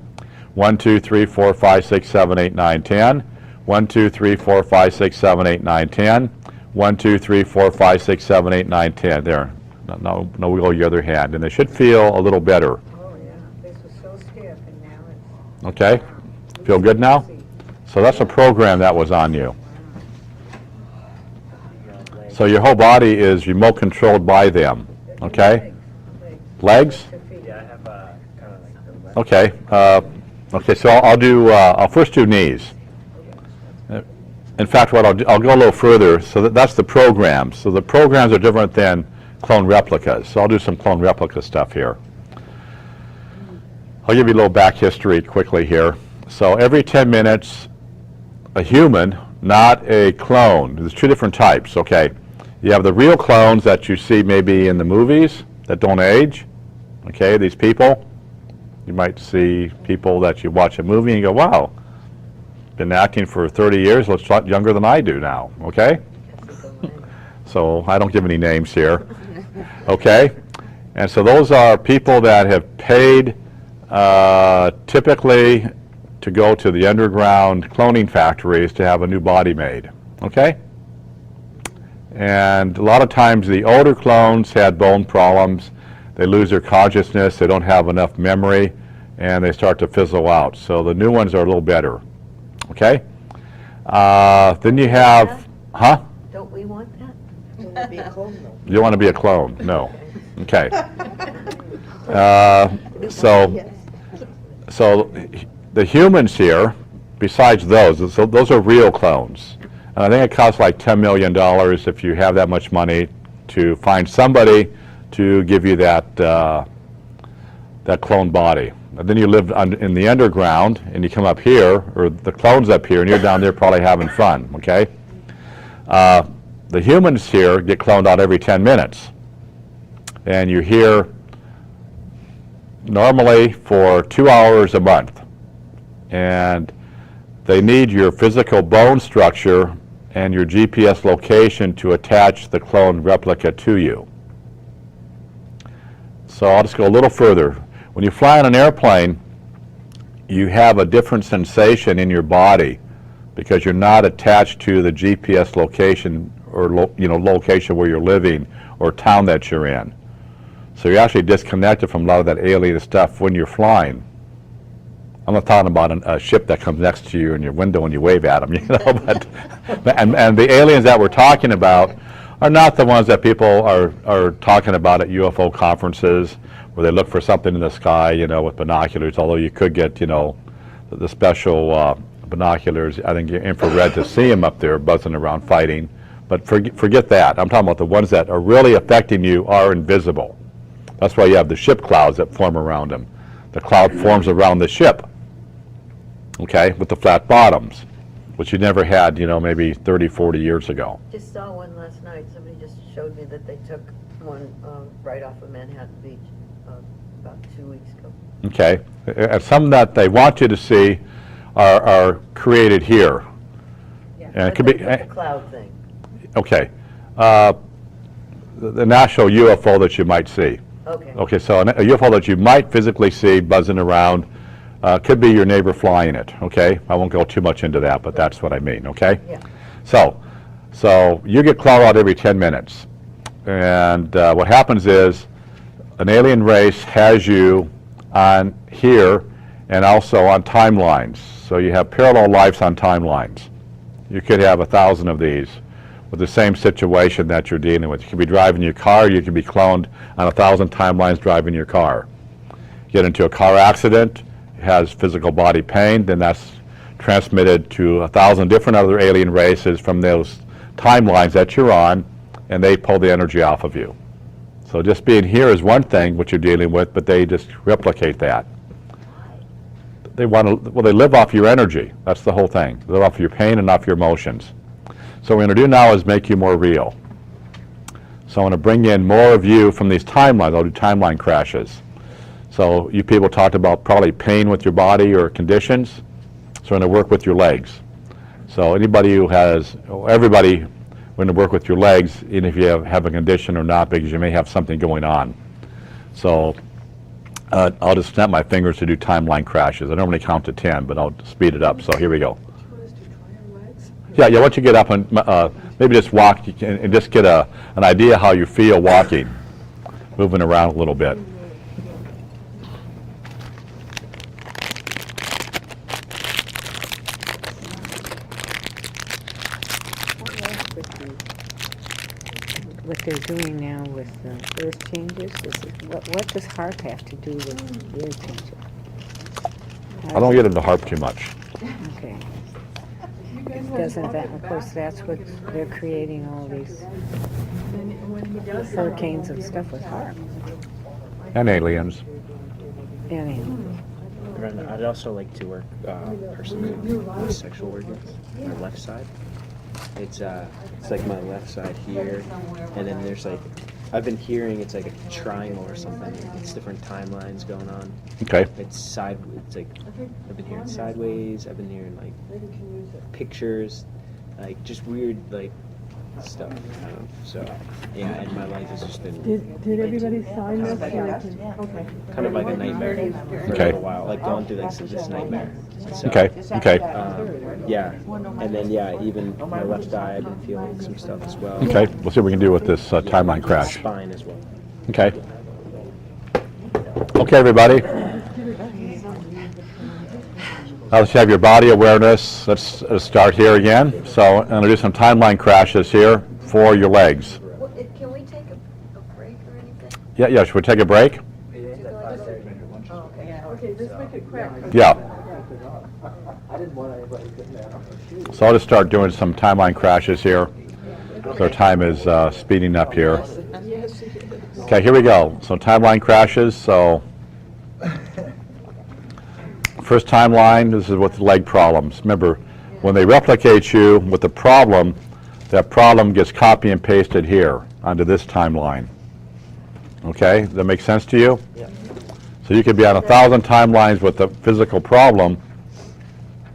1, 2, 3, 4, 5, 6, 7, 8, 9, 10. 1, 2, 3, 4, 5, 6, 7, 8, 9, 10. 1, 2, 3, 4, 5, 6, 7, 8, 9, 10. There. Now wiggle your other hand, and they should feel a little better. Oh, yeah, this was so stiff, and now it's. Okay? Feel good now? So that's a program that was on you. So your whole body is remote controlled by them. Okay? Legs? Yeah, I have kind of like the left. Okay. Okay, so I'll first do knees. In fact, what I'll go a little further. So that's the programs. So the programs are different than clone replicas. So I'll do some clone replica stuff here. I'll give you a little back history quickly here. So every 10 minutes, a human, not a clone. There's two different types. Okay, you have the real clones that you see maybe in the movies that don't age. Okay, these people. You might see people that you watch a movie and you go, wow, been acting for 30 years, looks a lot younger than I do now, okay? So I don't give any names here, okay? And so those are people that have paid typically to go to the underground cloning factories to have a new body made, okay? And a lot of times the older clones had bone problems, they lose their consciousness, they don't have enough memory, and they start to fizzle out. So the new ones are a little better, okay? Then you have, huh? Don't we want that? You wanna be a clone though. You don't want to be a clone, no. Okay. So the humans here, besides those are real clones. And I think it costs like $10 million if you have that much money to find somebody to give you that that clone body. And then you live in the underground, and you come up here, or the clone's up here, and you're down there probably having fun, okay? The humans here get cloned out every 10 minutes. And you're here normally for 2 hours a month. And they need your physical bone structure and your GPS location to attach the clone replica to you. So I'll just go a little further. When you fly on an airplane, you have a different sensation in your body because you're not attached to the GPS location or location where you're living or town that you're in. So you're actually disconnected from a lot of that alien stuff when you're flying. I'm not talking about a ship that comes next to you in your window and you wave at them, but and the aliens that we're talking about are not the ones that people are talking about at UFO conferences where they look for something in the sky, with binoculars, although you could get, the special binoculars, I think infrared to see them up there buzzing around fighting. But forget that. I'm talking about the ones that are really affecting you are invisible. That's why you have the ship clouds that form around them. The cloud forms around the ship, okay, with the flat bottoms, which you never had, maybe 30, 40 years ago. Just saw one last night. Somebody just showed me that they took one right off of Manhattan Beach about 2 weeks ago. Okay, and some that they want you to see are created here. Yeah. And it could be the cloud thing. okay. The national UFO that you might see. Okay. Okay, so a UFO that you might physically see buzzing around could be your neighbor flying it, okay? I won't go too much into that, but that's what I mean, okay? Yeah. So you get cloud out every 10 minutes. And what happens is an alien race has you on here and also on timelines. So you have parallel lives on timelines. You could have 1,000 of these with the same situation that you're dealing with. You could be driving your car, you could be cloned on 1,000 timelines driving your car. Get into a car accident, it has physical body pain, then that's transmitted to 1,000 different other alien races from those timelines that you're on, and they pull the energy off of you. So just being here is one thing, what you're dealing with, but they just replicate that. They live off your energy. That's the whole thing. They live off your pain and off your emotions. So what we're going to do now is make you more real. So I want to bring in more of you from these timelines. I'll do timeline crashes. So you people talked about probably pain with your body or conditions. So we're going to work with your legs. So anybody who has, everybody, we're going to work with your legs, even if you have a condition or not, because you may have something going on. So I'll just snap my fingers to do timeline crashes. I normally count to 10, but I'll speed it up. So here we go. Yeah, once you get up and maybe just walk and just get an idea how you feel walking, moving around a little bit. What they're doing now with the earth changes, what does HARP have to do with the earth changes? I don't get into HARP too much. Okay. Doesn't that, of course, that's what they're creating all these hurricanes and stuff with HARP. And aliens. Brenda, I'd also like to work personally with sexual organs on the left side. It's like my left side here, and then there's like, I've been hearing it's like a triangle or something. It's different timelines going on. Okay. It's like, I've been hearing sideways, I've been hearing like pictures, like just weird like stuff. So yeah, and my life has just been Did everybody sign this? Okay. kind of like a nightmare for a Okay. little while, like going through this nightmare. So, Okay, okay, yeah, and then yeah, even my left eye, I've been feeling some stuff as well. okay. We'll see what we can do with this timeline crash. Spine as well. Okay. Okay, everybody. Now let's have your body awareness. Let's start here again. So I'm going to do some timeline crashes here for your legs. Can we take a break or anything? Yeah, should we take a break? Okay, let's make it quick. Yeah. I didn't want anybody getting that on their shoes. So I'll just start doing some timeline crashes here. So our time is speeding up here. Okay, here we go. So timeline crashes. So first timeline, this is with leg problems. Remember, when they replicate you with the problem, that problem gets copy and pasted here onto this timeline. Okay, does that make sense to you? Yeah. So you could be on 1,000 timelines with a physical problem,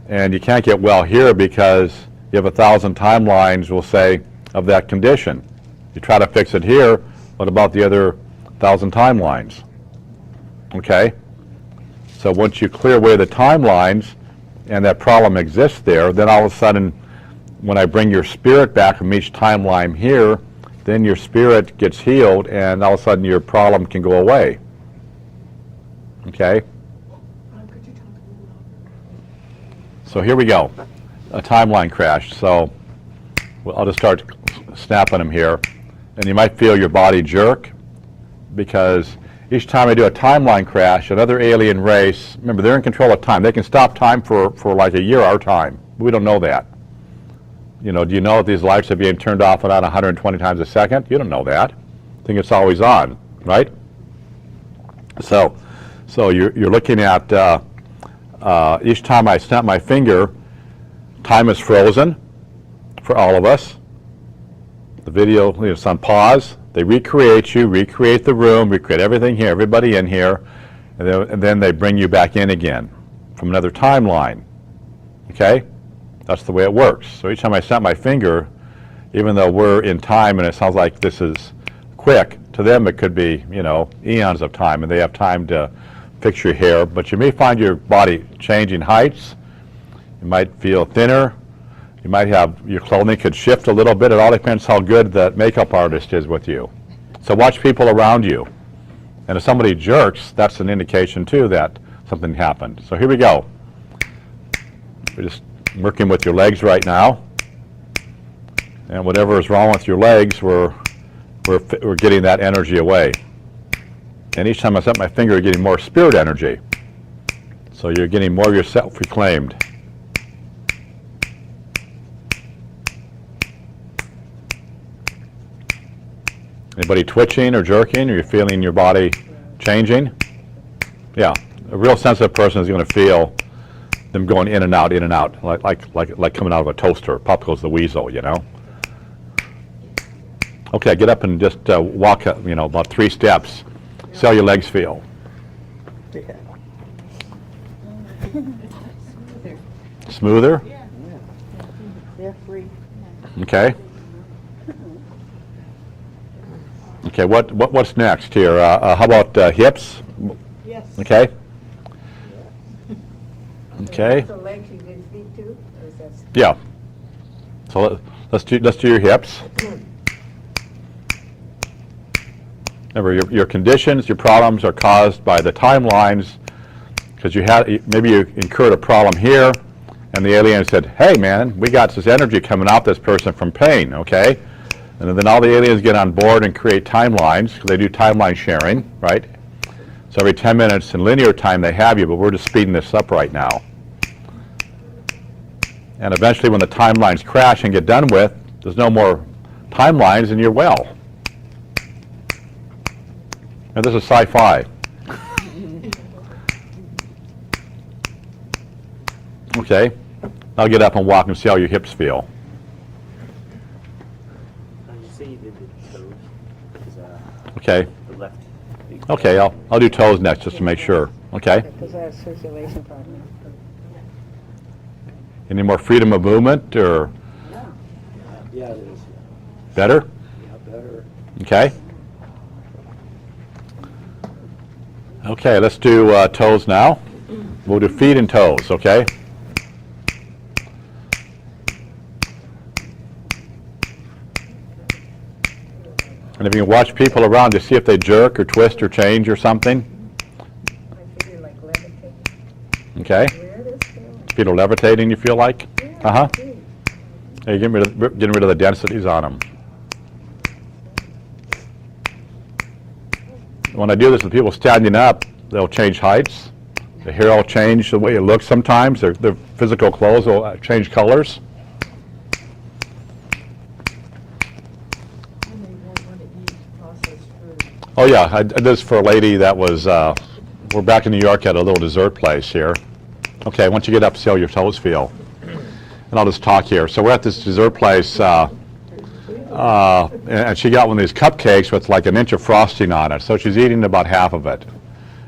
and you can't get well here because you have 1,000 timelines, we'll say, of that condition. You try to fix it here, what about the other 1,000 timelines? Okay? So once you clear away the timelines and that problem exists there, then all of a sudden, when I bring your spirit back from each timeline here, then your spirit gets healed and all of a sudden your problem can go away. Okay? So here we go, a timeline crash. So I'll just start snapping them here. And you might feel your body jerk because each time I do a timeline crash, another alien race, remember they're in control of time. They can stop time for like a year our time. We don't know that. You know, do you know that these lights are being turned off and on 120 times a second? You don't know that. I think it's always on, right? So you're looking at each time I snap my finger, time is frozen for all of us. The video is on pause. They recreate you, recreate the room, recreate everything here, everybody in here, and then they bring you back in again from another timeline. Okay? That's the way it works. So each time I snap my finger, even though we're in time and it sounds like this is quick, to them it could be, you know, eons of time, and they have time to fix your hair. But you may find your body changing heights. You might feel thinner. You might have, your clothing could shift a little bit. It all depends how good that makeup artist is with you. So watch people around you. And if somebody jerks, that's an indication too that something happened. So here we go. We're just working with your legs right now. And whatever is wrong with your legs, we're getting that energy away. And each time I set my finger, you're getting more spirit energy. So you're getting more of yourself reclaimed. Anybody twitching or jerking, or you're feeling your body changing? Yeah, a real sensitive person is going to feel them going in and out, like coming out of a toaster. Pop goes the weasel, you know. Okay, get up and just walk, you know, about 3 steps. See how your legs feel. Smoother? They're free. Okay. Okay, what's next here? How about hips? Yes. Okay. Okay. So legs you did feet too, or is that? Yeah. So let's do your hips. Remember, your conditions, your problems are caused by the timelines, because maybe you incurred a problem here, and the alien said, "Hey, man, we got this energy coming off this person from pain." Okay. And then all the aliens get on board and create timelines, because they do timeline sharing, right? So every 10 minutes in linear time they have you, but we're just speeding this up right now. And eventually when the timelines crash and get done with, there's no more timelines and you're well. And this is sci-fi. Okay, I'll get up and walk and see how your hips feel. Okay. The left. Okay, I'll do toes next just to make sure. Okay. Because I have circulation problem. Any more freedom of movement or? Yeah, it is. Better? Yeah, better. Okay. Okay, let's do toes now. We'll do feet and toes, okay? And if you watch people around, just see if they jerk or twist or change or something. I feel like levitating. Okay? Where this feeling? Feet are levitating, you feel like? Yeah, Uh-huh. I do. Hey, getting rid of the densities on them. When I do this with people standing up, they'll change heights. The hair will change the way it looks sometimes. Their physical clothes will change colors. Oh yeah, I did this for a lady that was, we're back in New York at a little dessert place here. Okay, once you get up, see how your toes feel. And I'll just talk here. So we're at this dessert place, and she got one of these cupcakes with like an inch of frosting on it. So she's eating about half of it.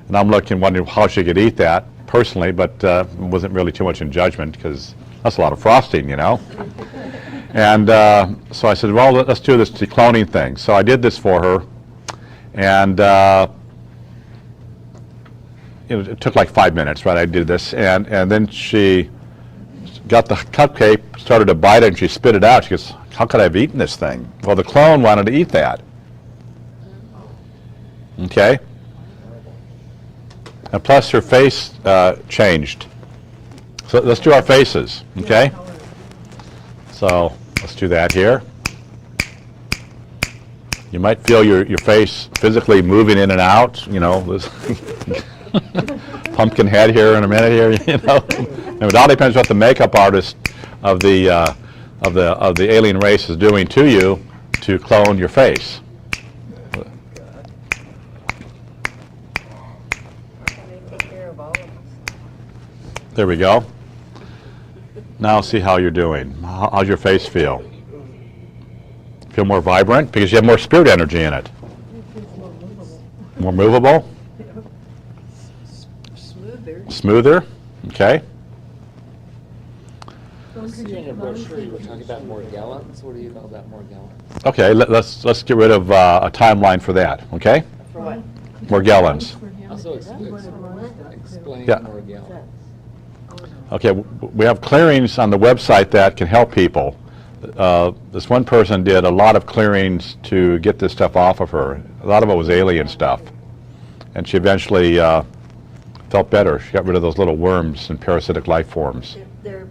And I'm looking, wondering how she could eat that personally, but wasn't really too much in judgment because that's a lot of frosting, you know. And so I said, well, let's do this decloning thing. So I did this for her, and it took like 5 minutes, right? I did this, and then she got the cupcake, started to bite it, and she spit it out. She goes, how could I have eaten this thing? Well, the clone wanted to eat that. Okay? And plus her face changed. So let's do our faces, okay? So let's do that here. You might feel your face physically moving in and out, you know, this pumpkin head here in a minute here, you know. And it all depends what the makeup artist of the alien race is doing to you to clone your face. There we go. Now see how you're doing. How's your face feel? Feel more vibrant? Because you have more spirit energy in it. More movable? Smoother? Okay. Seeing a brochure, you were talking about more gallons. What do you call that, more gallons? Okay, let's get rid of a timeline for that, okay? For what? More gallons. Also explain Yeah. more gallons. Okay, we have clearings on the website that can help people. This one person did a lot of clearings to get this stuff off of her. A lot of it was alien stuff. And she eventually felt better. She got rid of those little worms and parasitic life forms. They're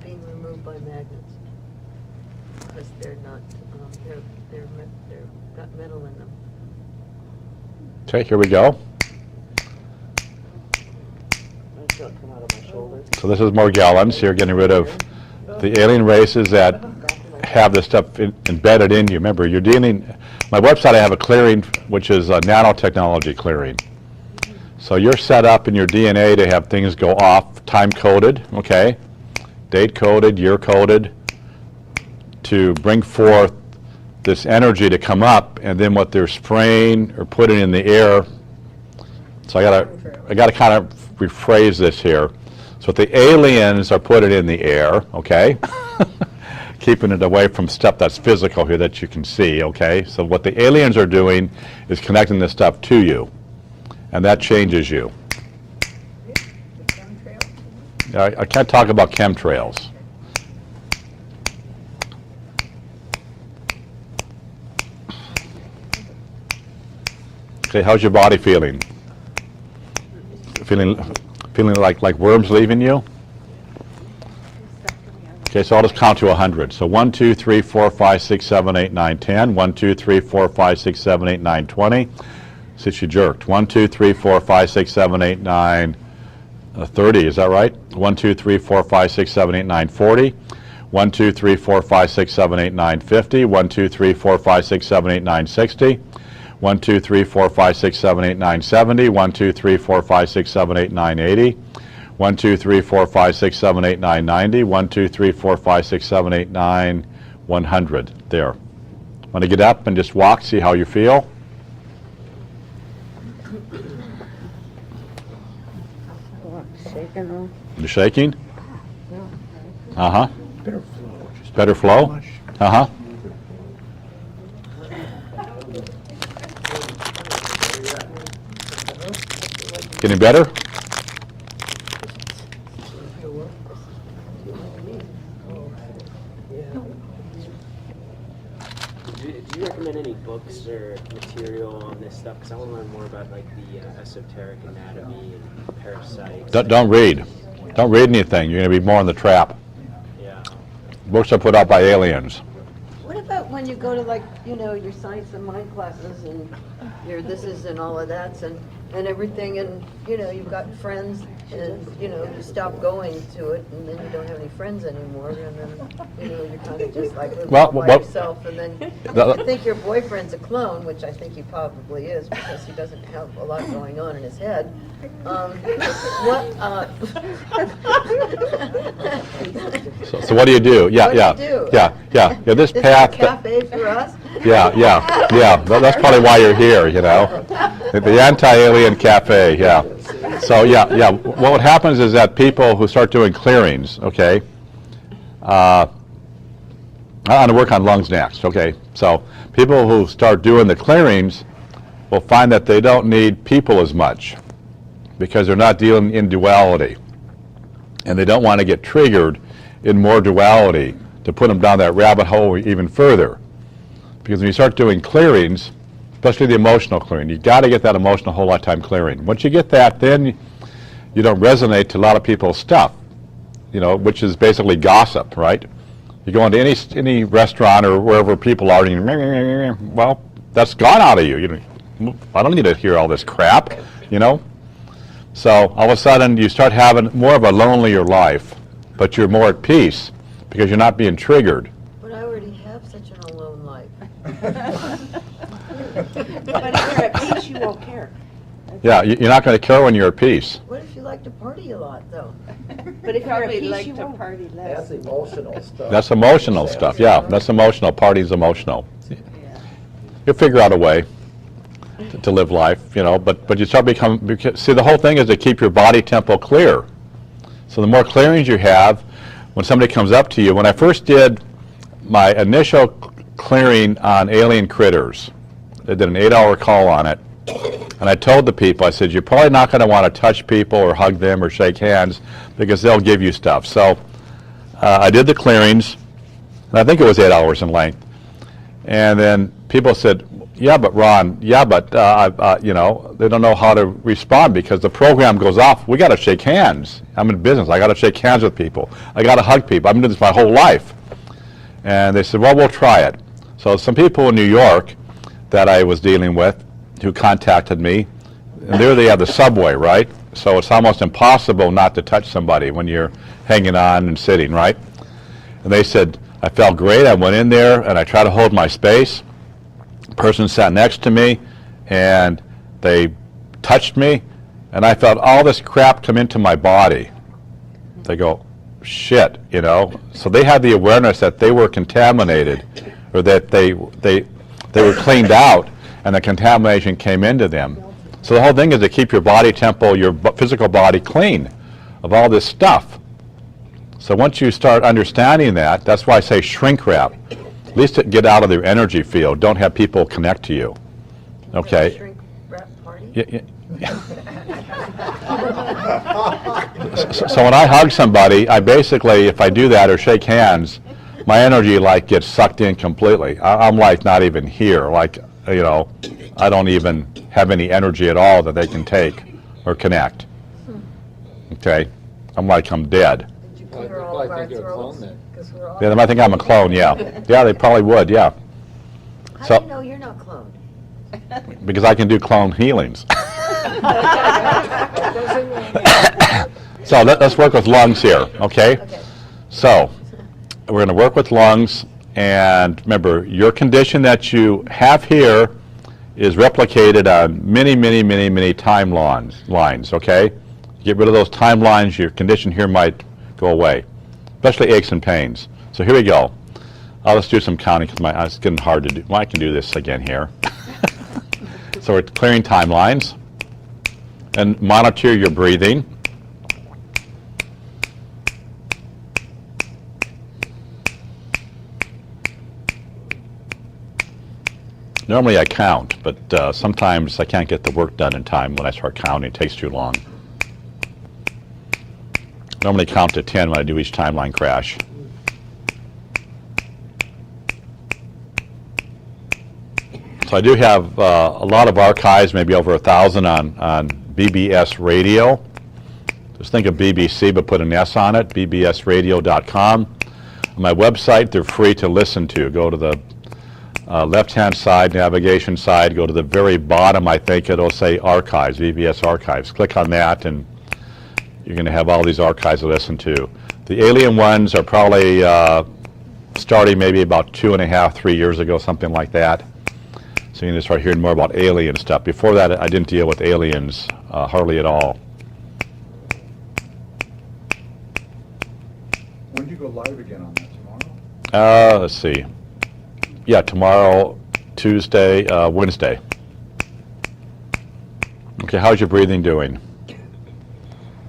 being removed by magnets because they're not, they're got metal in them. Okay, here we go. I feel it come out of my shoulder. So this is more gallons. You're getting rid of the alien races that have this stuff embedded in you. Remember, you're dealing, my website I have a clearing which is a nanotechnology clearing. So you're set up in your DNA to have things go off, time-coded, okay, date-coded, year-coded, to bring forth this energy to come up, and then what they're spraying or putting in the air. So I gotta kind of rephrase this here. So what the aliens are putting in the air, okay, keeping it away from stuff that's physical here that you can see, okay. So what the aliens are doing is connecting this stuff to you. And that changes you. I can't talk about chemtrails. Okay, how's your body feeling? Feeling like worms leaving you? Okay, so I'll just count to 100. So 1, 2, 3, 4, 5, 6, 7, 8, 9, 10. 1, 2, 3, 4, 5, 6, 7, 8, 9, 20. Since you jerked. 1, 2, 3, 4, 5, 6, 7, 8, 9, 30. Is that right? 1, 2, 3, 4, 5, 6, 7, 8, 9, 40. 1, 2, 3, 4, 5, 6, 7, 8, 9, 50. 1, 2, 3, 4, 5, 6, 7, 8, 9, 60. 1, 2, 3, 4, 5, 6, 7, 8, 9, 70. 1, 2, 3, 4, 5, 6, 7, 8, 9, 80. 1, 2, 3, 4, 5, 6, 7, 8, 9, 90. 1, 2, 3, 4, 5, 6, 7, 8, 9, 100. There. Want to get up and just walk, see how you feel? Shaking off. You shaking? Uh-huh. Better flow. Uh-huh. Getting better? Do you recommend any books or material on this stuff? Because I want to learn more about like the esoteric anatomy and parasites. Don't read. Don't read anything. You're going to be more in the trap. Yeah. Books are put out by aliens. What about when you go to like, you know, your science and mind classes and your this is and all of that and everything and, you know, you've got friends and, you know, you stop going to it and then you don't have any friends anymore and then, you know, you're kind of just like living all by yourself and then you think your boyfriend's a clone, which I think he probably is because he doesn't have a lot going on in his head. So what do you do? Yeah, What yeah, do you do? yeah. This Is there a path. cafe for us? Yeah. That's probably why you're here, you know. The anti-alien cafe, yeah. So yeah. What happens is that people who start doing clearings, okay. I'm gonna work on lungs next, okay. So people who start doing the clearings will find that they don't need people as much because they're not dealing in duality, and they don't want to get triggered in more duality to put them down that rabbit hole even further. Because when you start doing clearings, especially the emotional clearing, you got to get that emotional whole lifetime clearing. Once you get that, then you don't resonate to a lot of people's stuff, you know, which is basically gossip, right? You go into any restaurant or wherever people are, and well, that's gone out of you. I don't need to hear all this crap, you know. So all of a sudden you start having more of a lonelier life, but you're more at peace because you're not being triggered. But I already have such an alone life. But if you're at peace, you won't care. Yeah, you're not going to care when you're at peace. What if you like to party a lot, though? But if you're at Probably peace, like you to won't. party less. That's emotional stuff. That's emotional stuff, yeah. That's emotional. Party's emotional. You'll figure out a way to live life, you know, but you start see, the whole thing is to keep your body temple clear. So the more clearings you have, when somebody comes up to you, when I first did my initial clearing on alien critters, I did an 8-hour call on it, and I told the people, I said, you're probably not going to want to touch people or hug them or shake hands because they'll give you stuff. So I did the clearings, and I think it was 8 hours in length. And then people said, yeah, but Ron, you know, they don't know how to respond because the program goes off. We got to shake hands. I'm in business. I got to shake hands with people. I got to hug people. I've been doing this my whole life. And they said, well, we'll try it. So some people in New York that I was dealing with who contacted me, and there they have the subway, right? So it's almost impossible not to touch somebody when you're hanging on and sitting, right? And they said, I felt great. I went in there and I tried to hold my space. The person sat next to me and they touched me and I felt all this crap come into my body. They go, shit, you know. So they had the awareness that they were contaminated or that they were cleaned out and the contamination came into them. So the whole thing is to keep your body temple, your physical body clean of all this stuff. So once you start understanding that, that's why I say shrink wrap. At least get out of their energy field. Don't have people connect to you. Okay. Shrink wrap party? So when I hug somebody, I basically, if I do that or shake hands, my energy like gets sucked in completely. I'm like not even here. Like, you know, I don't even have any energy at all that they can take or connect. Okay. I'm like I'm dead. Did you clear all of our throats? 'Cause we're all- Yeah, they might think I'm a clone, yeah. Yeah, they probably would, yeah. How So- do you know you're not cloned? Because I can do clone healings. So let's work with lungs here, okay? So we're going to work with lungs, and remember, your condition that you have here is replicated on many, many, many, many timelines, okay? Get rid of those timelines, your condition here might go away, especially aches and pains. So here we go. Let's do some counting because it's getting hard to do. Well, I can do this again here. So we're clearing timelines and monitor your breathing. Normally I count, but sometimes I can't get the work done in time when I start counting. It takes too long. Normally count to 10 when I do each timeline crash. So I do have a lot of archives, maybe over 1,000 on BBS Radio. Just think of BBC, but put an S on it, bbsradio.com. On my website, they're free to listen to. Go to the left-hand side, navigation side, go to the very bottom, I think it'll say Archives, BBS Archives. Click on that, and you're going to have all these archives to listen to. The alien ones are probably starting maybe about 2.5, 3 years ago, something like that. So you're going to start hearing more about alien stuff. Before that, I didn't deal with aliens hardly at all. When do you go live again on that, tomorrow? Let's see. Yeah, tomorrow, Tuesday, Wednesday. Okay, how's your breathing doing?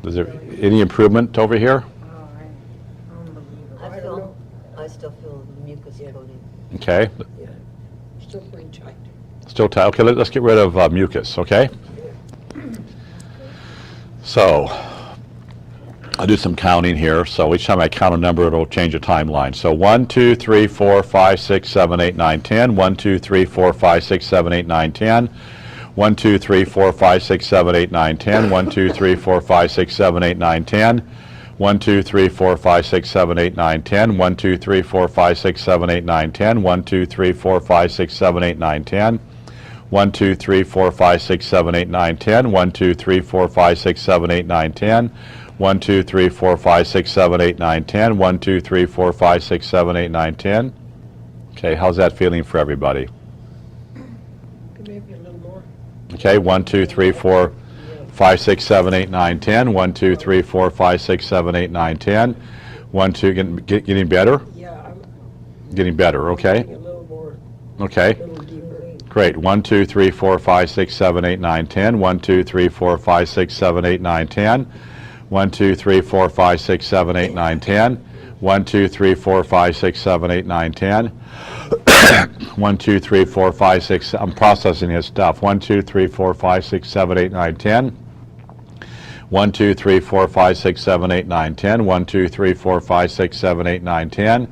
Is there any improvement over here? I still feel the mucus coating. Okay. Still pretty tight. Still tight. Okay, let's get rid of mucus, okay? So, I'll do some counting here. So each time I count a number, it'll change a timeline. So 1, 2, 3, 4, 5, 6, 7, 8, 9, 10. 1, 2, 3, 4, 5, 6, 7, 8, 9, 10. 1, 2, 3, 4, 5, 6, 7, 8, 9, 10. 1, 2, 3, 4, 5, 6, 7, 8, 9, 10. 1, 2, 3, 4, 5, 6, 7, 8, 9, 10. 1, 2, 3, 4, 5, 6, 7, 8, 9, 10. 1, 2, 3, 4, 5, 6, 7, 8, 9, 10. 1, 2, 3, 4, 5, 6, 7, 8, 9, 10. 1, 2, 3, 4, 5, 6, 7, 8, 9, 10. 1, 2, 3, 4, 5, 6, 7, 8, 9, 10. 1, 2, 3, 4, 5, 6, 7, 8, 9, 10. Okay, how's that feeling for everybody? Maybe a little more. Okay, 1, 2, 3, 4, 5, 6, 7, 8, 9, 10. 1, 2, 3, 4, 5, 6, 7, 8, 9, 10. 1, 2, getting better? Yeah, I'm Getting better, okay. a little more, Okay, a little deeper. great. 1, 2, 3, 4, 5, 6, 7, 8, 9, 10. 1, 2, 3, 4, 5, 6, 7, 8, 9, 10. 1, 2, 3, 4, 5, 6, 7, 8, 9, 10. 1, 2, 3, 4, 5, 6, 7, 8, 9, 10. 1, 2, 3, 4, 5, 6, I'm processing his stuff. 1, 2, 3, 4, 5, 6, 7, 8, 9, 10. 1, 2, 3, 4, 5, 6, 7, 8, 9, 10. 1, 2, 3, 4, 5, 6, 7, 8, 9, 10.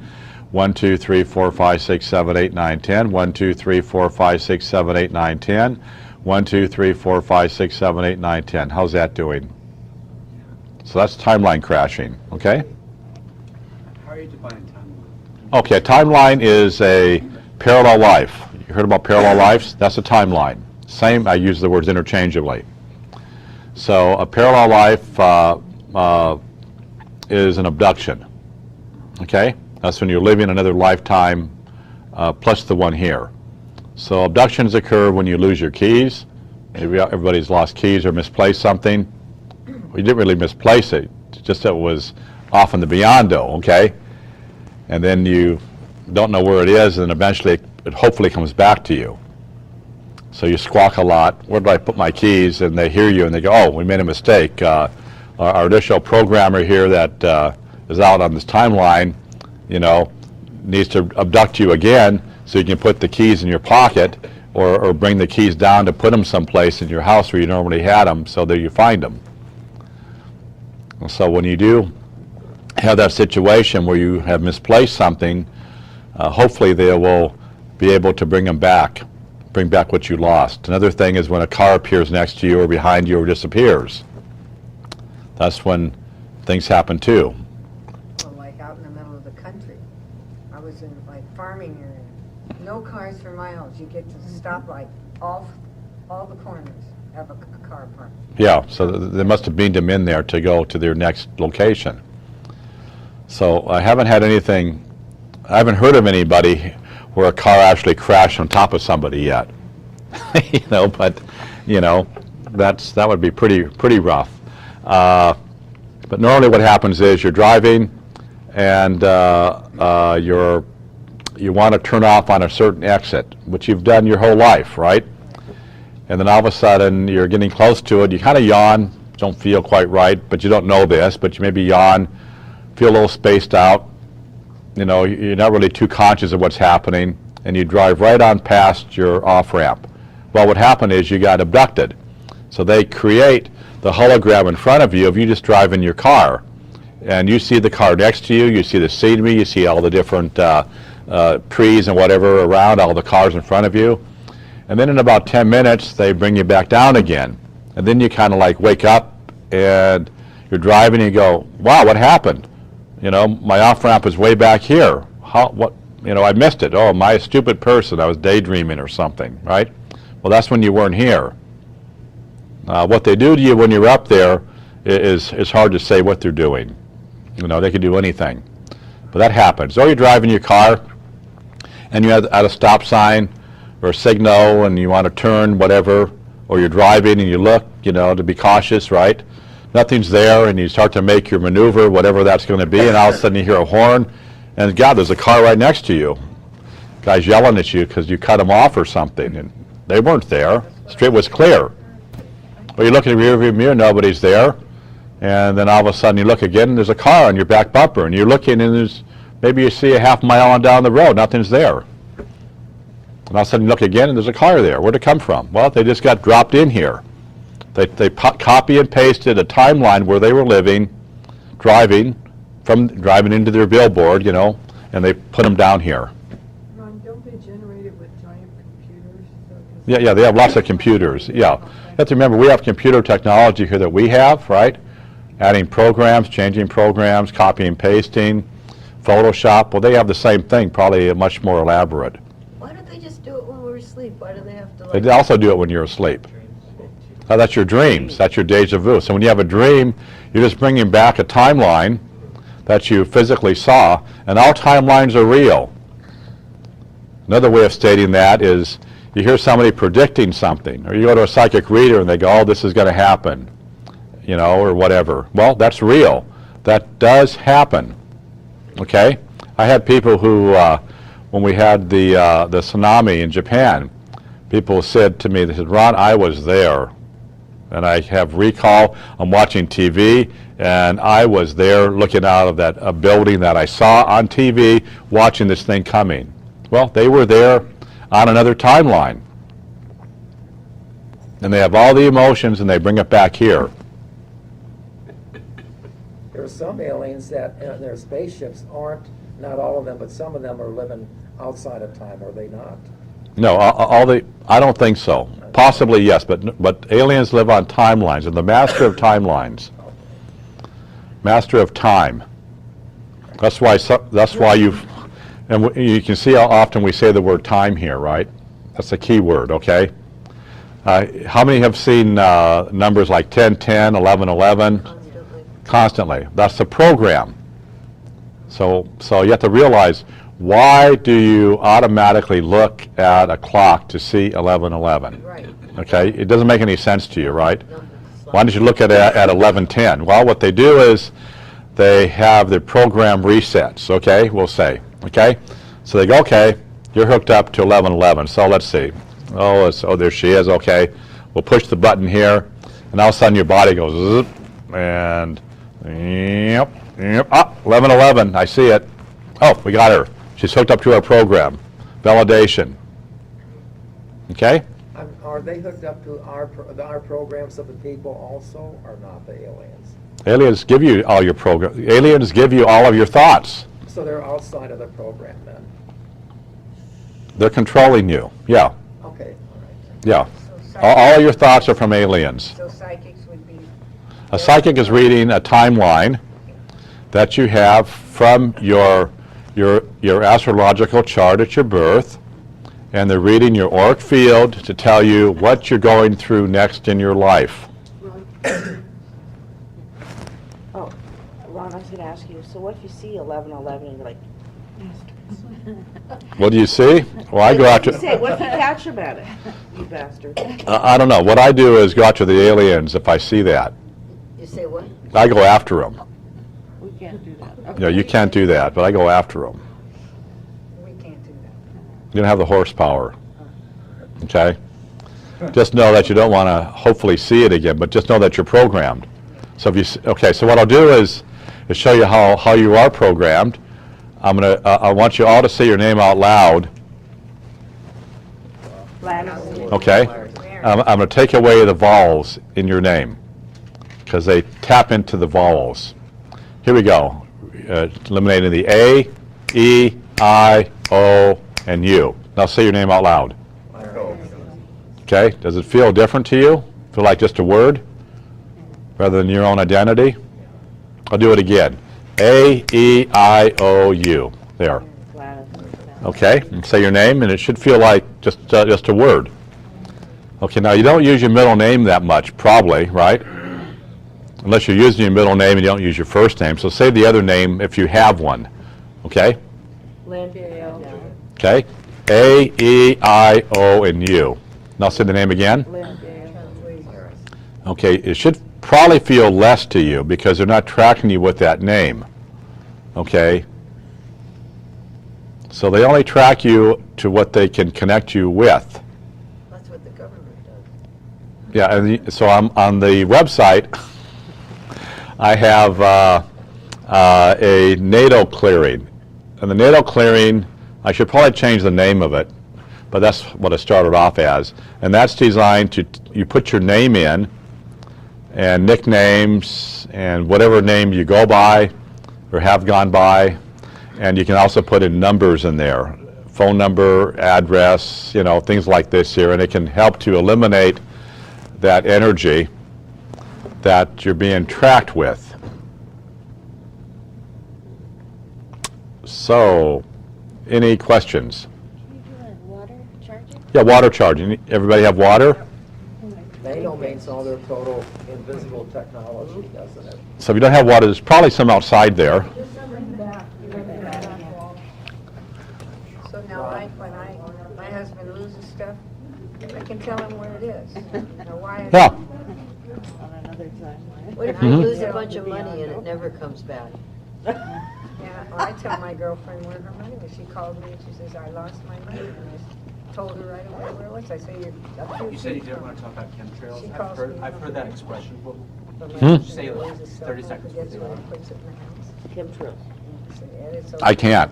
1, 2, 3, 4, 5, 6, 7, 8, 9, 10. 1, 2, 3, 4, 5, 6, 7, 8, 9, 10. 1, 2, 3, 4, 5, 6, 7, 8, 9, 10. How's that doing? So that's timeline crashing, okay? How are you defining timeline? Okay, a timeline is a parallel life. You heard about parallel lives? That's a timeline. Same, I use the words interchangeably. So a parallel life is an abduction, okay? That's when you're living another lifetime plus the one here. So abductions occur when you lose your keys. Everybody's lost keys or misplaced something. Well, you didn't really misplace it, just that it was off in the beyond-o, okay? And then you don't know where it is, and eventually it hopefully comes back to you. So you squawk a lot, where did I put my keys? And they hear you and they go, oh, we made a mistake. Our initial programmer here that is out on this timeline, you know, needs to abduct you again so you can put the keys in your pocket or bring the keys down to put them someplace in your house where you normally had them so that you find them. So when you do have that situation where you have misplaced something, hopefully they will be able to bring back what you lost. Another thing is when a car appears next to you or behind you or disappears. That's when things happen too. Well, like out in the middle of the country. I was in like farming area. No cars for miles. You get to the stoplight. All the corners have a car park. Yeah, so they must have beamed them in there to go to their next location. So I haven't heard of anybody where a car actually crashed on top of somebody yet. You know, but you know, that would be pretty rough. But normally what happens is you're driving and you want to turn off on a certain exit, which you've done your whole life, right? And then all of a sudden you're getting close to it, you kind of yawn, don't feel quite right, but you don't know this, but you maybe yawn, feel a little spaced out, you know, you're not really too conscious of what's happening, and you drive right on past your off-ramp. Well, what happened is you got abducted. So they create the hologram in front of you if you just drive in your car. And you see the car next to you, you see the scenery, you see all the different trees and whatever around, all the cars in front of you. And then in about 10 minutes, they bring you back down again. And then you kind of like wake up and you're driving and you go, wow, what happened? You know, my off-ramp is way back here. I missed it. Oh, am I a stupid person? I was daydreaming or something, right? Well, that's when you weren't here. What they do to you when you're up there is hard to say what they're doing. You know, they can do anything. But that happens. Or you're driving your car and you're at a stop sign or a signal and you want to turn, whatever, or you're driving and you look, you know, to be cautious, right? Nothing's there, and you start to make your maneuver, whatever that's going to be, and all of a sudden you hear a horn, and God, there's a car right next to you. Guy's yelling at you because you cut him off or something, and they weren't there. Street was clear. But you look in the rearview mirror, nobody's there, and then all of a sudden you look again, and there's a car on your back bumper, and you're looking, and there's maybe you see a half mile on down the road, nothing's there. And all of a sudden you look again, and there's a car there. Where'd it come from? Well, they just got dropped in here. They copy and pasted a timeline where they were living, driving into their billboard, you know, and they put them down here. Ron, don't they generate it with giant computers? Yeah, they have lots of computers, yeah. You have to remember, we have computer technology here that we have, right? Adding programs, changing programs, copying and pasting, Photoshop. Well, they have the same thing, probably much more elaborate. Why don't they just do it when we're asleep? Why do they have to They also do it when you're asleep. That's your dreams. That's your deja vu. So when you have a dream, you're just bringing back a timeline that you physically saw, and all timelines are real. Another way of stating that is you hear somebody predicting something, or you go to a psychic reader and they go, oh, this is going to happen, you know, or whatever. Well, that's real. That does happen, okay? I had people who, when we had the tsunami in Japan, people said to me, they said, Ron, I was there. And I have recall, I'm watching TV, and I was there looking out of that building that I saw on TV, watching this thing coming. Well, they were there on another timeline. And they have all the emotions, and they bring it back here. There are some aliens that their spaceships aren't, not all of them, but some of them are living outside of time, are they not? No, I don't think so. Possibly, yes, but aliens live on timelines, and the master of timelines, master of time. That's why you can see how often we say the word time here, right? That's a key word, okay? How many have seen numbers like 10, 10, 11, 11? Constantly. That's the program. So you have to realize, why do you automatically look at a clock to see 11:11? Right. Okay, it doesn't make any sense to you, right? Why don't you look at 11:10? Well, what they do is they have their program resets. Okay, we'll say. Okay, so they go, okay, you're hooked up to 11:11. So let's see. Oh, there she is. Okay, we'll push the button here, and all of a sudden your body goes, zzz, and yep, 11:11. I see it. Oh, we got her. She's hooked up to our program. Validation. Okay? Are they hooked up to our programs of the people also, or not, the aliens? Aliens give you all your program. Aliens give you all of your thoughts. So they're outside of the program then? They're controlling you. Yeah. Okay, all right. Yeah. So All of your thoughts are from aliens. So psychics would be. A psychic is reading a timeline that you have from your astrological chart at your birth, and they're reading your auric field to tell you what you're going through next in your life. Oh, Ron, I was gonna ask you, so what if you see 11:11 and you're like, What do you see? Well, I go out what if you say, to, what if you catch him at it, you bastard? I don't know. What I do is go out to the aliens if I see that. You say what? I go after them. We can't do that. You know, you can't do that, but I go after them. We can't do that. You don't have the horsepower. Okay? Just know that you don't want to hopefully see it again, but just know that you're programmed. So if you, okay, so what I'll do is show you how you are programmed. I want you all to say your name out loud, Okay? I'm going to take away the vowels in your name because they tap into the vowels. Here we go. Eliminating the A, E, I, O, and U. Now say your name out loud. Okay? Does it feel different to you? Feel like just a word rather than your own identity? I'll do it again. A, E, I, O, U. There. Okay? And say your name, and it should feel like just a word. Okay, now you don't use your middle name that much, probably, right? Unless you're using your middle name and you don't use your first name. So say the other name if you have one. Okay? Okay? A, E, I, O, and U. Now say the name again. Okay, it should probably feel less to you because they're not tracking you with that name. Okay? So they only track you to what they can connect you with. That's what the government does. Yeah, and so I'm on the website. I have a NATO clearing. And the NATO clearing, I should probably change the name of it, but that's what it started off as. And that's designed to, you put your name in, and nicknames, and whatever name you go by, or have gone by, and you can also put in numbers in there. Phone number, address, you know, things like this here, and it can help to eliminate that energy that you're being tracked with. So, any questions? Water charging? Yeah, water charging. Everybody have water? NATO means all their total invisible technology, doesn't it? So if you don't have water, there's probably some outside there. So now when my husband loses stuff, I can tell him where it is. Now why? Yeah. What if you lose a bunch of money and it never comes back? Yeah, well, I tell my girlfriend where her money was. She called me and she says, I lost my money. And I told her right away where it was. I say, you're a few You said you feet didn't from want to talk about She chemtrails. calls me I've heard that expression before. But Hmm. my husband Say it like loses stuff 30 and seconds forgets before where you he puts it in the house. Chemtrails. I say, "Ed, it's I okay." can't.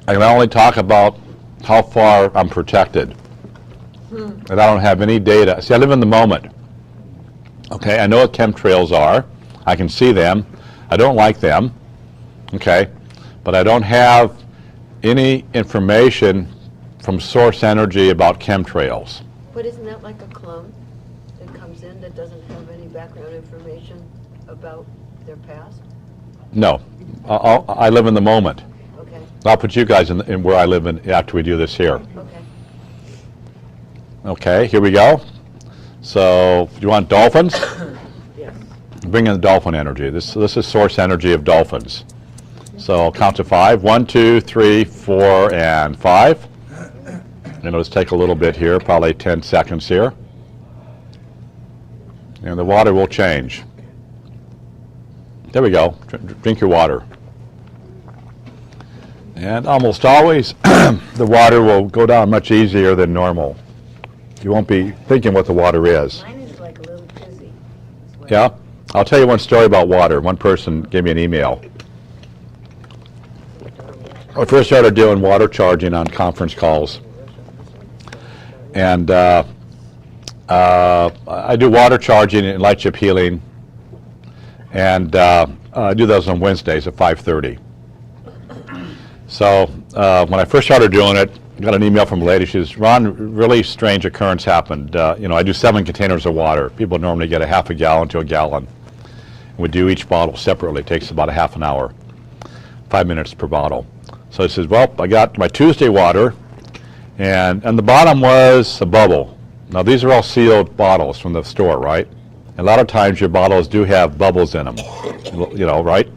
I can only talk about how far I'm protected. And I don't have any data. See, I live in the moment. Okay, I know what chemtrails are. I can see them. I don't like them. Okay, but I don't have any information from source energy about chemtrails. But isn't that like a clone that comes in that doesn't have any background information about their past? No, I live in the moment. Okay, I'll put you guys in where I live in after we do this here. okay. Okay, here we go. So, you want dolphins? Yes. Bring in the dolphin energy. This is source energy of dolphins. So I'll count to 5. 1, 2, 3, 4, and 5. And it'll just take a little bit here, probably 10 seconds here. And the water will change. There we go. Drink your water. And almost always, the water will go down much easier than normal. You won't be thinking what the water is. Mine is like a little fizzy. Yeah? I'll tell you one story about water. One person gave me an email. I first started doing water charging on conference calls. And I do water charging and lightship healing. And I do those on Wednesdays at 5:30. So when I first started doing it, I got an email from a lady. She says, Ron, really strange occurrence happened. I do 7 containers of water. People normally get a half a gallon to a gallon. We do each bottle separately. It takes about a half an hour, 5 minutes per bottle. So I says, well, I got my Tuesday water, and the bottom was a bubble. Now these are all sealed bottles from the store, right? A lot of times your bottles do have bubbles in them, right?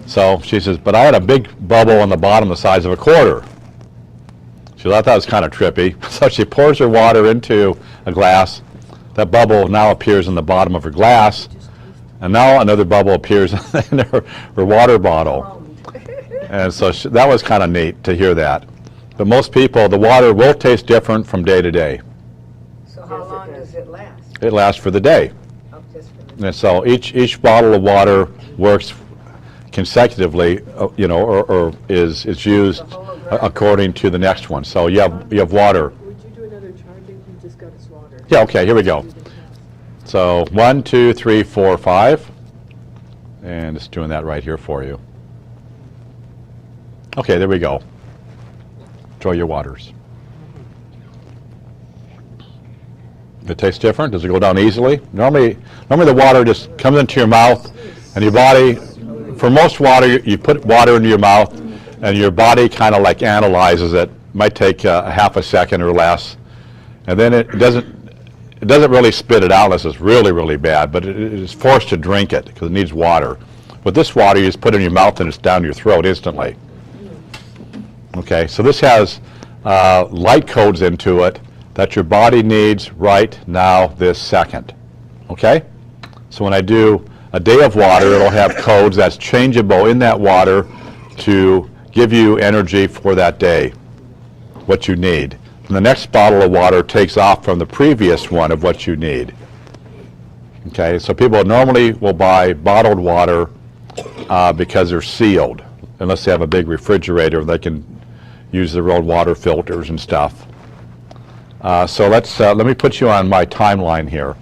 So she says, but I had a big bubble on the bottom the size of a quarter. She thought that was kind of trippy. So she pours her water into a glass. That bubble now appears in the bottom of her glass. And now another bubble appears in her water bottle. And so that was kind of neat to hear that. But most people, the water will taste different from day to day. So how long does it last? It lasts for the day. Oh, just for the And so each bottle of water works, consecutively, or is used according to the next one. So you have water. Would you do another charging? You just got us water. Yeah, okay, here we go. So 1, 2, 3, 4, 5. And just doing that right here for you. Okay, there we go. Enjoy your waters. It tastes different? Does it go down easily? Normally the water just comes into your mouth, and your body, for most water, you put water into your mouth, and your body kind of like analyzes it. Might take a half a second or less, and then it doesn't really spit it out unless it's really, really bad, but it is forced to drink it because it needs water. With this water, you just put it in your mouth and it's down your throat instantly. Okay, so this has light codes into it that your body needs right now, this second. Okay? So when I do a day of water, it'll have codes that's changeable in that water to give you energy for that day, what you need. And the next bottle of water takes off from the previous one of what you need. Okay, so people normally will buy bottled water because they're sealed, unless they have a big refrigerator, they can use their own water filters and stuff. So let me put you on my timeline here.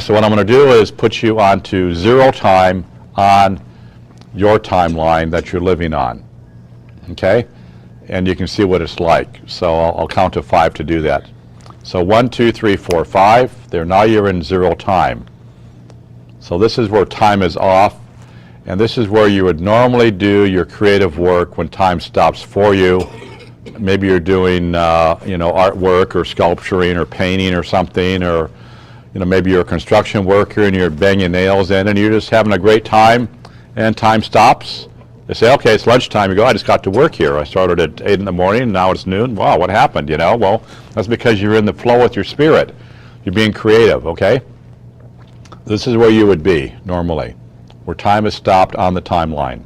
So what I'm going to do is put you onto 0 time on your timeline that you're living on. Okay? And you can see what it's like. So I'll count to 5 to do that. So 1, 2, 3, 4, 5. There, now you're in 0 time. So this is where time is off, and this is where you would normally do your creative work when time stops for you. Maybe you're doing artwork or sculpturing or painting or something, or maybe you're a construction worker and you're banging nails in and you're just having a great time, and time stops. They say, okay, it's lunchtime. You go, I just got to work here. I started at 8 in the morning, and now it's noon. Wow, what happened, Well, that's because you're in the flow with your spirit. You're being creative, okay? This is where you would be, normally, where time is stopped on the timeline.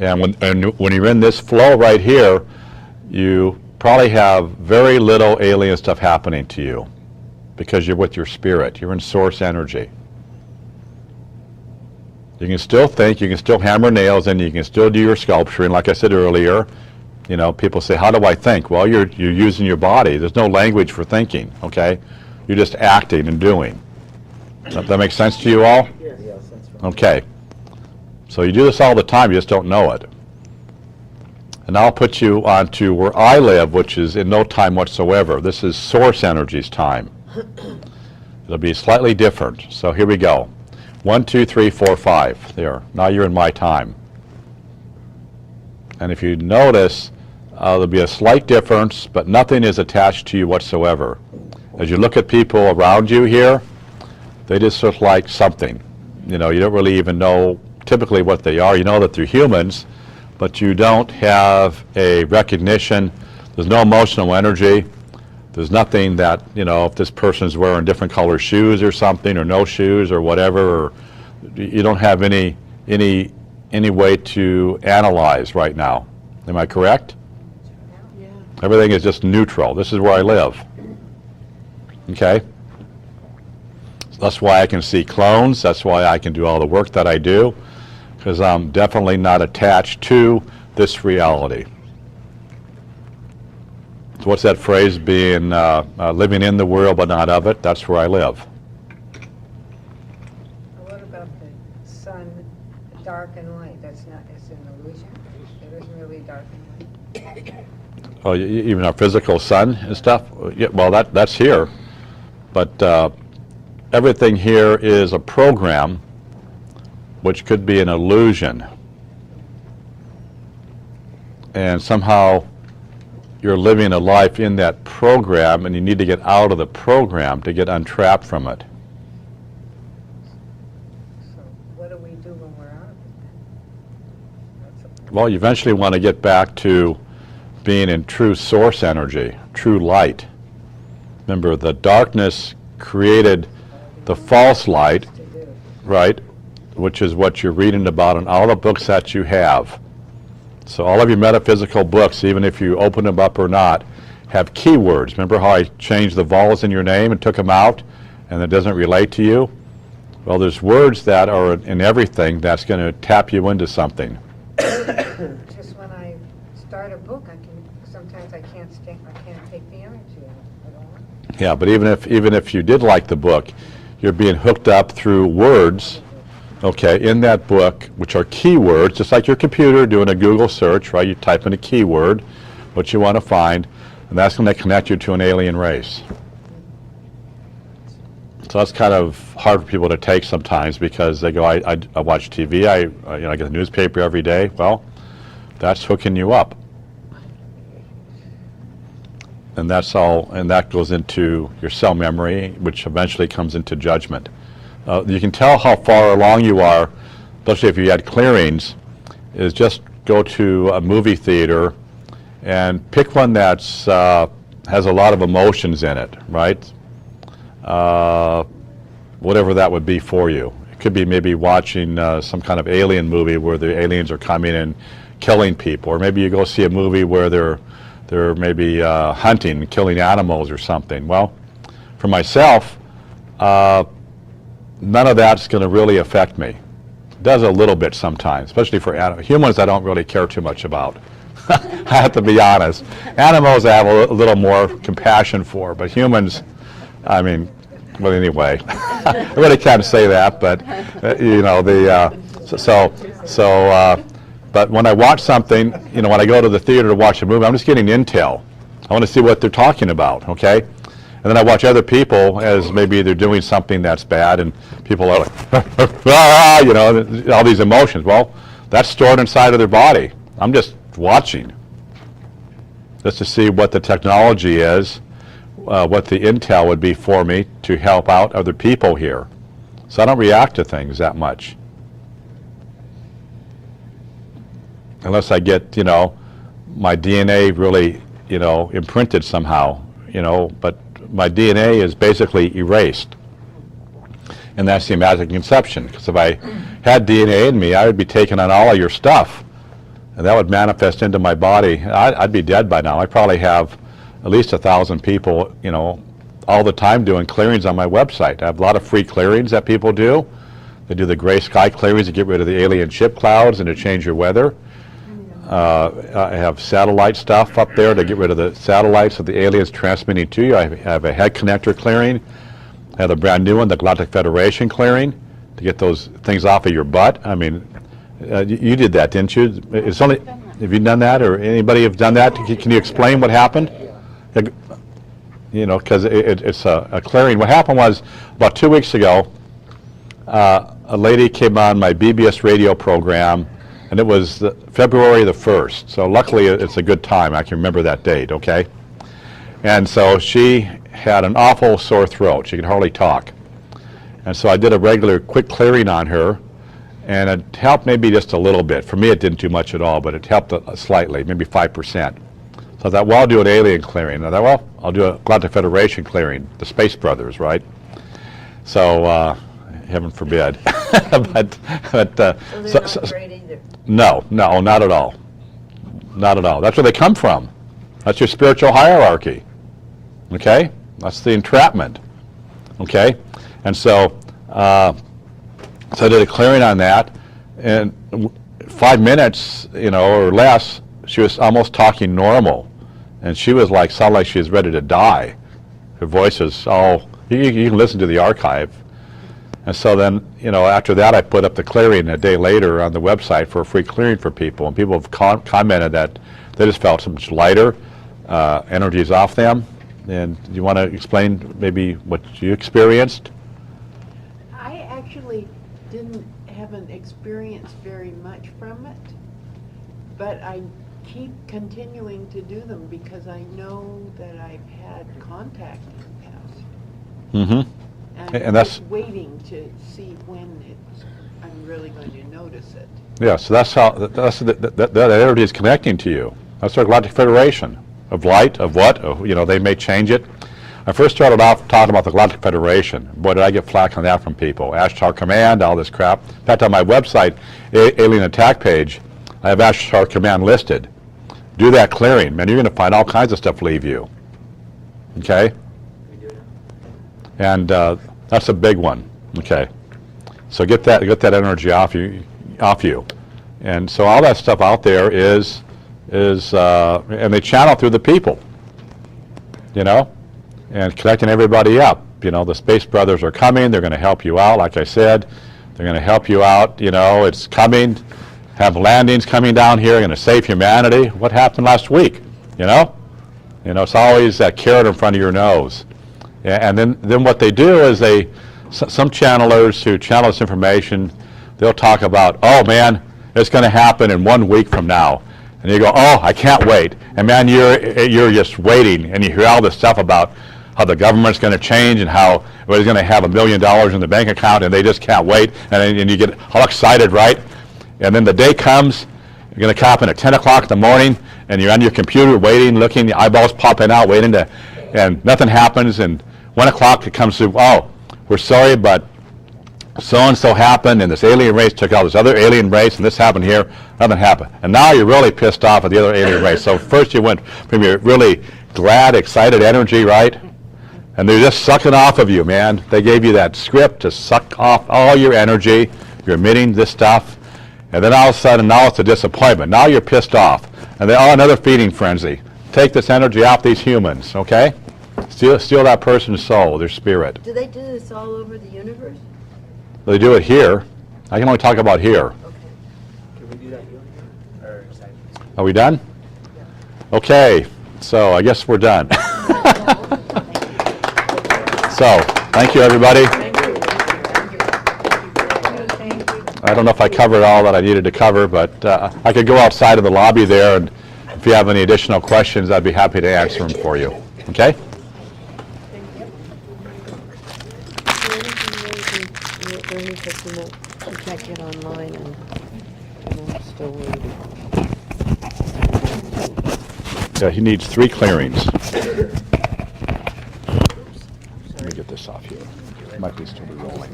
And when you're in this flow right here, you probably have very little alien stuff happening to you because you're with your spirit. You're in source energy. You can still think, you can still hammer nails, and you can still do your sculpturing. Like I said earlier, people say, how do I think? Well, you're using your body. There's no language for thinking, okay? You're just acting and doing. Does that make sense to you all? Yes. Okay. So you do this all the time, you just don't know it. And I'll put you on to where I live, which is in no time whatsoever. This is source energy's time. It'll be slightly different. So here we go. 1, 2, 3, 4, 5. There. Now you're in my time. And if you notice, there'll be a slight difference, but nothing is attached to you whatsoever. As you look at people around you here, they just look like something. You don't really even know typically what they are. You know that they're humans, but you don't have a recognition. There's no emotional energy. There's nothing that, if this person's wearing different color shoes or something, or no shoes or whatever, or you don't have any way to analyze right now. Am I correct? Yeah. Everything is just neutral. This is where I live. Okay? That's why I can see clones. That's why I can do all the work that I do, because I'm definitely not attached to this reality. So what's that phrase, being living in the world but not of it? That's where I live. What about the sun, dark and light? It's an illusion. It isn't really dark and light. Oh, even our physical sun and stuff? Yeah, well, that's here. But everything here is a program, which could be an illusion. And somehow you're living a life in that program, and you need to get out of the program to get untrapped from it. So what do we do when we're out of it then? Well, you eventually want to get back to being in true source energy, true light. Remember, the darkness created the false light, right, which is what you're reading about in all the books that you have. So all of your metaphysical books, even if you open them up or not, have keywords. Remember how I changed the vowels in your name and took them out, and it doesn't relate to you? Well, there's words that are in everything that's going to tap you into something. Just when I start a book, sometimes I can't take the energy out. I don't want it. Yeah, but even if you did like the book, you're being hooked up through words, okay, in that book, which are keywords, just like your computer doing a Google search, right? You type in a keyword, what you want to find, and that's going to connect you to an alien race. So that's kind of hard for people to take sometimes because they go, I watch TV, I get the newspaper every day. Well, that's hooking you up. And that's all, and that goes into your cell memory, which eventually comes into judgment. You can tell how far along you are, especially if you had clearings, is just go to a movie theater and pick one that's has a lot of emotions in it, right? Whatever that would be for you. It could be maybe watching some kind of alien movie where the aliens are coming and killing people, or maybe you go see a movie where they're maybe hunting, killing animals or something. Well, for myself, none of that's going to really affect me. It does a little bit sometimes, especially for humans I don't really care too much about. I have to be honest. Animals I have a little more compassion for, but humans, I mean, well, anyway, I really can't say that, but you know, but when I watch something, you know, when I go to the theater to watch a movie, I'm just getting intel. I want to see what they're talking about, okay? And then I watch other people as maybe they're doing something that's bad, and people are like, ah, you know, all these emotions. Well, that's stored inside of their body. I'm just watching, just to see what the technology is, what the intel would be for me to help out other people here. So I don't react to things that much. Unless I get, you know, my DNA really, you know, imprinted somehow, you know, but my DNA is basically erased. And that's the Immaculate Conception, because if I had DNA in me, I would be taking on all of your stuff, and that would manifest into my body. I'd be dead by now. I probably have at least 1,000 people, you know, all the time doing clearings on my website. I have a lot of free clearings that people do. They do the gray sky clearings to get rid of the alien ship clouds and to change your weather. I have satellite stuff up there to get rid of the satellites that the aliens transmitting to you. I have a head connector clearing. I have a brand new one, the Galactic Federation clearing, to get those things off of your butt. I mean, you did that, didn't you? It's only, have you done that, or anybody have done that? Can you explain what happened? You know, because it's a clearing. What happened was, about 2 weeks ago, a lady came on my BBS radio program, and it was February the 1st. So luckily it's a good time. I can remember that date, okay? And so she had an awful sore throat. She could hardly talk. And so I did a regular quick clearing on her, and it helped maybe just a little bit. For me it didn't do much at all, but it helped slightly, maybe 5%. So I thought, well, I'll do an alien clearing. I thought, well, I'll do a Galactic Federation clearing, the Space Brothers, right? So, heaven forbid. but So they're not great either. No, not at all. Not at all. That's where they come from. That's your spiritual hierarchy. Okay? That's the entrapment. Okay? And so, so I did a clearing on that, and 5 minutes, you know, or less, she was almost talking normal. And she was like, sounded like she was ready to die. Her voice is all, you can listen to the archive. And so then, you know, after that I put up the clearing a day later on the website for a free clearing for people. And people have commented that they just felt so much lighter, energy's off them. And do you want to explain maybe what you experienced? I actually haven't experienced very much from it, but I keep continuing to do them because I know that I've had contact in the past. Mm-hmm. And And I'm that's, just waiting to see when I'm really going to notice it. yeah, so that's how, that energy is connecting to you. That's our Galactic Federation of light, of what, you know, they may change it. I first started off talking about the Galactic Federation. Boy, did I get flack on that from people. Ashtar Command, all this crap. In fact, on my website, Alien Attack page, I have Ashtar Command listed. Do that clearing, man, you're going to find all kinds of stuff leave you. Okay? And that's a big one. Okay. So get that energy off you. And so all that stuff out there is and they channel through the people, you know, and connecting everybody up. You know, the Space Brothers are coming. They're going to help you out. Like I said, they're going to help you out. You know, it's coming. Have landings coming down here. Going to save humanity. What happened last week? You know, it's always that carrot in front of your nose. And then what they do is some channelers who channel this information, they'll talk about, oh man, it's going to happen in 1 week from now. And you go, oh, I can't wait. And man, you're just waiting, and you hear all this stuff about how the government's going to change and how everybody's going to have $1 million in the bank account, and they just can't wait. And you get all excited, right? And then the day comes, you're going to happen at 10 o'clock in the morning, and you're on your computer waiting, looking, the eyeballs popping out, waiting and nothing happens. And 1 o'clock it comes to, oh, we're sorry, but so-and-so happened, and this alien race took out this other alien race, and this happened here, nothing happened. And now you're really pissed off at the other alien race. So first you went from your really glad, excited energy, right? And they're just sucking off of you, man. They gave you that script to suck off all your energy. You're emitting this stuff. And then all of a sudden, now it's a disappointment. Now you're pissed off. And they're another feeding frenzy. Take this energy off these humans, okay? Steal that person's soul, their spirit. Do they do this all over the universe? They do it here. I can only talk about here. Okay. Can we do that here? Or is that- Are we done? Okay, so I guess we're done. So, thank you, everybody. I don't know if I covered all that I needed to cover, but I could go outside of the lobby there, and if you have any additional questions, I'd be happy to answer them for you. Okay? Bernie said you can't get online, and I'm still waiting. Yeah, he needs 3 clearings. Let me get this off here. It might be still be rolling.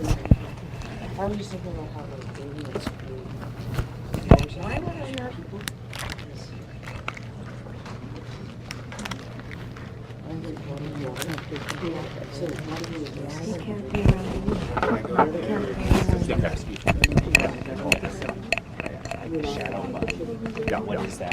I was just thinking about how those aliens why would I not? He can't be around. What is that?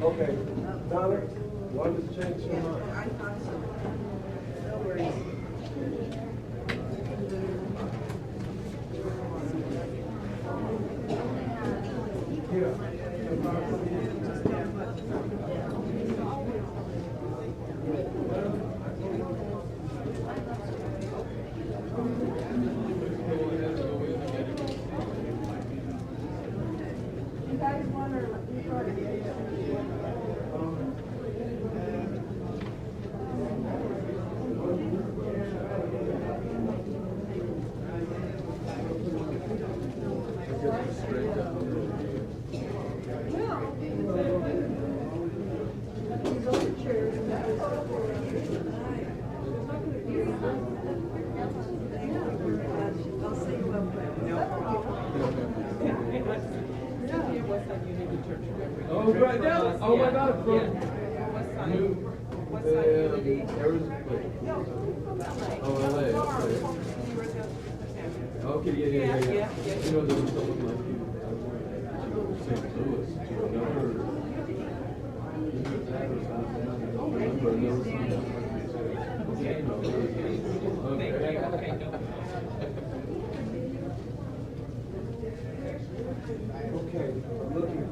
Okay, Donna, why did you change your mind? I thought so. No worries. Oh, right now? Oh, my God. What Oh, LA, okay. Okay, yeah. You know, there was someone like you. St. Louis, do you remember? Okay, I'm looking.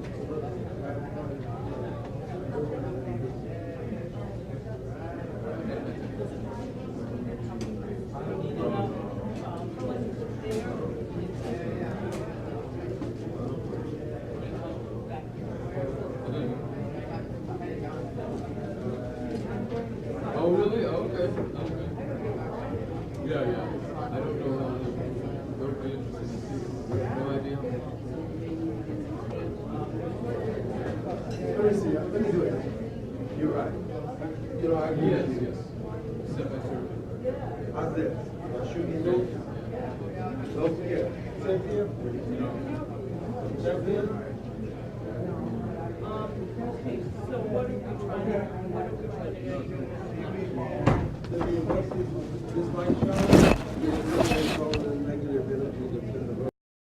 Oh, really? Okay. Yeah. You're right. You know, I agree. Yes, yes. How's this? Shooting notes? Notes here. Set here? Set here?